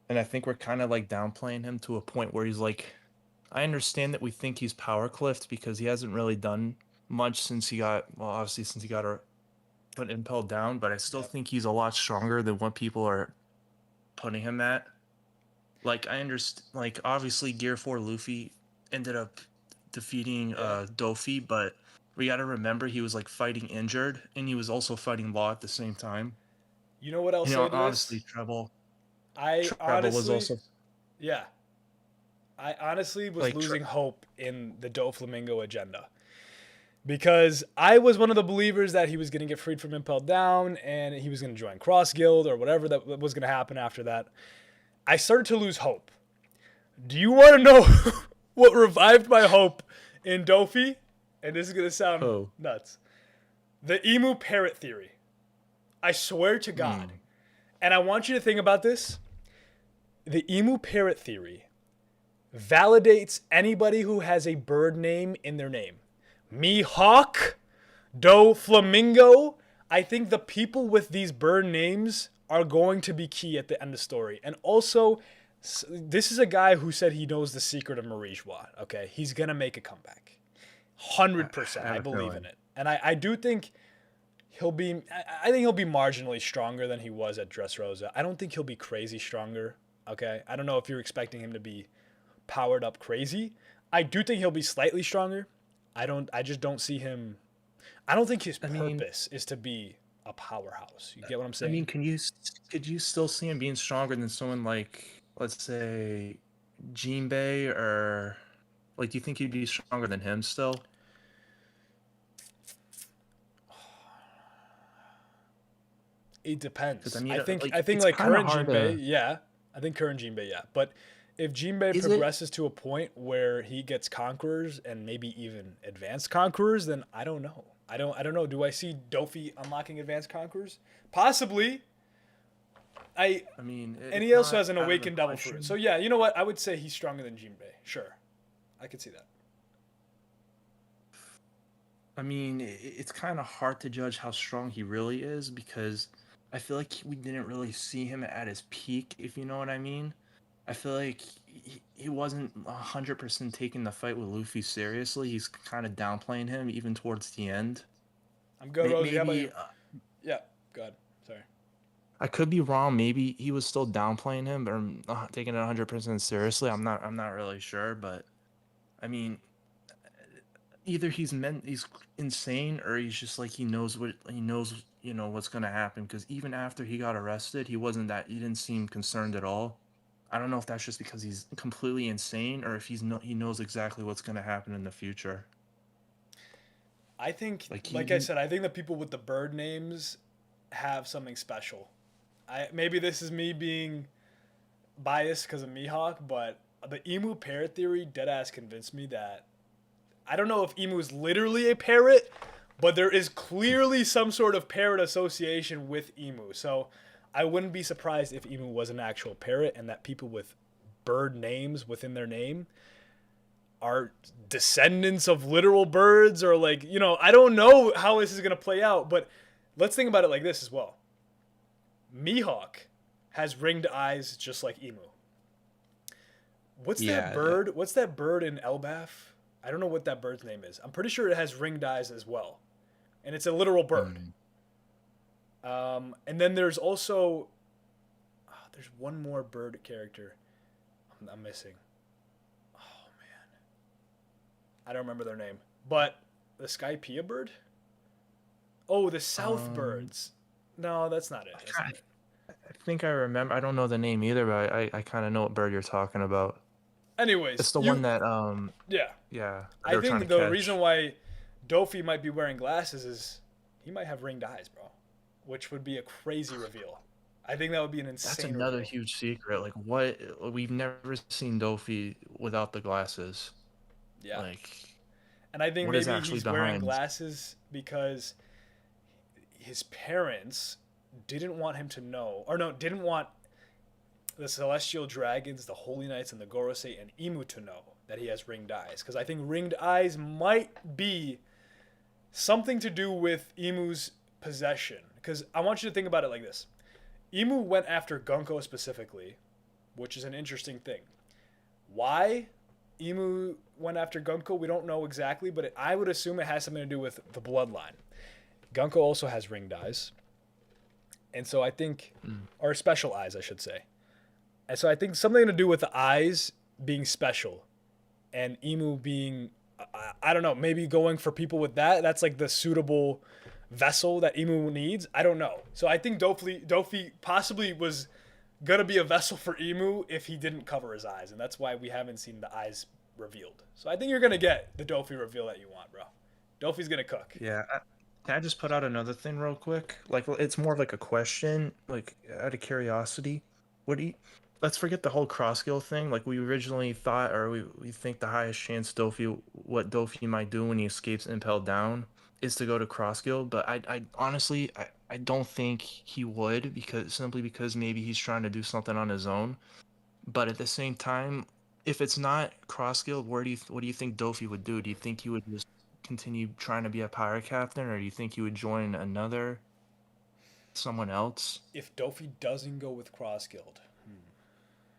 and I think we're kind of like downplaying him to a point where he's like, I understand that we think he's power cliffed because he hasn't really done much since he got put Impelled Down, but I still think he's a lot stronger than what people are putting him at. Like I understand, like obviously Gear 4 Luffy ended up defeating Dofi, but we got to remember he was like fighting injured and he was also fighting Law at the same time. You know what else? You know, honestly, Treble honestly, was also yeah. I honestly was Like, losing hope in the Doflamingo agenda. Because I was one of the believers that he was going to get freed from Impelled Down and he was going to join Cross Guild or whatever that was going to happen after that. I started to lose hope. Do you want to know what revived my hope in Dofi? And this is going to sound nuts. The emu parrot theory. I swear to God. And I want you to think about this. The emu parrot theory validates anybody who has a bird name in their name. Mihawk, Doflamingo. I think the people with these bird names are going to be key at the end of the story. And also, this is a guy who said he knows the secret of Marijois. Okay, he's gonna make a comeback, 100%. I believe in it, and I do think he'll be. I think he'll be marginally stronger than he was at Dressrosa. I don't think he'll be crazy stronger. Okay, I don't know if you're expecting him to be powered up crazy. I do think he'll be slightly stronger. I just don't see him. I don't think his purpose is to be a powerhouse. You get what I'm saying? I mean, could you still see him being stronger than someone like, let's say, Jinbei, or like, do you think he'd be stronger than him still? It depends. I mean, I think it's like kinda current hard Jinbei, to- yeah. I think current Jinbei, yeah. But if Jinbei Is it- progresses to a point where he gets conquerors and maybe even advanced conquerors, then I don't know. I don't know. Do I see Dofi unlocking advanced conquerors? Possibly. I mean, and he it's also not has an out of the awakened devil question. fruit. So yeah, you know what? I would say he's stronger than Jinbei. Sure, I could see that. I mean, it's kind of hard to judge how strong he really is because I feel like we didn't really see him at his peak, if you know what I mean. I feel like he wasn't 100% taking the fight with Luffy seriously. He's kind of downplaying him even towards the end. I'm good, Rosie. How about Maybe you? Yeah, go ahead. Sorry. I could be wrong. Maybe he was still downplaying him or taking it 100% seriously. I'm not really sure, but I mean, either he's insane or he's just like he knows what's gonna happen, because even after he got arrested he didn't seem concerned at all. I don't know if that's just because he's completely insane or if he knows exactly what's gonna happen in the future. I think, Like, like I said, I think the people with the bird names have something special. Maybe this is me being biased because of Mihawk, but the emu parrot theory deadass convinced me that I don't know if emu is literally a parrot, but there is clearly some sort of parrot association with emu. So I wouldn't be surprised if emu was an actual parrot and that people with bird names within their name are descendants of literal birds, or like, you know, I don't know how this is gonna play out, but let's think about it like this as well. Mihawk has ringed eyes just like Emu. What's that bird? What's that bird in Elbaf? I don't know what that bird's name is. I'm pretty sure it has ringed eyes as well, and it's a literal bird. And then there's also there's one more bird character I'm missing. Oh man, I don't remember their name. But the Skypea bird. Oh, the South birds. No, that's not it. That's not it. I think I remember. I don't know the name either, but I kind of know what bird you're talking about. Anyways, It's the one that yeah. yeah. I think the reason why Dofi might be wearing glasses is he might have ringed eyes, bro, which would be a crazy reveal. I think that would be an insane. That's another reveal. huge secret. Like, what? We've never seen Dofi without the glasses. Yeah. Like, and I think what is maybe actually he's wearing behind? glasses because his parents didn't want him to know, or no, didn't want the Celestial Dragons, the Holy Knights, and the Gorosei and Emu to know that he has ringed eyes. Because I think ringed eyes might be something to do with Emu's possession. Because I want you to think about it like this. Emu went after Gunko specifically, which is an interesting thing. Why Emu went after Gunko, we don't know exactly, but I would assume it has something to do with the bloodline. Gunko also has ringed eyes. And so I think, or special eyes, I should say. And so I think something to do with the eyes being special and Emu being, I don't know, maybe going for people with that. That's like the suitable vessel that Emu needs. I don't know. So I think Dofi possibly was going to be a vessel for Emu if he didn't cover his eyes. And that's why we haven't seen the eyes revealed. So I think you're going to get the Dofi reveal that you want, bro. Dofi's going to cook. Yeah. Can I just put out another thing real quick? Like, it's more of like a question, like out of curiosity. Let's forget the whole cross skill thing. Like, we originally thought, or we think the highest chance what Dofi might do when he escapes Impelled Down is to go to cross skill. But I honestly, I don't think he would, simply because maybe he's trying to do something on his own. But at the same time, if it's not cross skill, what do you think Dofi would do? Do you think he would just continue trying to be a pirate captain, or do you think he would join someone else? If Dofi doesn't go with cross skilled.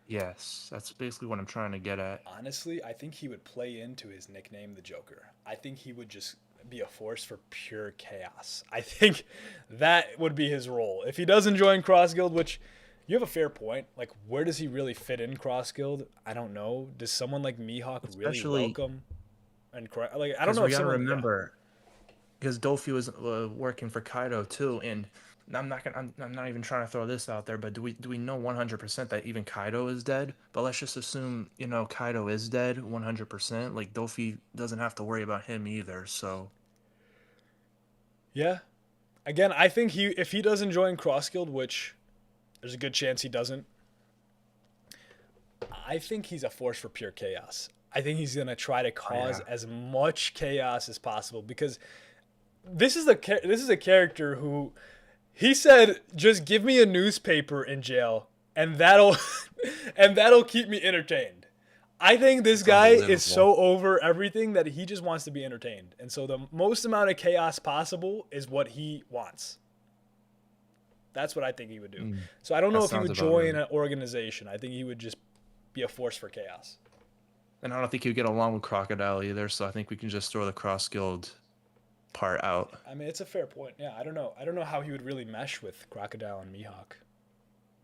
Yes, that's basically what I'm trying to get at. Honestly, I think he would play into his nickname, the Joker. I think he would just be a force for pure chaos. I think that would be his role. If he doesn't join Cross Guild, which you have a fair point, like, where does he really fit in Cross Guild? I don't know. Does someone like Mihawk really welcome? And like, I don't know. We gotta remember, because Dofi was working for Kaido too, and I'm not even trying to throw this out there, but do we know 100% that even Kaido is dead? But let's just assume, Kaido is dead 100%. Like, Dofi doesn't have to worry about him either. So yeah, again, I think if he doesn't join Cross Guild, which there's a good chance he doesn't, I think he's a force for pure chaos. I think he's gonna try to cause as much chaos as possible, because this is a character who. He said, "Just give me a newspaper in jail, and that'll keep me entertained." I think this guy is so over everything that he just wants to be entertained, and so the most amount of chaos possible is what he wants. That's what I think he would do. So I don't know if he would join an organization. I think he would just be a force for chaos. And I don't think he would get along with Crocodile either. So I think we can just throw the Cross Guild part out. I mean, it's a fair point. Yeah, I don't know how he would really mesh with Crocodile and Mihawk.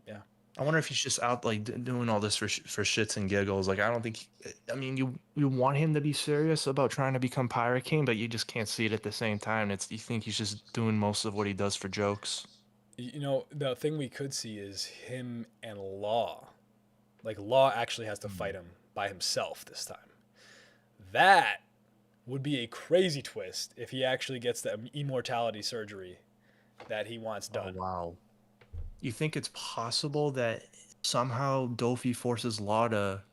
Yeah. I wonder if he's just out like doing all this for shits and giggles. Like, I don't think. I mean, you want him to be serious about trying to become Pirate King, but you just can't see it at the same time. You think he's just doing most of what he does for jokes. The thing we could see is him and Law. Like, Law actually has to fight him by himself this time. That would be a crazy twist if he actually gets the immortality surgery that he wants done. Oh, wow. You think it's possible that somehow Dofi forces Law to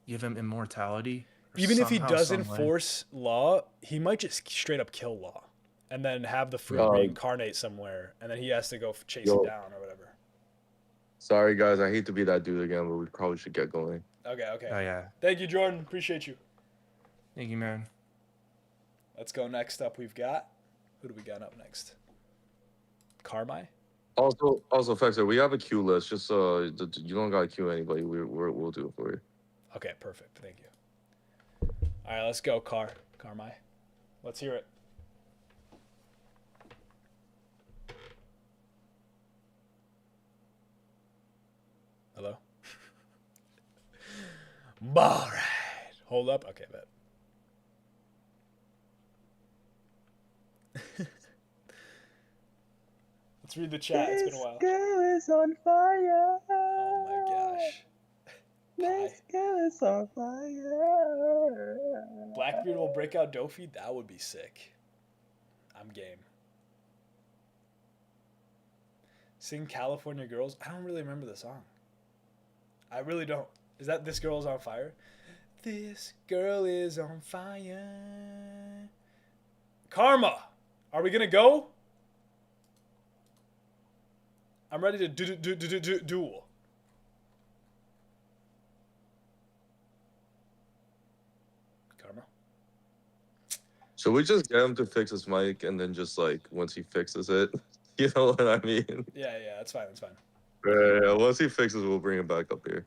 give him immortality? Even if he doesn't force Law, he might just straight up kill Law and then have the fruit reincarnate somewhere, and then he has to go chase it down or whatever. Sorry, guys. I hate to be that dude again, but we probably should get going. Okay. Oh, yeah. Thank you, Jordan. Appreciate you. Thank you, man. Let's go. Next up, we've got. Who do we got up next? Carmi? Also, Fexer, we have a queue list. Just you don't gotta queue anybody. We'll do it for you. Okay, perfect. Thank you. All right, let's go, Carmi. Let's hear it. Hello? All right. Hold up. Okay, bet. Let's read the chat. It's been a while. girl is on fire. Oh my gosh. This girl is on fire. Blackbeard will break out Dofi? That would be sick. I'm game. Sing California Girls? I don't really remember the song. I really don't. Is that This Girl is on Fire? This girl is on fire. Karma! Are we gonna go? I'm ready to duel. Karma? Should we just get him to fix his mic and then just like once he fixes it, you know what I mean? Yeah, that's fine. That's fine. Yeah. Once he fixes, we'll bring him back up here.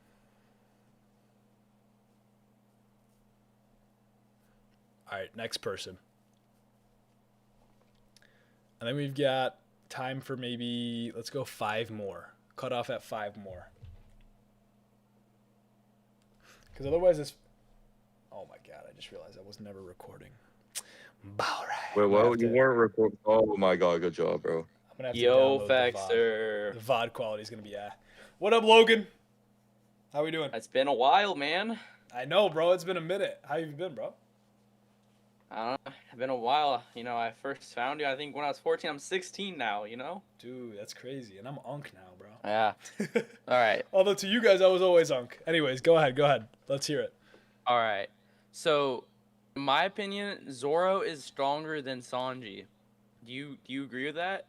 All right, next person. And then we've got time for maybe, let's go 5 more. Cut off at 5 more. Because otherwise it's, oh my God, I just realized I was never recording. All right. Wait, what? You weren't recording? Oh my God, good job, bro. I'm gonna have to Yo, download Faxter. the VOD quality is gonna be What up, Logan? How we doing? It's been a while, man. I know, bro. It's been a minute. How you been, bro? I don't know. It's been a while. You know, I first found you, I think, when I was 14. I'm 16 now, you know? Dude, that's crazy. And I'm Unk now, bro. Yeah. All right. Although to you guys, I was always Unk. Anyways, go ahead. Let's hear it. All right. So, in my opinion, Zoro is stronger than Sanji. Do you agree with that?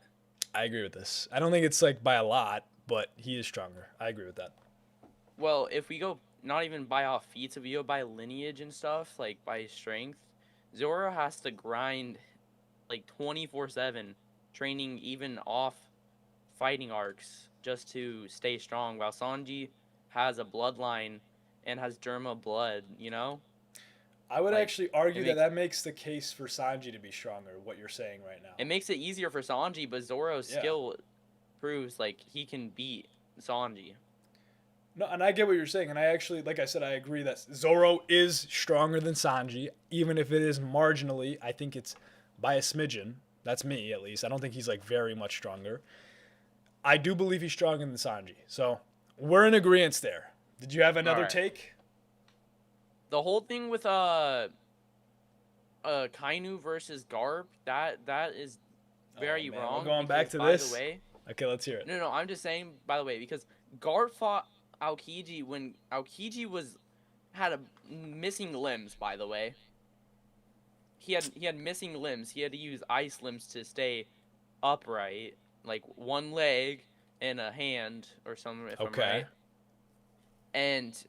I agree with this. I don't think it's like by a lot, but he is stronger. I agree with that. Well, if we go not even by off feats, if we go by lineage and stuff, like by strength, Zoro has to grind like 24/7, training even off fighting arcs just to stay strong, while Sanji has a bloodline and has Derma blood, you know? I would Like, actually argue it that makes the case for Sanji to be stronger, what you're saying right now. It makes it easier for Sanji, but Zoro's Yeah. skill proves like he can beat Sanji. No, and I get what you're saying, and I actually, like I said, I agree that Zoro is stronger than Sanji, even if it is marginally. I think it's by a smidgen. That's me, at least. I don't think he's like very much stronger. I do believe he's stronger than Sanji, so we're in agreement there. Did you have another Alright. take? The whole thing with Kainu versus Garp, that is very man, wrong. we're going back because, to by this? the way, Okay, let's hear it. no, I'm just saying, by the way, because Garp fought Aokiji when Aokiji had missing limbs. By the way, he had missing limbs. He had to use ice limbs to stay upright, like one leg and a hand or something. If Okay. I'm right. And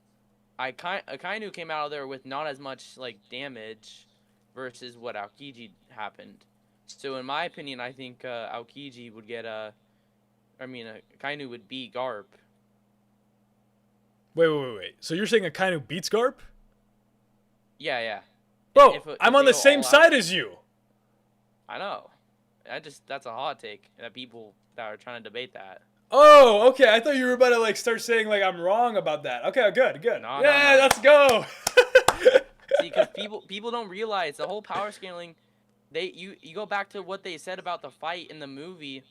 Akainu came out of there with not as much like damage versus what Aokiji happened. So in my opinion, I think Aokiji would get Akainu would beat Garp. Wait. So you're saying Akainu beats Garp? Yeah. Bro, If I'm they on the go same all out- side as you. I know. That's a hot take that people that are trying to debate that. Oh, okay. I thought you were about to like start saying like I'm wrong about that. Okay, good. No, Yeah, let's go. See, because people don't realize the whole power scaling. You go back to what they said about the fight in the movie.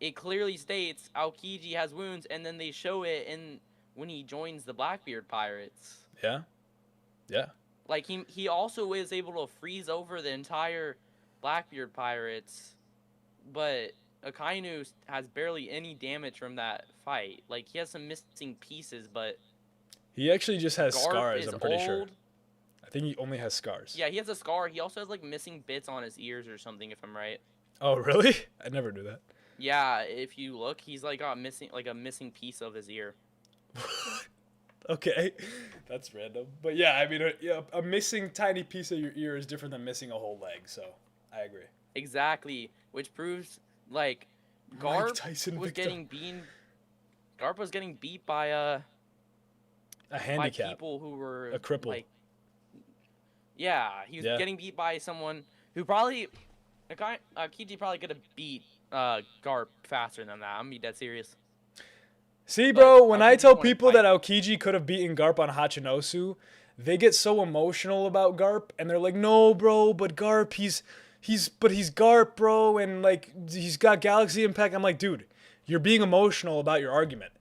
It clearly states Aokiji has wounds, and then they show it in when he joins the Blackbeard pirates. Yeah. Like he also is able to freeze over the entire Blackbeard pirates, but Akainu has barely any damage from that fight. Like he has some missing pieces, but He actually just has Garp scars, is I'm pretty sure. old. I think he only has scars. Yeah, he has a scar. He also has like missing bits on his ears or something, if I'm right. Oh, really? I never knew that. Yeah, if you look, he's like got a missing piece of his ear. Okay, that's random. But yeah, I mean, a missing tiny piece of your ear is different than missing a whole leg. So I agree. Exactly, which proves like Mike Garp Tyson was Victor. getting beaten. Garp was getting beat by A by handicap. people who were A cripple. like, yeah, he was Yeah. getting beat by someone who probably, Kiji probably could have beat Garp faster than that. I'm gonna be dead serious. See, But bro, when I Aokiji tell wanted to people fight. that Aokiji could have beaten Garp on Hachinosu, they get so emotional about Garp, and they're like, "No, bro, but Garp, he's Garp, bro, and like he's got Galaxy Impact." I'm like, dude, you're being emotional about your argument.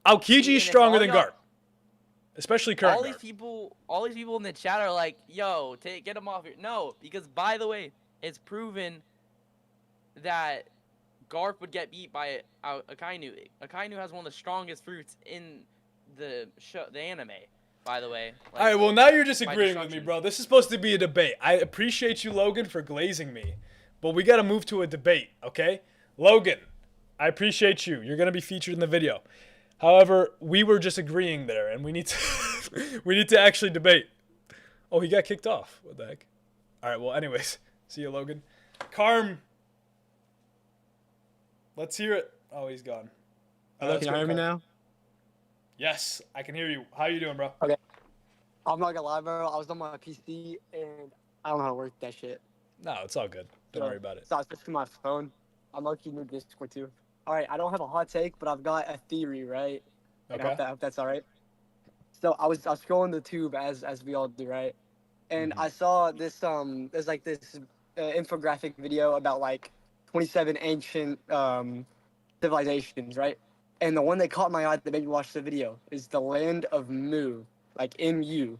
See, Aokiji's and if stronger all than y'all- Garp, especially current all Garp. these people in the chat are like, "Yo, get him off here." No, because by the way, it's proven that Garp would get beat by Akainu. Akainu has one of the strongest fruits in the show, the anime. By the way. All right, well now you're just by agreeing with me, destruction. bro. This is supposed to be a debate. I appreciate you, Logan, for glazing me, but we got to move to a debate, okay? Logan, I appreciate you. You're gonna be featured in the video. However, we were just agreeing there, and we need to we need to actually debate. Oh, he got kicked off. What the heck? All right. Well, anyways, see you, Logan. Carm. Let's hear it. Oh, he's gone. Hello, Let's can you go, hear me Carm. now? Yes, I can hear you. How you doing, bro? Okay. I'm not gonna lie, bro. I was on my PC and I don't know how to work that shit. No, it's all good. Don't worry about it. So I switched to my phone. I'm lucky new Discord too. All right, I don't have a hot take, but I've got a theory, right? And Okay. I hope that's all right. So I was scrolling the tube as we all do, right? And I saw this there's like this infographic video about like 27 ancient civilizations, right? And the one that caught my eye that made me watch the video is the land of Mu, like MU,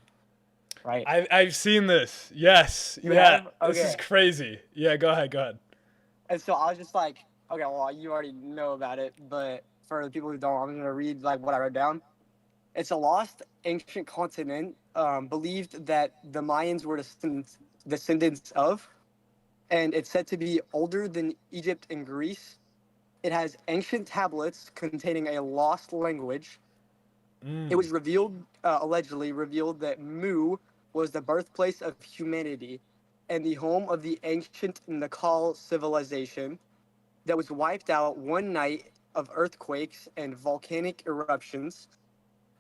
right? I've seen this. Yes. You yeah. have? This is Okay. crazy. Yeah. Go ahead. Go ahead. And so I was just like, okay, well, you already know about it, but for the people who don't, I'm gonna read like what I wrote down. It's a lost ancient continent, believed that the Mayans were descendants of, and it's said to be older than Egypt and Greece. It has ancient tablets containing a lost language. It was revealed, allegedly revealed, that Mu was the birthplace of humanity and the home of the ancient Nakal civilization that was wiped out one night of earthquakes and volcanic eruptions.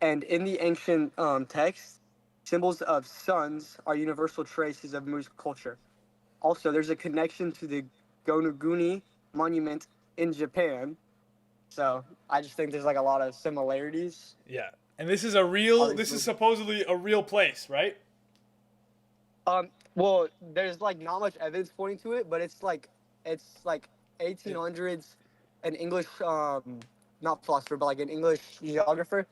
And in the ancient text, symbols of suns are universal traces of Mu's culture. Also, there's a connection to the Gonuguni monument in Japan. So I just think there's like a lot of similarities. Yeah. And this is a real. This is supposedly a real place, right? Well, there's like not much evidence pointing to it, but it's like 1800s, an English not philosopher, but like an English geographer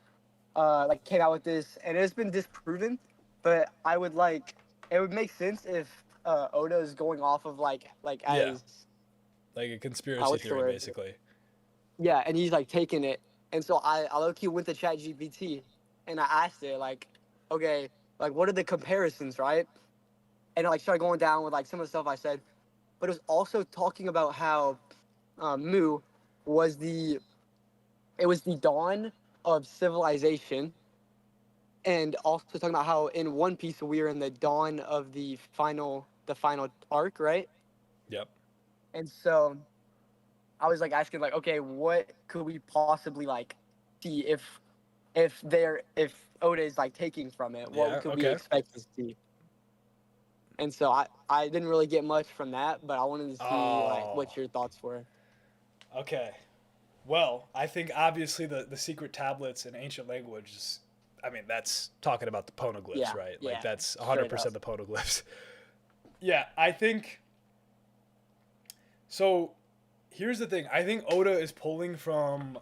like came out with this, and it's been disproven. But I would like it would make sense if Oda is going off of like as Like a conspiracy what's the theory, word? basically. Yeah, and he's like taking it, and so I low-key went to ChatGPT, and I asked it like, okay, like what are the comparisons, right? And I like started going down with like some of the stuff I said, but it was also talking about how Mu was the dawn of civilization, and also talking about how in One Piece we are in the dawn of the final arc, right? Yep. And so I was like asking like, okay, what could we possibly like see if Oda is like taking from it? What Yeah, could we okay. expect to see? And so I didn't really get much from that, but I wanted to see like what your thoughts were. Okay. Well, I think obviously the secret tablets and ancient languages. I mean, that's talking about the poneglyphs, Yeah, right? yeah, Like that's straight 100% up. the poneglyphs. Yeah, I think. So, here's the thing. I think Oda is pulling from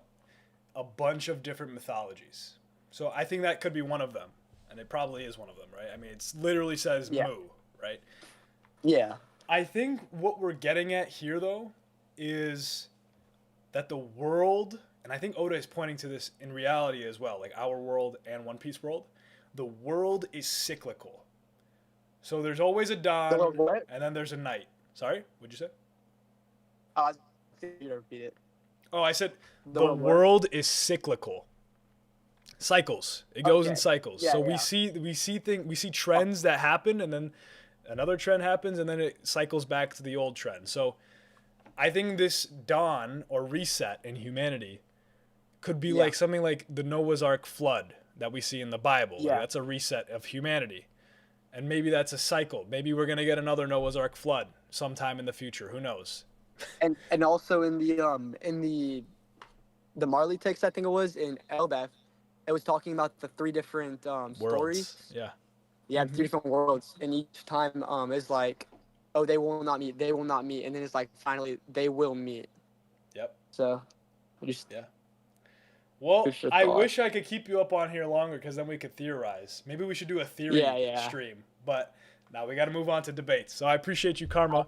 a bunch of different mythologies. So I think that could be one of them, and it probably is one of them, right? I mean, it literally says Yeah. Mu, right? Yeah. I think what we're getting at here, though, is that the world, and I think Oda is pointing to this in reality as well, like our world and One Piece world, the world is cyclical. So there's always a dawn, and then there's a night. Sorry, what'd you say? I think you repeat it. Oh, I said The the world what? world is cyclical. Cycles. It goes in Okay. cycles. Yeah, So yeah. we see trends that happen, and then another trend happens, and then it cycles back to the old trend. So I think this dawn or reset in humanity could be Yeah. like something like the Noah's Ark flood that we see in the Bible. Like, Yeah. that's a reset of humanity. And maybe that's a cycle. Maybe we're going to get another Noah's Ark flood sometime in the future. Who knows? And also in the Marley text, I think it was in Elbeth, it was talking about the 3 different stories. Worlds. Yeah. Yeah, 3 different worlds, and each time is like, oh, they will not meet, and then it's like finally they will meet. Yep. So, just yeah. Well, food for I thought. wish I could keep you up on here longer because then we could theorize. Maybe we should do a theory Yeah. stream. But now we got to move on to debates. So I appreciate you, Karma.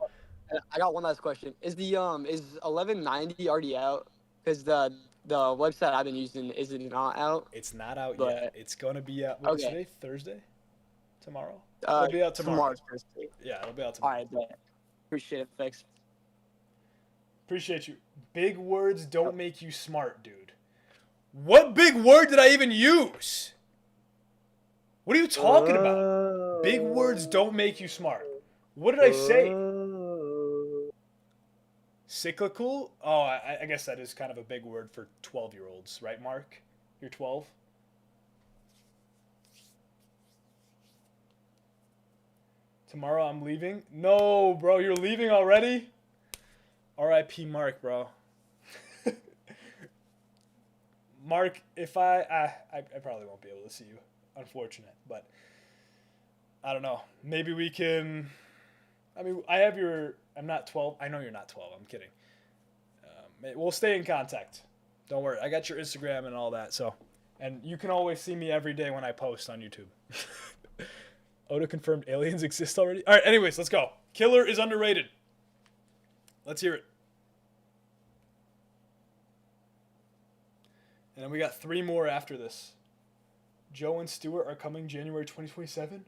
I got one last question. Is the is 1190 already out? Because the website I've been using is it not out? It's not out But- yet. It's going to be out. What's Okay. today? Thursday? Tomorrow? Uh, It'll be out tomorrow. tomorrow's Thursday. Yeah, it'll be out tomorrow. All right, bet. Appreciate it. Thanks. Appreciate you. Big words don't make you smart, dude. What big word did I even use? What are you talking about? Big words don't make you smart. What did I say? Cyclical? Oh, I guess that is kind of a big word for 12-year-olds, right, Mark? You're 12? Tomorrow I'm leaving? No, bro, you're leaving already? R.I.P. Mark, bro. Mark, if I probably won't be able to see you. Unfortunate, but I don't know. Maybe we can. I mean, I'm not 12. I know you're not 12. I'm kidding. We'll stay in contact. Don't worry. I got your Instagram and all that. So, and you can always see me every day when I post on YouTube. Oda confirmed aliens exist already. All right. Anyways, let's go. Killer is underrated. Let's hear it. And then we got 3 more after this. Joe and Stuart are coming January 2027.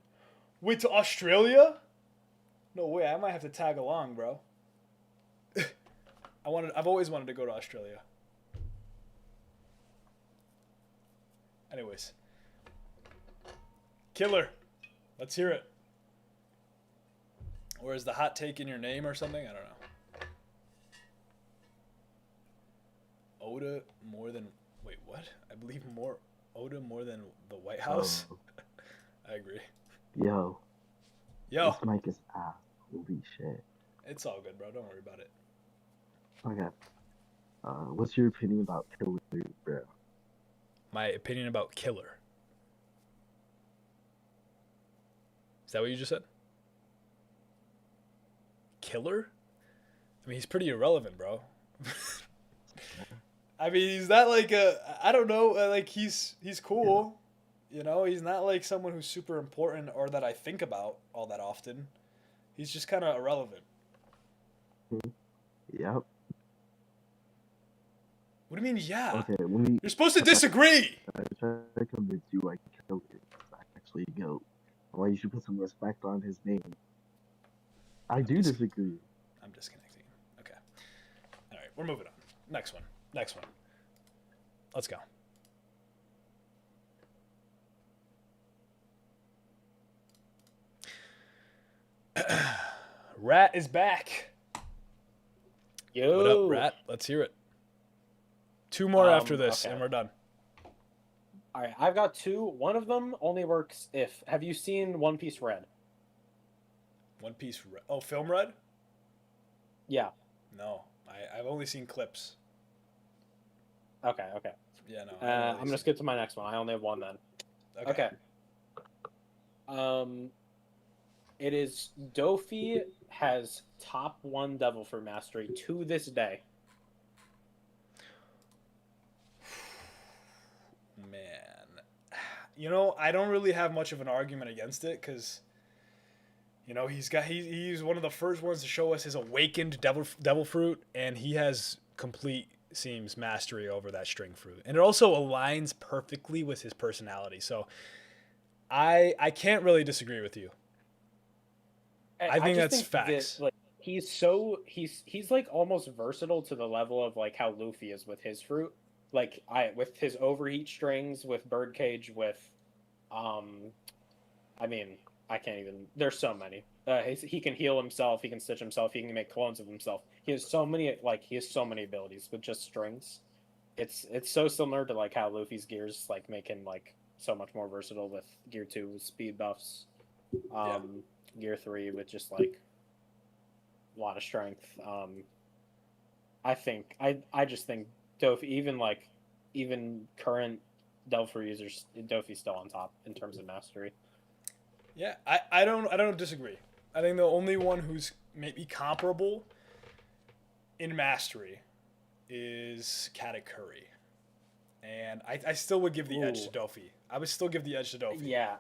Wait, to Australia? No way. I might have to tag along, bro. I've always wanted to go to Australia. Anyways. Killer. Let's hear it. Or is the hot take in your name or something? I don't know. Oda more than... Wait, what? I believe more Oda more than the White House? Oh. I agree. Yo. Yo. This mic is ass. Holy shit. It's all good, bro. Don't worry about it. Okay. What's your opinion about Killer, bro? My opinion about Killer. Is that what you just said? Killer? I mean, he's pretty irrelevant, bro. I mean, he's not like I don't know, like he's cool. You know, he's not like someone who's super important or that I think about all that often. He's just kind of irrelevant. Yep. What do you mean, yeah? Okay, let me... You're supposed to disagree! I try to convince you I can kill it. Actually, go. Why you should put some respect on his name. I do disagree. I'm disconnecting. Okay. All right, we're moving on. Next one. Next one. Let's go. Rat is back. Yo. What up, Rat? Let's hear it. 2 more after this, okay. and we're done. All right, I've got 2. One of them only works if. Have you seen One Piece Red? One Piece Red. Oh, Film Red? Yeah. No, I've only seen clips. Okay. Yeah, no. I'm gonna skip to my next one. I only have 1 then. Okay. It is Dofi has top 1 Devil Fruit mastery to this day. Man, you know, I don't really have much of an argument against it because, you know, he's one of the first ones to show us his awakened devil fruit, and he has complete seems mastery over that string fruit, and it also aligns perfectly with his personality. So, I can't really disagree with you. I think just that's facts. That, like, he's like almost versatile to the level of like how Luffy is with his fruit. like with his overheat strings, with birdcage, with I mean, I can't even. There's so many. He can heal himself. He can stitch himself. He can make clones of himself. He has so many. Like he has so many abilities with just strings. It's so similar to like how Luffy's gears like make him like so much more versatile with Gear 2 with speed buffs, Gear 3 with just like a lot of strength. I just think Dofi, even current Delphi users, Dofi's still on top in terms of mastery. Yeah, I don't disagree. I think the only one who's maybe comparable in mastery is Katakuri. And I still would give the edge to Dofi. I would still give the edge to Dofi. Yeah,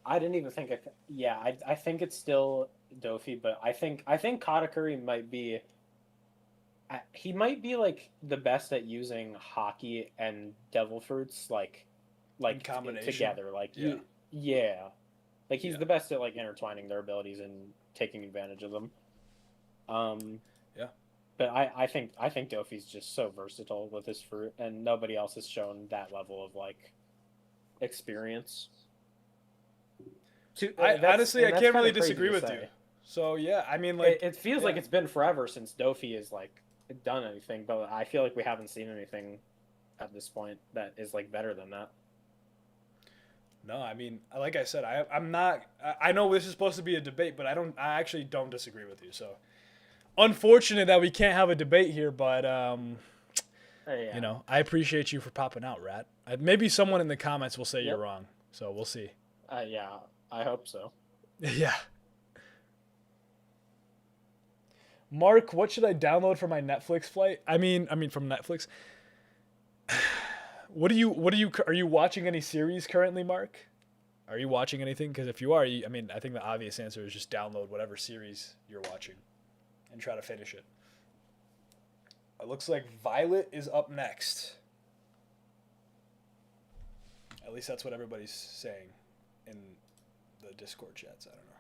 I didn't even think. I think it's still Dofi, but I think Katakuri might be. He might be like the best at using hockey and devil fruits in combination together. Like like he's the best at like intertwining their abilities and taking advantage of them. Yeah. But I think Dofi's just so versatile with his fruit, and nobody else has shown that level of like experience. Honestly, I can't really disagree with you. So yeah, I mean, like it feels like it's been forever since Dofi has like done anything, but I feel like we haven't seen anything at this point that is like better than that. No, I mean, like I said, I'm not. I know this is supposed to be a debate, but I actually don't disagree with you. So, unfortunate that we can't have a debate here, but you know, I appreciate you for popping out, Rat. Maybe someone in the comments will say you're wrong, so we'll see. Yeah, I hope so. Yeah. Mark, what should I download for my Netflix flight? I mean from Netflix. What are you watching any series currently, Mark? Are you watching anything? Because if you are, I think the obvious answer is just download whatever series you're watching and try to finish it. It looks like Violet is up next. At least that's what everybody's saying in the Discord chats. I don't know.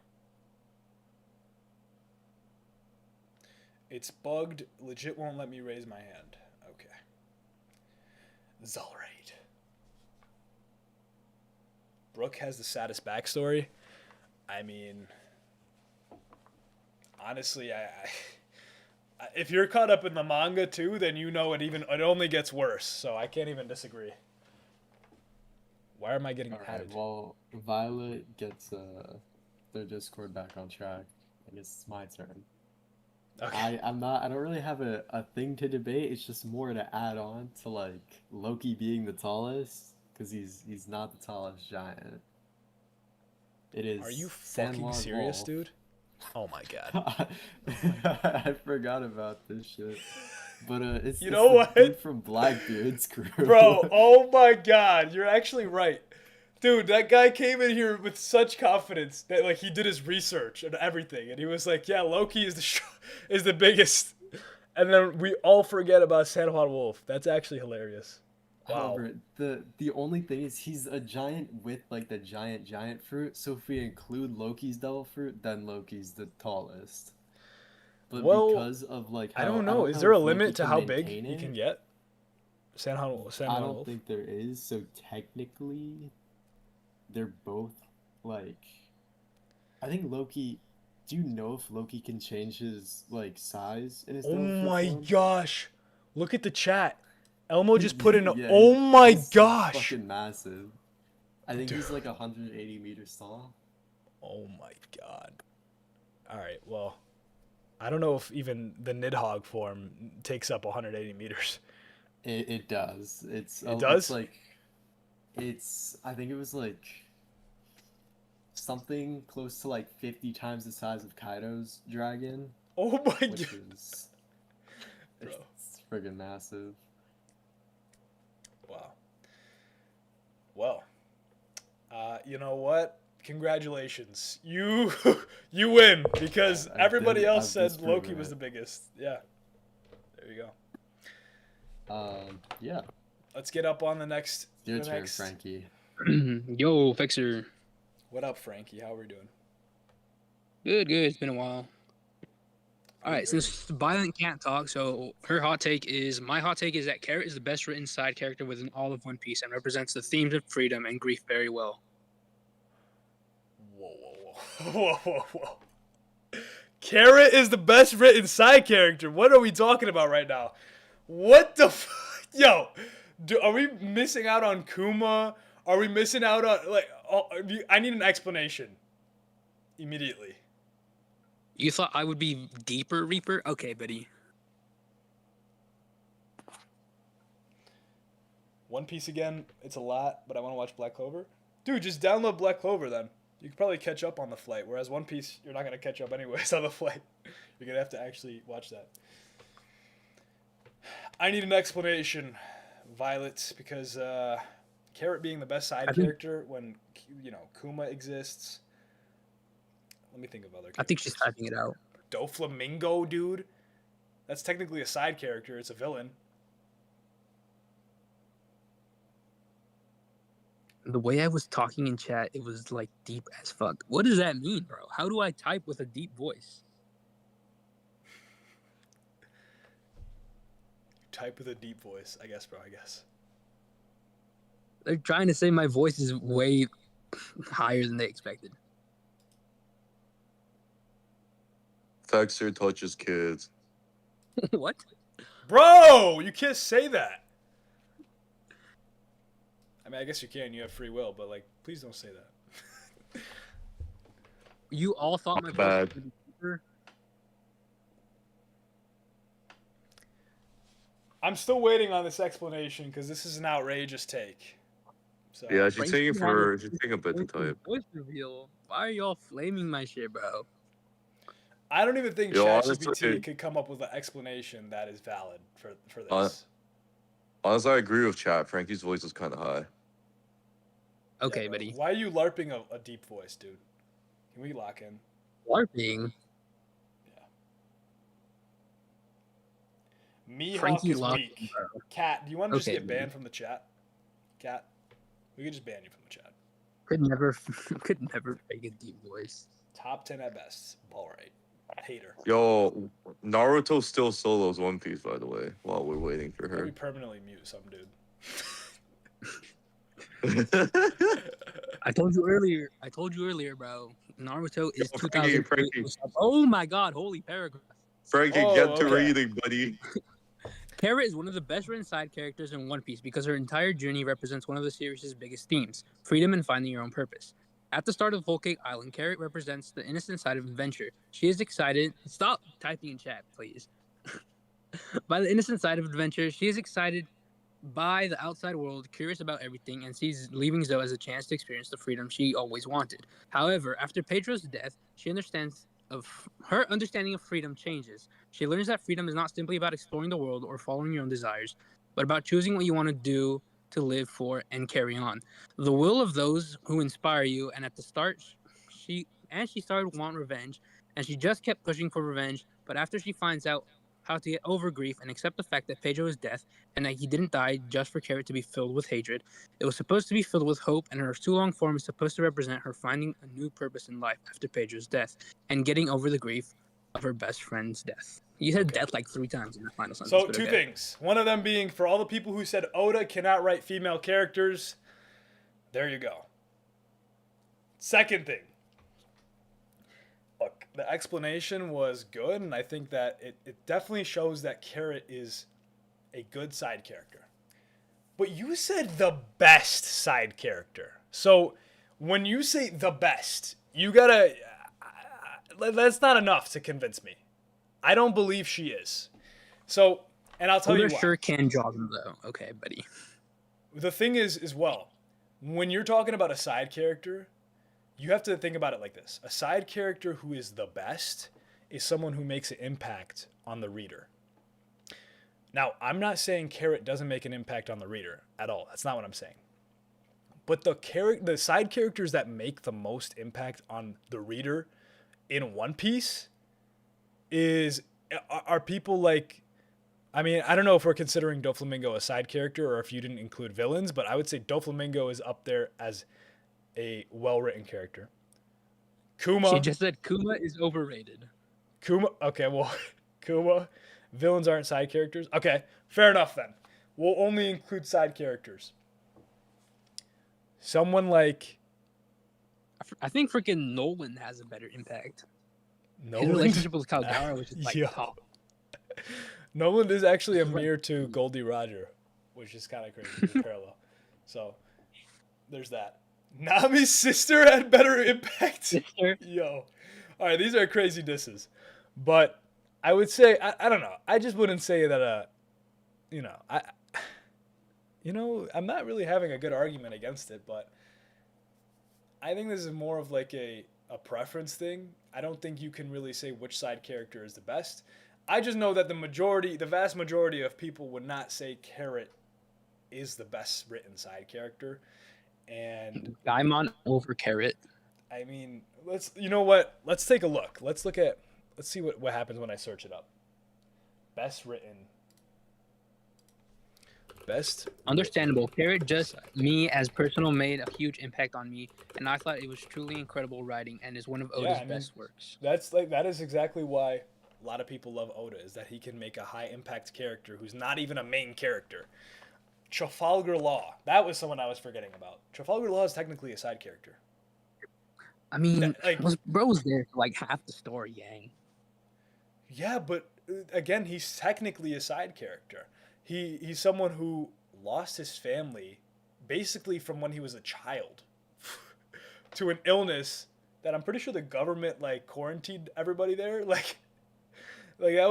It's bugged. Legit won't let me raise my hand. Okay. Zolraid. Brooke has the saddest backstory. I mean, honestly, if you're caught up in the manga too, then you know it only gets worse. So I can't even disagree. Why am I getting added? Well, Violet gets their Discord back on track. I guess it's my turn. Okay. I don't really have a thing to debate. It's just more to add on to like Loki being the tallest, because he's not the tallest giant. It is. Are you fucking serious, dude? Oh my god. I forgot about this shit. But it's you know what? Dude from Blackbeard's crew. Bro, oh my god, you're actually right. Dude, that guy came in here with such confidence that like he did his research and everything, and he was like, "Yeah, Loki is the biggest," and then we all forget about San Juan Wolf. That's actually hilarious. Wow. However, the only thing is he's a giant with like the giant fruit. So if we include Loki's devil fruit, then Loki's the tallest. But because of like how, I don't know. Is there a limit to how big he can get? San Juan Wolf. I don't think there is. So technically, they're both like. I think Loki. Do you know if Loki can change his like size in his? Oh my gosh! Look at the chat. Elmo just put in. Yeah, oh my he's gosh! Fucking massive. I think he's like 180 meters tall. Oh my god! All right. Well, I don't know if even the Nidhogg form takes up 180 meters. It does. It does. It's like. I think it was like. Something close to like 50 times the size of Kaido's dragon. Oh my god! It's friggin' massive. Wow. Well, you know what? Congratulations. You win because everybody else said Loki was the biggest. Yeah. There you go. Yeah. Let's get up on the next. Your turn, Frankie. Yo, Fixer. What up, Frankie? How are we doing? Good. It's been a while. All right, since Violent can't talk, so her hot take is my hot take is that Carrot is the best written side character within all of One Piece and represents the themes of freedom and grief very well. Whoa, whoa, whoa, whoa, whoa, whoa. Carrot is the best written side character. What are we talking about right now? What the yo? Are we missing out on Kuma? Are we missing out on like? Oh, I need an explanation immediately. You thought I would be deeper, Reaper? Okay, buddy. One Piece again. It's a lot, but I want to watch Black Clover. Dude, just download Black Clover then. You could probably catch up on the flight. Whereas One Piece, you're not gonna catch up anyways on the flight. You're gonna have to actually watch that. I need an explanation, Violet, because Carrot being the best side character when Kuma exists. Let me think of other characters. I think she's typing it out. Doflamingo, dude. That's technically a side character. It's a villain. The way I was talking in chat, it was like deep as fuck. What does that mean, bro? How do I type with a deep voice? Type with a deep voice, I guess, bro. I guess. They're trying to say my voice is way higher than they expected. Fexer touches kids. What? Bro, you can't say that. I mean, I guess you can. You have free will, but like, please don't say that. You all thought my Bad. voice was deeper? I'm still waiting on this explanation because this is an outrageous take. So, Yeah, she's taking a bit to type. Voice reveal. Why are y'all flaming my shit, bro? I don't even think Yo, ChatGPT honestly- could come up with an explanation that is valid for this. Honestly, I agree with chat. Frankie's voice is kind of high. Okay, buddy. Why are you LARPing a deep voice, dude? Can we lock in? LARPing? Mihawk Frankie is locked, weak. bro. Cat, do you want to just Okay, get buddy. banned from the chat? Cat, we could just ban you from the chat. Could never fake a deep voice. Top 10 at best. All right. Hater. Yo, Naruto still solos One Piece, by the way, while we're waiting for Let me her. permanently mute some dude. I told you earlier, bro. Naruto is Yo, 2003. Frankie. Oh my god, holy paragraph. Frankie, get to reading, buddy. Carrot is one of the best written side characters in One Piece because her entire journey represents one of the series' biggest themes, freedom and finding your own purpose. At the start of Whole Cake Island, Carrot represents the innocent side of adventure. She is excited. Stop typing in chat, please. By the innocent side of adventure, she is excited by the outside world, curious about everything, and sees leaving Zoe as a chance to experience the freedom she always wanted. However, after Pedro's death, her understanding of freedom changes. She learns that freedom is not simply about exploring the world or following your own desires, but about choosing what you want to do, to live for, and carry on. The will of those who inspire you, and at the start, she started to want revenge, and she just kept pushing for revenge, but after she finds out how to get over grief and accept the fact that Pedro is dead and that he didn't die just for Carrot to be filled with hatred, it was supposed to be filled with hope, and her too-long form is supposed to represent her finding a new purpose in life after Pedro's death and getting over the grief of her best friend's death. You said death like 3 times in the final sentence. So, but two okay. things. One of them being for all the people who said Oda cannot write female characters, there you go. Second thing. Look, the explanation was good, and I think that it definitely shows that Carrot is a good side character. But you said the best side character. So, when you say the best, you gotta... that's not enough to convince me. I don't believe she is. So, and I'll tell you Oda why. sure can draw them, though. Okay, buddy. The thing is, well, when you're talking about a side character, you have to think about it like this. A side character who is the best is someone who makes an impact on the reader. Now, I'm not saying Carrot doesn't make an impact on the reader at all. That's not what I'm saying. But the side characters that make the most impact on the reader in One Piece are people like, I mean, I don't know if we're considering Doflamingo a side character or if you didn't include villains, but I would say Doflamingo is up there as a well-written character. Kuma. She just said Kuma is overrated. Kuma. Okay, well, Kuma. Villains aren't side characters. Okay, fair enough then. We'll only include side characters. Someone like I think freaking Nolan has a better impact. Nolan. His relationship with Caldara was just like Yo. top. Nolan is actually a mirror to Goldie Roger, which is kind of crazy the parallel. So there's that. Nami's sister had better impact. Sister. Yo. All right, these are crazy disses. But I would say I don't know. I just wouldn't say that I'm not really having a good argument against it, but I think this is more of like a preference thing. I don't think you can really say which side character is the best. I just know that the vast majority of people would not say Carrot is the best written side character. And Daimon over Carrot. I mean, you know what? Let's take a look. Let's see what happens when I search it up. Best written. Best. Understandable. Carrot, just me as personal, made a huge impact on me, and I thought it was truly incredible writing and is one of Oda's best works. That is exactly why a lot of people love Oda, is that he can make a high impact character who's not even a main character. Trafalgar Law. That was someone I was forgetting about. Trafalgar Law is technically a side character. I mean, bro was there for like half the story, gang. Yeah, but again, he's technically a side character. He's someone who lost his family basically from when he was a child to an illness that I'm pretty sure the government like quarantined everybody there. Like that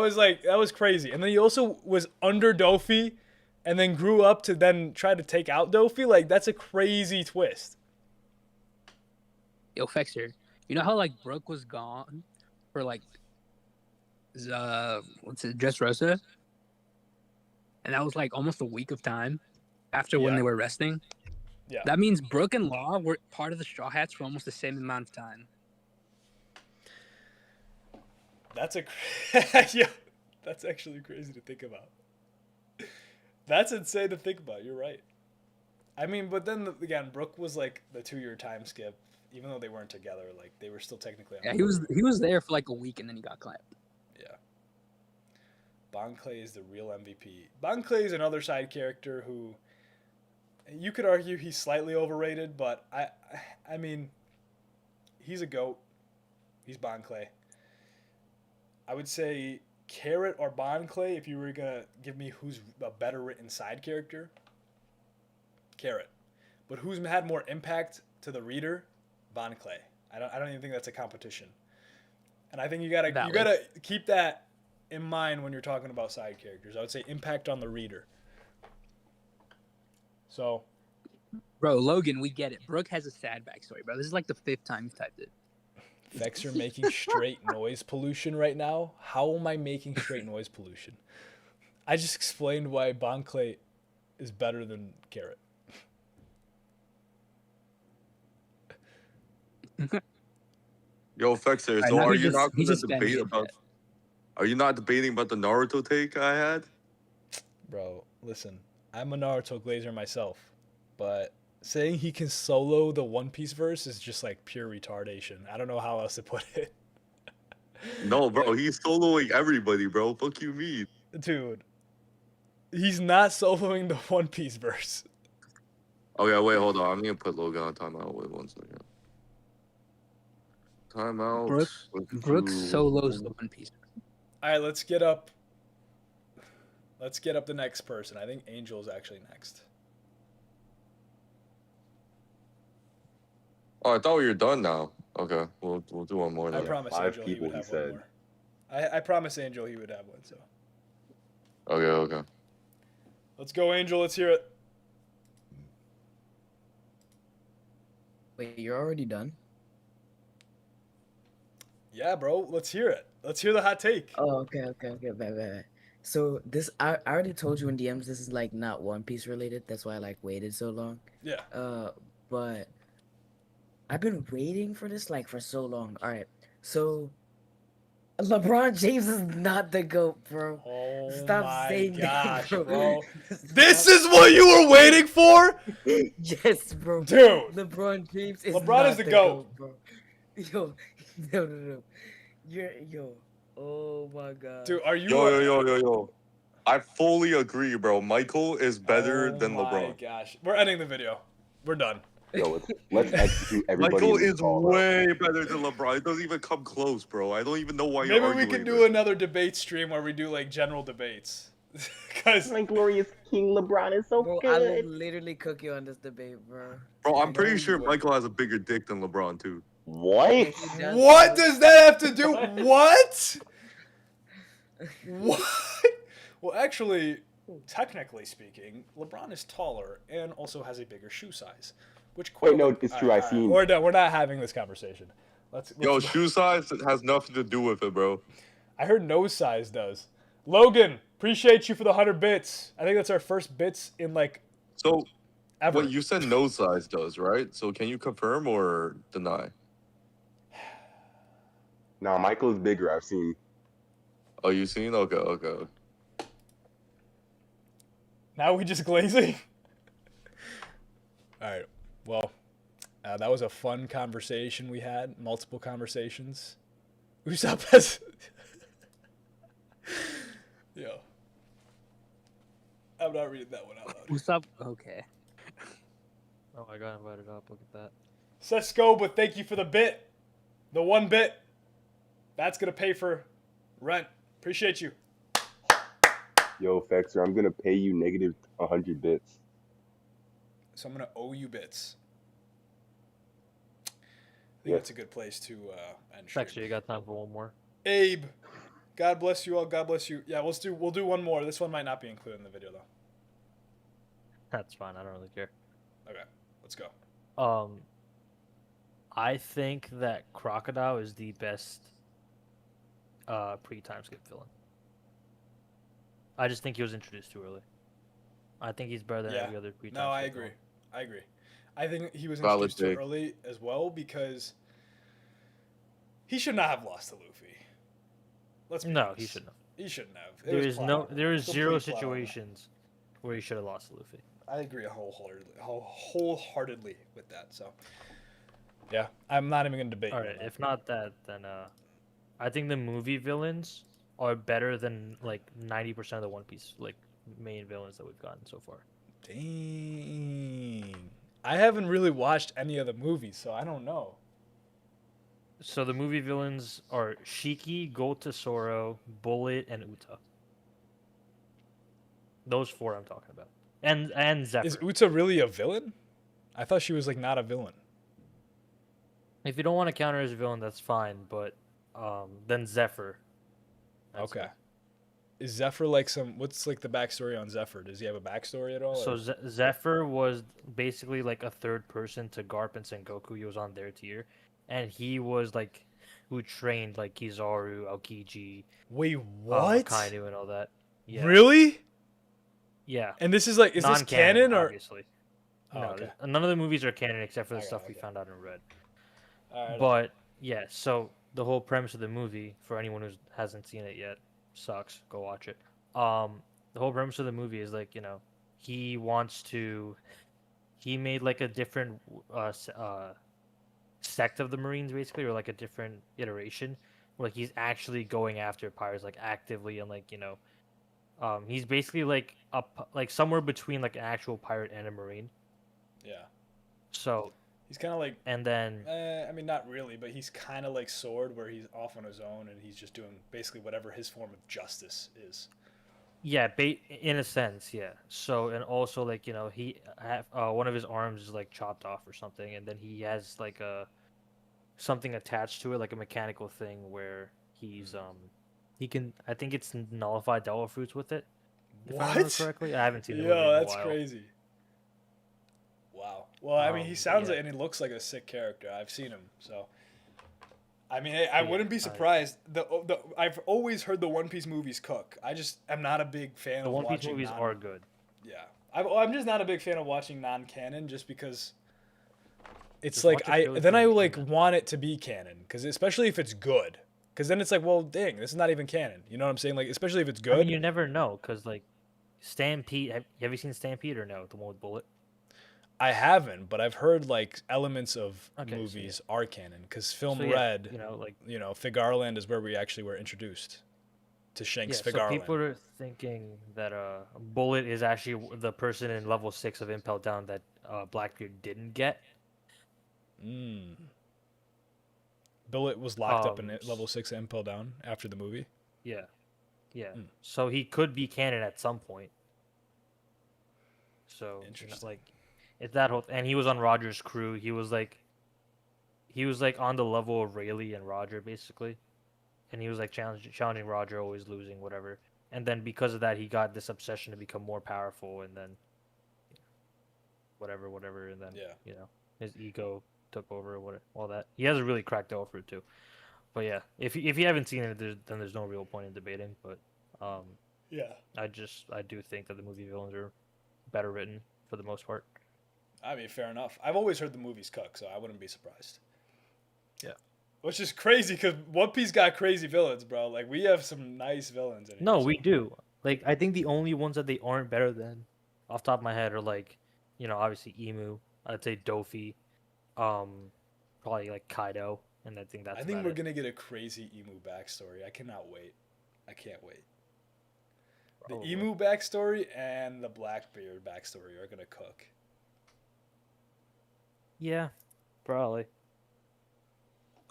was crazy. And then he also was under Dofi and then grew up to then try to take out Dofi. Like, that's a crazy twist. Yo, Fexer, you know how like Brooke was gone for like Dressrosa? And that was like almost a week of time after when they were resting. Yeah. That means Brooke and Law were part of the Straw Hats for almost the same amount of time. That's that's actually crazy to think about. That's insane to think about. You're right. I mean, but then again, Brooke was like the 2-year time skip, even though they weren't together. Like they were still technically. Yeah, he was there for like a week and then he got clapped. Yeah. Bon Clay is the real MVP. Bon Clay is another side character who you could argue he's slightly overrated, but I mean, he's a GOAT. He's Bon Clay. I would say Carrot or Bon Clay, if you were going to give me who's a better written side character, Carrot. But who's had more impact to the reader? Bon Clay. I don't even think that's a competition. And I think you gotta keep that in mind when you're talking about side characters. I would say impact on the reader. So, bro, Logan, we get it. Brooke has a sad backstory, bro. This is like the 5th time you've typed it. Vexer making straight noise pollution right now. How am I making straight noise pollution? I just explained why Bon Clay is better than Carrot. Yo, Fexer, so are you not going to debate about? Are you not debating about the Naruto take I had? Bro, listen, I'm a Naruto glazer myself, but saying he can solo the One Piece verse is just like pure retardation. I don't know how else to put it. No, bro, he's soloing everybody, bro. Fuck you mean? Dude, he's not soloing the One Piece verse. Okay, wait, hold on. I'm going to put Logan on timeout. Wait 1 second. Timeout. Brooke solos the One Piece. All right, let's get up the next person. I think Angel is actually next. Oh, I thought we were done now. Okay, we'll do one more. I promise Angel he would have one more. I promise Angel he would have one. So. Okay. Let's go, Angel. Let's hear it. Wait, you're already done? Yeah, bro. Let's hear it. Let's hear the hot take. Oh, okay. Bad. So this, I already told you in DMs. This is like not One Piece related. That's why I like waited so long. Yeah. But I've been waiting for this like for so long. All right. So LeBron James is not the GOAT, bro. Oh Stop saying gosh, that, bro. This is what you were waiting for? Yes, bro. Dude. LeBron James is LeBron not is the GOAT, bro. Yo, no. Oh my god. Dude, are you? Yo. I fully agree, bro. Michael is better Oh than my LeBron. gosh, we're ending the video. We're done. Yo, let's execute everybody Michael in this is call, bro. way better than LeBron. It doesn't even come close, bro. I don't even know why you're Maybe arguing. we can do another debate stream where we do like general debates. Cause My glorious King LeBron is so Bro, I will good. literally cook you on this debate, bro. Bro, I'm I pretty know sure you would. Michael has a bigger dick than LeBron too. What? Yeah, he does, What bro. does that have to do? What? What? Well, actually, technically speaking, LeBron is taller and also has a bigger shoe size. Which Wait, no, it's true. I Alright, seen. we're done. We're not having this conversation. Yo, shoe size has nothing to do with it, bro. I heard nose size does. Logan, appreciate you for the 100 bits. I think that's our first bits in like So, ever. wait, you said nose size does, right? So, can you confirm or deny? Nah, Michael's bigger. I've seen. Oh, you seen? Okay. Now we just glazing? All right. Well, that was a fun conversation we had. Multiple conversations. Usopp has... Yo. I'm not reading that one out loud. Usopp. Okay. Oh, I got invited up. Look at that. Sesko, but thank you for the bit. The 1 bit. That's going to pay for rent. Appreciate you. Yo, Fexer, I'm gonna pay you negative 100 bits. So I'm going to owe you bits. I think Yeah. that's a good place to end stream. Actually, you got time for one more. Abe, God bless you all. God bless you. Yeah, we'll do one more. This one might not be included in the video though. That's fine. I don't really care. Okay, let's go. I think that Crocodile is the best pre-time skip villain. I just think he was introduced too early. I think he's better than every other pre-time. No, I skip agree. villain. I agree. I think he was Valid introduced too take. early as well because he should not have lost to Luffy. Let's be No, honest. he shouldn't have. He shouldn't have. It There was is plot. there is zero Complete plot. situations where he should have lost to Luffy. I agree wholeheartedly with that. So, yeah, I'm not even gonna debate. All you right, on if not that, then I think the movie villains are better than like 90% of the One Piece like main villains that we've gotten so far. Dang. I haven't really watched any of the movies, so I don't know. So the movie villains are Shiki, Gold Tesoro, Bullet, and Uta. Those 4 I'm talking about, and Zephyr. Is Uta really a villain? I thought she was like not a villain. If you don't want to count her as a villain, that's fine. But then Zephyr. Okay. Is Zephyr like what's like the backstory on Zephyr? Does he have a backstory at all? So or- Zephyr was basically like a third person to Garp and Sengoku. He was on their tier, and he was like who trained like Kizaru, Aokiji. Wait, what? Kainu and all that. Yeah. Really? Yeah. And this is like, is this canon or? Obviously. Oh, No, okay. none of the movies are canon except for the Okay, stuff we found out in Red. Alright. But yeah, so the whole premise of the movie, for anyone who hasn't seen it yet, sucks. Go watch it. The whole premise of the movie is like, you know, he made like a different sect of the Marines basically, or like a different iteration, where like he's actually going after pirates like actively and like, you know, he's basically like like somewhere between like an actual pirate and a Marine. Yeah. So He's kind of like. and then I mean, not really, but he's kind of like Sword, where he's off on his own and he's just doing basically whatever his form of justice is. yeah, in a sense, yeah. So and also like, you know, he one of his arms is like chopped off or something, and then he has like something attached to it, like a mechanical thing where he's he can, I think it's nullify devil fruits with it. If I remember What? correctly, I haven't seen the movie in Yo, a that's while. crazy. Wow. Well, I mean, he But sounds yeah. like and he looks like a sick character. I've seen him, so. I mean, I Yeah, wouldn't be surprised. I've always heard the One Piece movies cook. I just am not a big fan The of One Piece watching movies are good. Yeah, I'm just not a big fan of watching non-canon, just because it's Just like watch it purely then for I the like want it to be canon, because especially if it's good, because then it's like, well, dang, this is not even canon. You know what I'm saying? Like, especially if it's good. I mean, you never know, because like Stampede. Have you seen Stampede or no? The one with Bullet. I haven't, but I've heard like elements of Okay, so movies are canon because Film So, yeah, Red, you know, like Figarland is where we actually were introduced to Shanks yeah. So people Figarland. are thinking that Bullet is actually the person in level 6 of Impel Down that Blackbeard didn't get. Bullet was locked up in Um, level 6 Impel Down after the movie. Yeah, yeah. So he could be canon at some point. So like, it's that whole, and he was on Roger's crew. He was like on the level of Rayleigh and Roger basically, and he was like challenging Roger, always losing, whatever. And then because of that, he got this obsession to become more powerful, and then whatever, and then his ego took over, all that. He has a really cracked over it too. But yeah, if you haven't seen it, then there's no real point in debating. But Yeah. I do think that the movie villains are better written for the most part. I mean, fair enough. I've always heard the movies cook, so I wouldn't be surprised. Yeah. Which is crazy because One Piece got crazy villains, bro. Like we have some nice villains in here. No, we do. Like I think the only ones that they aren't better than, off the top of my head, are like, obviously Emu. I'd say Dofi, probably like Kaido, and I think that's. I think about we're it. gonna get a crazy Emu backstory. I cannot wait. I can't wait. The Emu backstory and the Blackbeard backstory are gonna cook. Yeah, probably.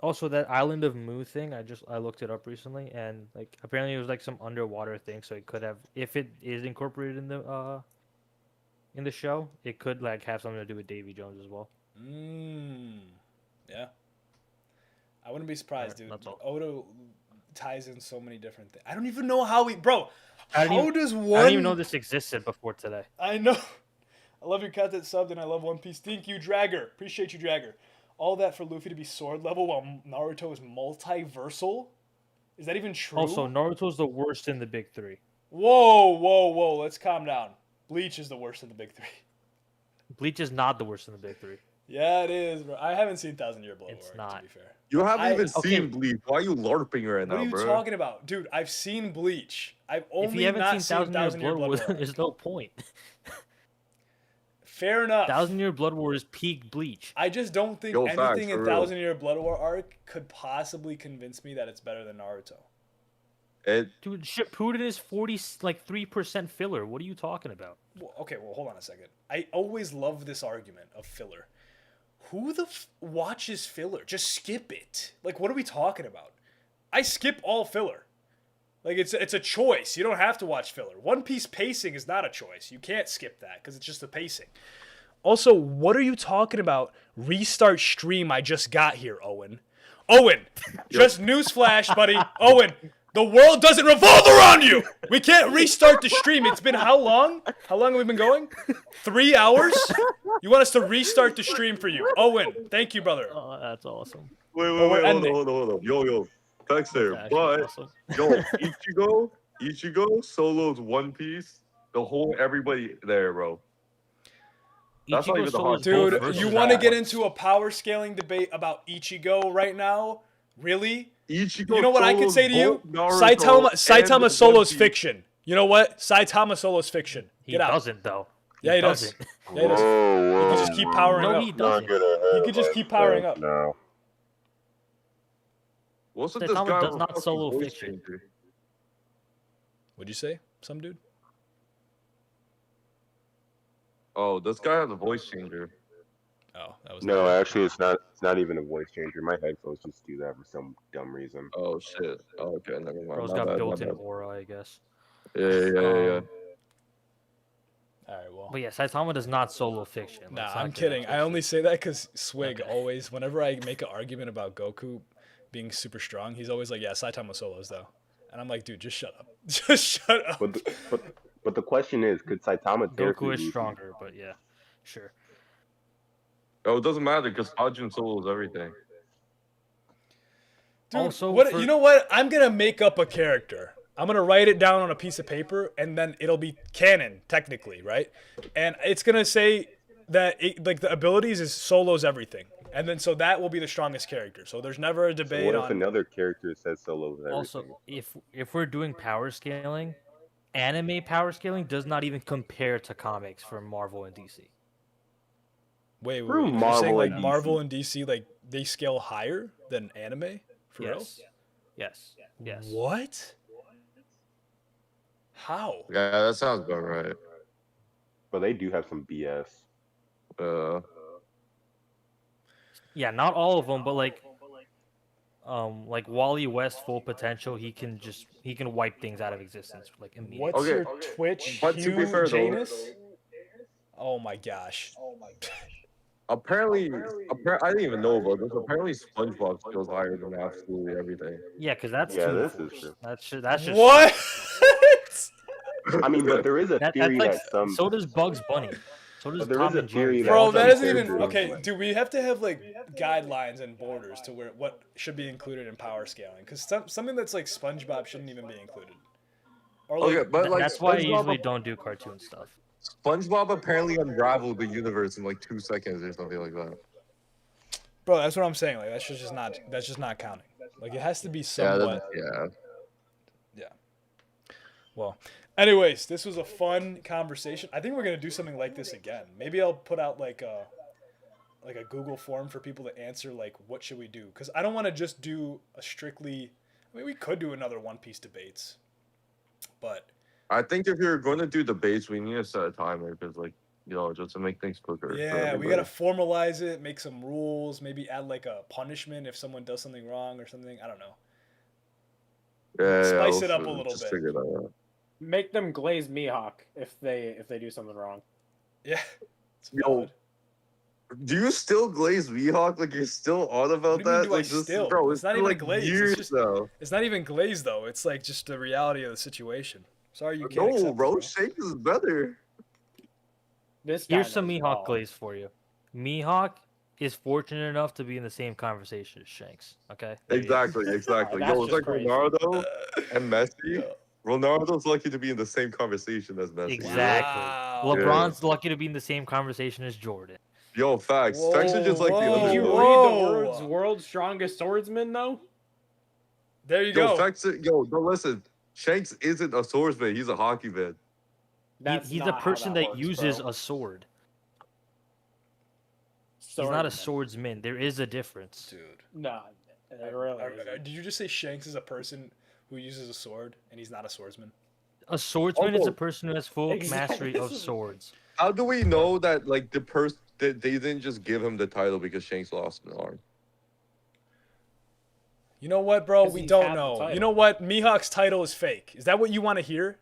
Also, that Island of Mu thing, I looked it up recently, and like apparently it was like some underwater thing, so it could have, if it is incorporated in the show, it could like have something to do with Davy Jones as well. Yeah. I wouldn't be surprised, dude. Oda ties in so many different things. I don't even know how bro. I Does didn't one? even know this existed before today. I know. I love your content subbed and I love One Piece. Thank you, Dragger. Appreciate you, Dragger. All that for Luffy to be sword level while Naruto is multiversal? Is that even true? Also, Naruto's the worst in the big three. Whoa. Let's calm down. Bleach is the worst in the big three. Bleach is not the worst in the big three. Yeah, it is, bro. I haven't seen 1,000-Year Blood It's War, not. to be fair. You haven't even Okay. seen Bleach. Why are you LARPing right now, What are you bro? talking about? Dude, I've seen Bleach. I've only If you haven't not seen seen 1,000-Year 1,000-Year Blood Blood War, War. there's no point. Fair enough. 1,000-Year Blood War is peak Bleach. I just don't think Yo, anything facts, in for real. 1,000-Year Blood War arc could possibly convince me that it's better than Naruto. Dude, Shippuden is 3% filler. What are you talking about? Well, okay, hold on a second. I always love this argument of filler. Who the watches filler? Just skip it. Like, what are we talking about? I skip all filler. Like, it's a choice. You don't have to watch filler. One Piece pacing is not a choice. You can't skip that because it's just the pacing. Also, what are you talking about? Restart stream I just got here, Owen. Owen, just newsflash, buddy. Owen, the world doesn't revolve around you. We can't restart the stream. It's been how long? How long have we been going? 3 hours? You want us to restart the stream for you. Owen, thank you, brother. Oh, that's awesome. Wait, we're ending. hold on. Yo, Dexter, That's but actually yo, Ichigo solos One Piece, the whole everybody there, bro. That's not even the hard Dude, you want to get into a power scaling debate about Ichigo right now? Really? Ichigo You know what I could solos say to you? both Naruto Saitama and Solo's One Piece. fiction. You know what? Saitama Solo's fiction. He Get out. doesn't, though. Yeah, he does. doesn't. Yeah, he does. He can just keep powering No, up. he doesn't. He could just keep powering up. No. What's with this Saitama guy does with a not fucking solo voice fiction. changer? What'd you say? Some dude? Oh, this guy has a voice changer. Oh, that was No, actually, it's not. It's not even a voice changer. My headphones just do that for some dumb reason. Oh shit. Oh, okay, never mind. Bro's My got bad, my built-in bad. aura, I guess. Yeah. All right, well. But yeah, Saitama does not solo fiction. Nah, Let's not I'm get kidding. that I only twisted. say that because Swig always, whenever I make an argument about Goku being super strong, he's always like, yeah, Saitama solos, though. And I'm like, dude, just shut up. Just shut up. But the question is, could Saitama tear through Goku is Luffy? stronger, but yeah, sure. Oh, it doesn't matter because Hajin solos everything. Dude, Also, you know what? I'm going to make up a character. I'm going to write it down on a piece of paper, and then it'll be canon, technically, right? And it's going to say that, like, the abilities is solos everything. And then, so that will be the strongest character. So there's never a So debate what if on... another character says solos everything? Also, if we're doing power scaling, anime power scaling does not even compare to comics from Marvel and DC. Wait, Screw you're saying Marvel like and Marvel DC. and DC, like they scale higher than anime? For Yes. Yes. Yes. real? What? How? Yeah, that sounds about right. But they do have some BS. Yeah, not all of them, but like Wally West full potential, he can wipe things out of existence like immediately. What's your Twitch? But to be Hugh fair, though, Janus? Oh my gosh. apparently, I didn't even know about this. Apparently, SpongeBob skills higher than absolutely everything. Yeah, because that's Yeah, Toon this is Force. true. That's just What? I mean, but there is a theory like, that some. so does Bugs Bunny. So does But there is Tom a and Jerry. theory They that all Bro, do that some isn't even characters- okay. Do we have to have like guidelines and borders to where what should be included in power scaling? Because something that's like SpongeBob shouldn't even be included. Or like, Okay, but like that's why I SpongeBob- usually don't do cartoon stuff. SpongeBob apparently unraveled the universe in like 2 seconds or something like that. bro, that's what I'm saying. Like that's just not counting. Like it has to be Yeah, somewhat. yeah. Well, anyways, this was a fun conversation. I think we're gonna do something like this again. Maybe I'll put out like a Google form for people to answer like what should we do? Because I don't want to just do a strictly. I mean, we could do another One Piece debates, but I think if you're going to do debates, we need to set a timer because, like, just to make things quicker. for yeah, we gotta everybody. formalize it, make some rules, maybe add like a punishment if someone does something wrong or something. I don't know. Yeah, Spice yeah, it up a we'll little just bit. figure that out. Make them glaze Mihawk if they do something wrong. Yeah. Yo, do you still glaze Mihawk? Like you're still on about What do you mean, that? do I Like this, still? bro, It's not been, even like glazed. years It's just, now. it's not even glazed though. It's like just the reality of the situation. Sorry, you can't. No, accept bro, it, Shanks is better. This Here's guy some knows Mihawk ball. glaze for you. Mihawk is fortunate enough to be in the same conversation as Shanks. Okay. There you go. Exactly. That's Yo, it's just like crazy. Ronaldo and Messi. Ronaldo's lucky to be in the same conversation as Messi. Exactly. Wow. LeBron's lucky to be in the same conversation as Jordan. Yo, facts. Facts are just like the Did you underdog. read the world's strongest swordsman though? There you Yo, go. facts. No, listen. Shanks isn't a swordsman. He's a hockey man. He's a person that uses a sword. He's not a swordsman. There is a difference. Dude. No, really. Did you just say Shanks is a person who uses a sword and he's not a swordsman? A swordsman is Oh. a person who has full Exactly. mastery of swords. How do we know that like the person that they didn't just give him the title because Shanks lost an arm? You know what, bro? 'Cause We he's don't had the know. You title. know what? Mihawk's title is fake. Is that what you want to hear?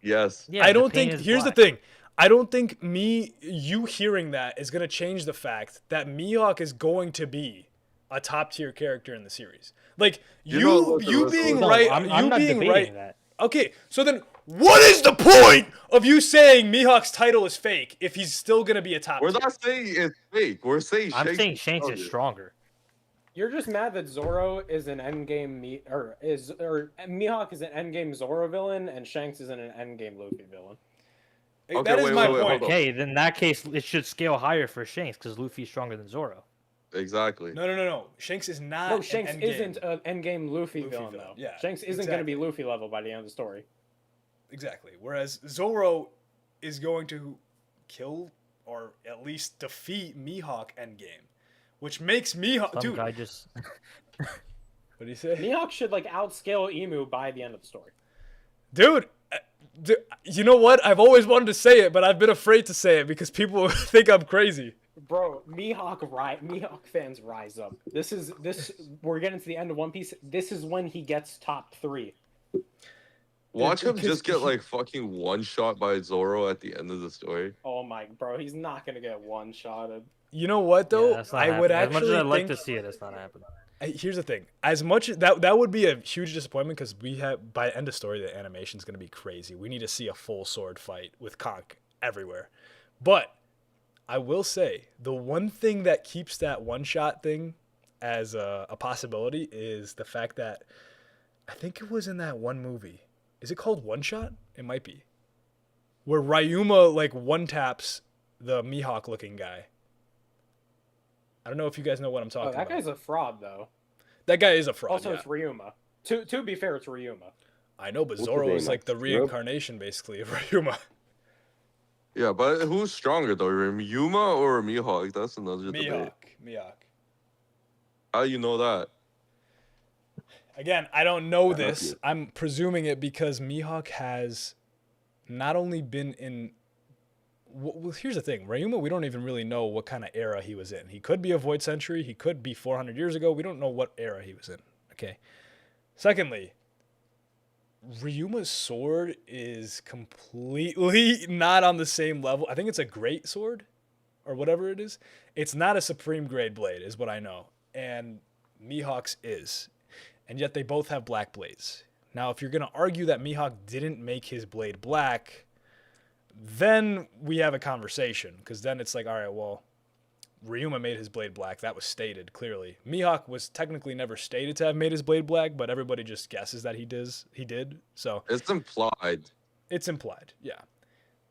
Yes. Yeah, I the don't pain think. is Here's black. the thing. I don't think you hearing that is gonna change the fact that Mihawk is going to be a top tier character in the series. Like you being No, right. I'm you not being debating right. that. Okay, so then what is the point of you saying Mihawk's title is fake if he's still gonna be a top We're tier? not saying it's fake. We're saying I'm Shanks saying is Shanks is stronger. You're just mad that Zoro is an endgame Mihawk is an endgame Zoro villain and Shanks isn't an endgame Luffy villain. Okay, that is wait, my wait, wait, point. hold on. Okay, then in that case, it should scale higher for Shanks because Luffy's stronger than Zoro. Exactly. No. Shanks is not. No, Shanks an endgame. isn't an endgame Luffy villain villain, though. yeah, Shanks isn't going to be Luffy level by the end of the story. Exactly. Whereas Zoro is going to kill or at least defeat Mihawk endgame, which makes Mihawk. Some Dude, guy just. what do you say? Mihawk should like outscale Emu by the end of the story. Dude, you know what? I've always wanted to say it, but I've been afraid to say it because people think I'm crazy. Bro, Mihawk fans rise up. We're getting to the end of One Piece. This is when he gets top 3. Watch him Because just get like fucking one shot by Zoro at the end of the story. Oh my, bro, he's not gonna get one shotted. You know what though? Yeah, that's not I would happening. actually As much as I'd like think to see it, it's not happening. Here's the thing. As much that would be a huge disappointment because we have by end of story the animation's gonna be crazy. We need to see a full sword fight with Conk everywhere. But I will say the one thing that keeps that one shot thing as a possibility is the fact that I think it was in that one movie. Is it called One Shot? It might be. Where Ryuma like one taps the Mihawk looking guy. I don't know if you guys know what I'm talking That about. guy's a fraud though. That guy is a fraud. Also, yeah. it's Ryuma. To be fair, it's Ryuma. I know, but What's his Zoro name, is like the Syrup? reincarnation basically of Ryuma. Yeah, but who's stronger though, Ryuma or Mihawk? That's another debate. Mihawk. How do you know that? Again, I don't know Yeah, that's this. good. I'm presuming it because Mihawk has not only been in. Well, here's the thing. Ryuma, we don't even really know what kind of era he was in. He could be a Void Century. He could be 400 years ago. We don't know what era he was in. Okay. Secondly, Ryuma's sword is completely not on the same level. I think it's a great sword or whatever it is. It's not a supreme grade blade is what I know. And Mihawk's is. And yet they both have black blades. Now, if you're going to argue that Mihawk didn't make his blade black, then we have a conversation. Because then it's like, all right, well, Ryuma made his blade black. That was stated clearly. Mihawk was technically never stated to have made his blade black, but everybody just guesses that he did. So It's implied. it's implied. Yeah.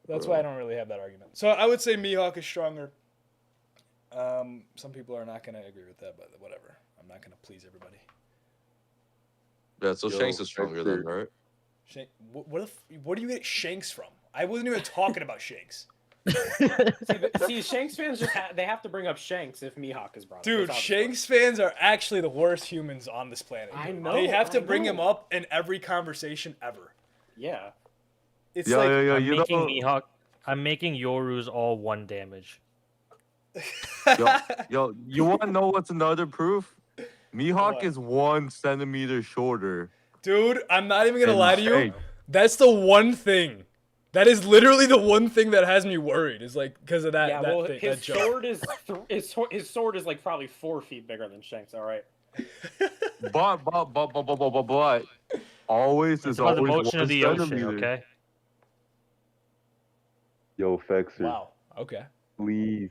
That's why I don't really have that argument. So I would say Mihawk is stronger. Some people are not going to agree with that, but whatever. I'm not going to please everybody. Yeah, so Yo, Shanks is stronger then, Hector. right? Where do you get Shanks from? I wasn't even talking about Shanks. See, Shanks fans just they have to bring up Shanks if Mihawk is brought up. Dude, Shanks fans are actually the worst humans on this planet. I know, They have to I bring him know. up in every conversation ever. Yeah. It's Yo, like yo, yo, I'm you making know, Mihawk. I'm making Yoru's all 1 damage. yo, you want to know what's another proof? Mihawk What? is 1 centimeter shorter. Dude, I'm not even gonna than lie to you. Shanks. That's the one thing. That is literally the one thing that has me worried. Is like because of that. Yeah, that well, thing, his that joke. sword is his sword is like probably 4 feet bigger than Shanks. All right. But always It's is about the always motion 1 of the ocean, centimeter. okay? Yo, Fexer. Wow. Okay. Please,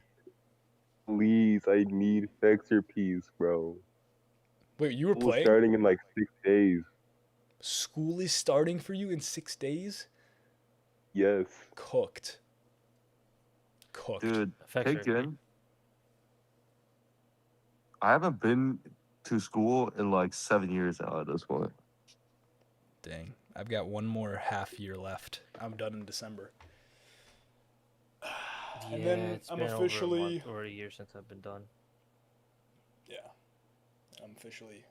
I need Fexer piece, bro. Wait, you were School's playing? starting in like 6 days. School is starting for you in 6 days. Yes. Cooked. Dude, Fexer. Taken. I haven't been to school in like 7 years now at this point. Dang. I've got one more half year left. I'm done in December. Yeah, And then it's I'm been officially over a month or a year since I've been done. Yeah. I'm officially.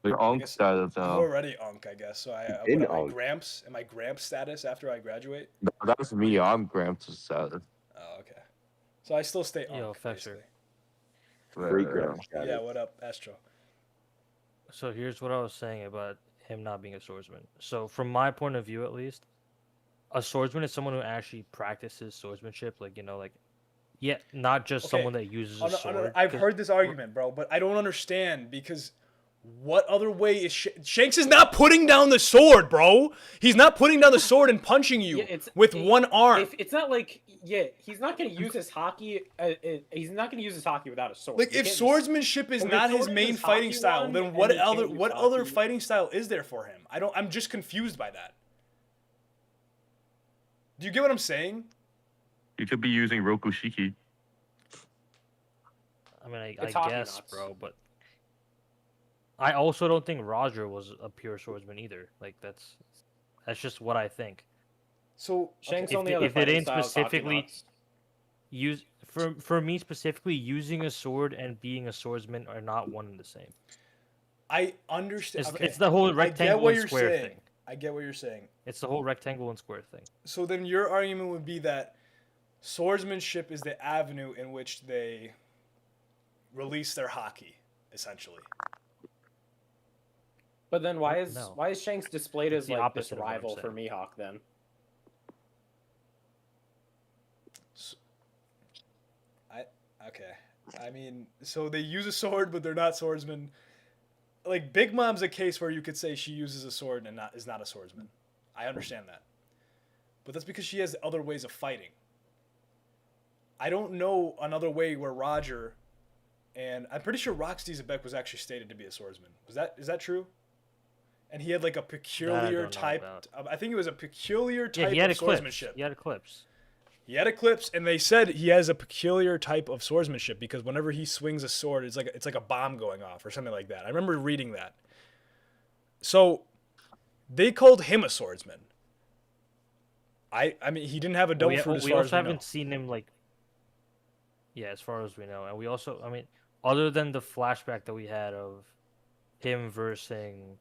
Like I Unk guess status I'm now. already Unk, I guess. So In what am I Unk. Gramps? Am I Gramps status after I graduate? No, that's me. I'm Gramps' status. Oh, okay. So I still stay Yo, Unk, Fexer. basically. Great grand Yeah, status. what up, Astro? So here's what I was saying about him not being a swordsman. So from my point of view, at least, a swordsman is someone who actually practices swordsmanship. Like, yeah, not just Okay. someone that uses a sword. I've 'cause- heard this argument, bro, but I don't understand because what other way is Shanks is not putting down the sword, bro? He's not putting down the sword and punching you with one arm. If it's not like he's not gonna use his hockey. He's not gonna use his hockey without a sword. Like You if can't just- swordsmanship is If not his sword is main his fighting hockey style, one, then and what he can't other use what other hockey- fighting style is there for him? I'm just confused by that. Do you get what I'm saying? You could be using Rokushiki. I mean, I It's hockey guess, nuts. bro, but I also don't think Roger was a pure swordsman either. Like that's just what I think. So Shanks' If only they, other if they fighting didn't style is hockey specifically nuts. use for me specifically, using a sword and being a swordsman are not one and the same. I understand. It's the whole I get rectangle what and you're square saying. thing. I get what you're saying. It's the whole rectangle and square thing. So then your argument would be that swordsmanship is the avenue in which they release their hockey, essentially. But then why No. is Shanks displayed It's as the like this opposite of what I'm rival for saying. Mihawk then? Okay. I mean, so they use a sword, but they're not swordsmen. Like Big Mom's a case where you could say she uses a sword and is not a swordsman. I understand that, but that's because she has other ways of fighting. I don't know another way where Roger, and I'm pretty sure Roxy Zebek was actually stated to be a swordsman. Is that true? And he had like a peculiar know type. about. I think it was a peculiar Yeah, type he had of a clip. swordsmanship. He had a clips. He had Eclipse, and they said he has a peculiar type of swordsmanship because whenever he swings a sword, it's like a bomb going off or something like that. I remember reading that. So they called him a swordsman. I mean, he didn't have a Well, double yeah, fruit as we far also as we know. haven't seen him like. Yeah, as far as we know, and we also, I mean, other than the flashback that we had of him versing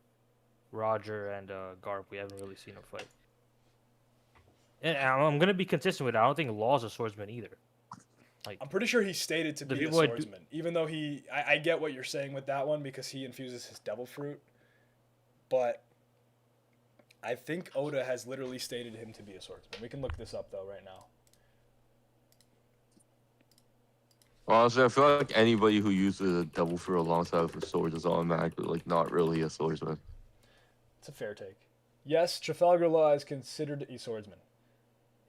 Roger and Garp, we haven't really seen him fight. And I'm gonna be consistent with it. I don't think Law's a swordsman either. Like, I'm pretty sure he stated to the be a people I do- swordsman, even though I get what you're saying with that one because he infuses his devil fruit, but I think Oda has literally stated him to be a swordsman. We can look this up though right now. Honestly, I feel like anybody who uses a devil fruit alongside with a sword is automatically like not really a swordsman. It's a fair take. Yes, Trafalgar Law is considered a swordsman.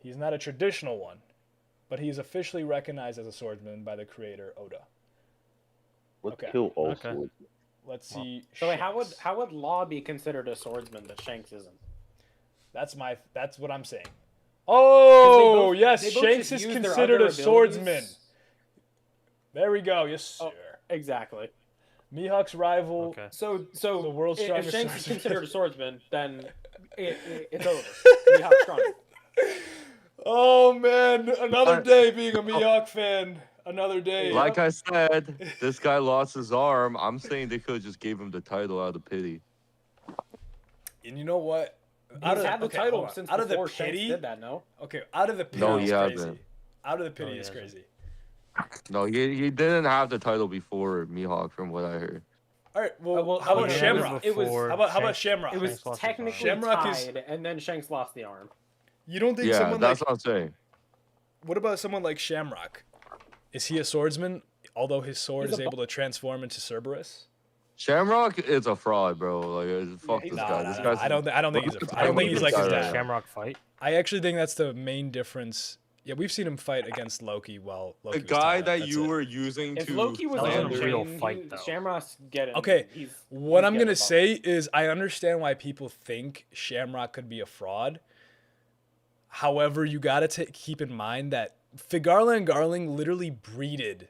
He's not a traditional one, but he is officially recognized as a swordsman by the creator Oda. Let's Okay. kill all Okay. swordsmen. Let's see. So wait, Shanks. how would Law be considered a swordsman that Shanks isn't? That's what I'm saying. Oh, both- yes, they both Shanks just is use their considered other a swordsman. abilities. There we go. Yes, sir. Oh, exactly. Mihawk's rival. Okay. So The world's if strongest Shanks is swordsman. considered a swordsman, then it's over. Mihawk's stronger. Oh man, another day being a Mihawk fan. Another day. Like I said, this guy lost his arm. I'm saying they could have just gave him the title out of pity. And you know what? He's had the title hold on. since out of the before Shanks pity. did that. No. Okay, out of the pity No, is he crazy. hasn't. Out of the pity No, he is hasn't. crazy. No, he didn't have the title before Mihawk, from what I heard. All right. Well, how no, about no, Shamrock? It was before How about Shanks- Shamrock? it was Shanks lost his arm. technically Shamrock tied, is- and then Shanks lost the arm. You don't think Yeah, someone that's like what I'm saying. what about someone like Shamrock? Is he a swordsman? Although his sword He's is a able to transform into Cerberus. Shamrock is a fraud, bro. Like, fuck he's this Nah, guy. nah, This nah, guy's. I don't think he's a fraud. I don't Look think at he's this like guy his right dad. now. Shamrock fight. I actually think that's the main difference. Yeah, we've seen him fight against Loki while Loki The was guy tied up. that That's you it. were using If to Loki was That on wasn't a the real chain, fight, though. Shamrock's getting. Okay, He's what I'm getting gonna above. say is I understand why people think Shamrock could be a fraud. However, you gotta keep in mind that Figarla and Garling literally breeded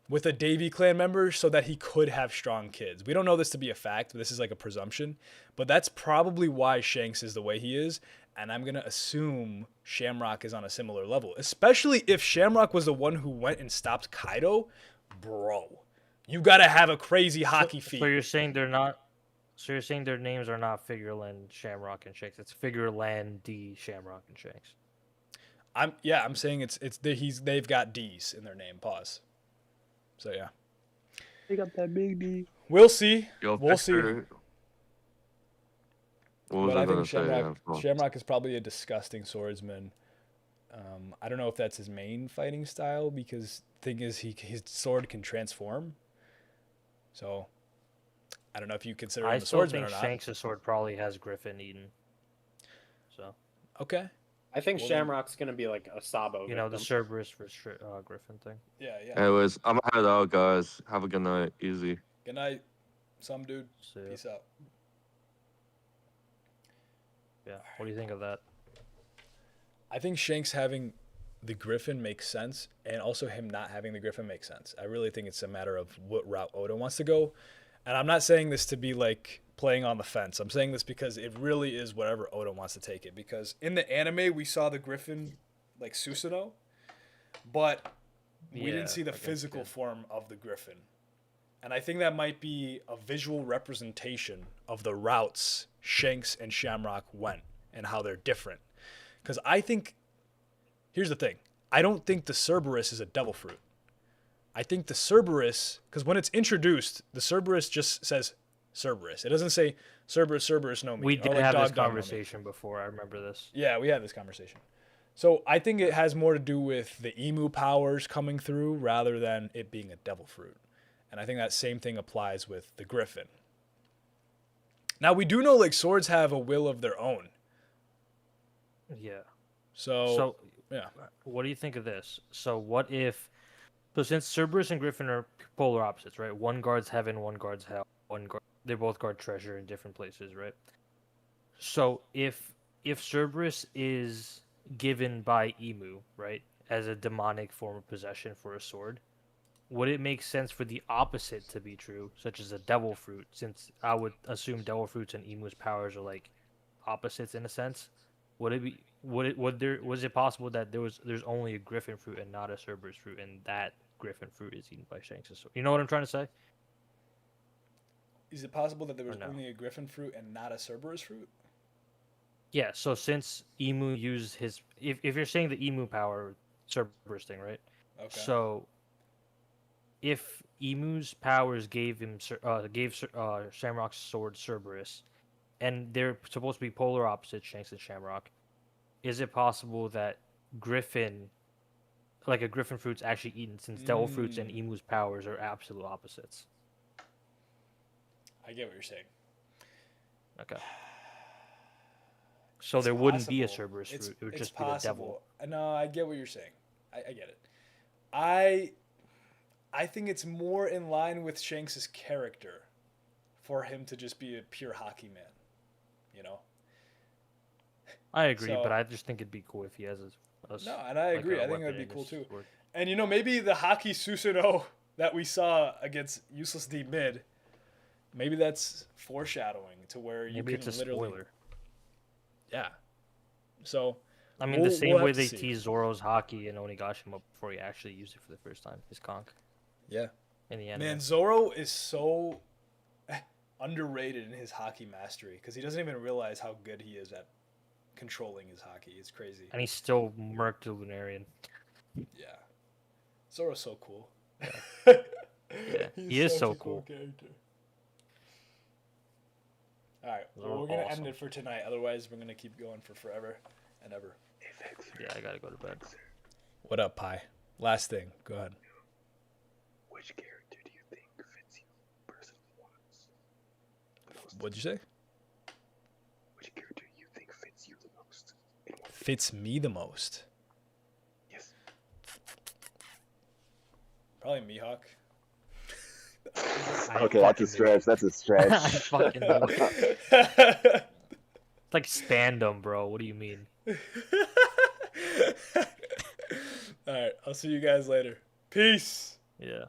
with a Davy clan member so that he could have strong kids. We don't know this to be a fact, but this is like a presumption. But that's probably why Shanks is the way he is. And I'm going to assume Shamrock is on a similar level, especially if Shamrock was the one who went and stopped Kaido. Bro, you got to have a crazy hockey feat. So you're saying they're not. So you're saying their names are not Figureland, Shamrock, and Shanks. It's Figureland, D, Shamrock, and Shanks. I'm saying they've got D's in their name. Pause. So yeah, They got that big D. we'll see. Yo, We'll see. Victor, what was But I I gonna think say? Yeah, Shamrock is probably a disgusting swordsman. I don't know if that's his main fighting style because thing is his sword can transform. So I don't know if you consider I him a still swordsman think or not. Shanks' sword probably has Griffin eaten. So Okay. I think Well, then- Shamrock's gonna be like a Sabo. you know the victim. Cerberus versus Griffin thing. Yeah, yeah. Anyways, I'm gonna head out, guys. Have a good night. Easy. Good night, some dude. See ya. Peace out. Yeah. What do you think of that? I think Shanks having the Griffin makes sense, and also him not having the Griffin makes sense. I really think it's a matter of what route Oda wants to go. And I'm not saying this to be like playing on the fence. I'm saying this because it really is whatever Oda wants to take it. Because in the anime, we saw the Griffin like Susanoo, but we Yeah, didn't see the I guess, physical yeah. form of the Griffin. And I think that might be a visual representation of the routes Shanks and Shamrock went and how they're different. Because I think, here's the thing. I don't think the Cerberus is a devil fruit. I think the Cerberus, because when it's introduced, the Cerberus just says Cerberus. It doesn't say Cerberus, Cerberus, no me. We or did like have dog, this dog, no me. conversation before. I remember this. Yeah, we had this conversation. So I think it has more to do with the emu powers coming through rather than it being a devil fruit. And I think that same thing applies with the Griffin. Now we do know like swords have a will of their own. Yeah. So yeah. What do you think of this? So what if, so since Cerberus and Griffin are polar opposites, right? One guards heaven, one guards hell. They both guard treasure in different places, right? So if Cerberus is given by Emu, right, as a demonic form of possession for a sword, would it make sense for the opposite to be true, such as a devil fruit? Since I would assume devil fruits and Emu's powers are like opposites in a sense, would it be was it possible that there's only a griffin fruit and not a Cerberus fruit, and that griffin fruit is eaten by Shanks? So you know what I'm trying to say? Is it possible that there was no? only a griffin fruit and not a Cerberus fruit? Yeah. So since Emu used his, if you're saying the Emu power Cerberus thing, right? Okay. So if Emu's powers gave Shamrock's sword Cerberus, and they're supposed to be polar opposites, Shanks and Shamrock, is it possible that Griffin, like a Griffin fruit's actually eaten, since Devil fruits and Emu's powers are absolute opposites? I get what you're saying. Okay. So It's there wouldn't be a possible. Cerberus fruit. It would It's just be the devil. possible. No, I get what you're saying. I get it. I think it's more in line with Shanks' character for him to just be a pure hockey man. You know? I agree, So- but I just think it'd be cool if he has No, and I like, agree. a I think that'd weapon be in cool his too. sword. And you know, maybe the hockey Susanoo that we saw against Useless D mid, maybe that's foreshadowing to where you Maybe can it's a literally. spoiler. Yeah. So. I mean, we'll- the same we'll way have to they see. teased Zoro's hockey and Onigashima before he actually used it for the first time, his conch. Yeah. In the end. Man, Zoro is so underrated in his hockey mastery because he doesn't even realize how good he is at controlling his hockey. It's crazy. And he's still murked the Lunarian. Yeah. Zoro's so cool. Yeah, He's he is such so a cool. character. All right, well, Zoro's we're gonna awesome. end it for tonight. Otherwise, we're gonna keep going for forever and ever. Yeah, I gotta go to bed. What up, Pi? Last thing. Go ahead. Which character do you think fits you personally? What'd you say? Which character do you think fits you the most? Fits me the most. Yes. Probably Mihawk. Okay, that's a stretch. That's a I stretch. fucking knew it. It's like Spandom, bro. What do you mean? All right, I'll see you guys later. Peace. Yeah.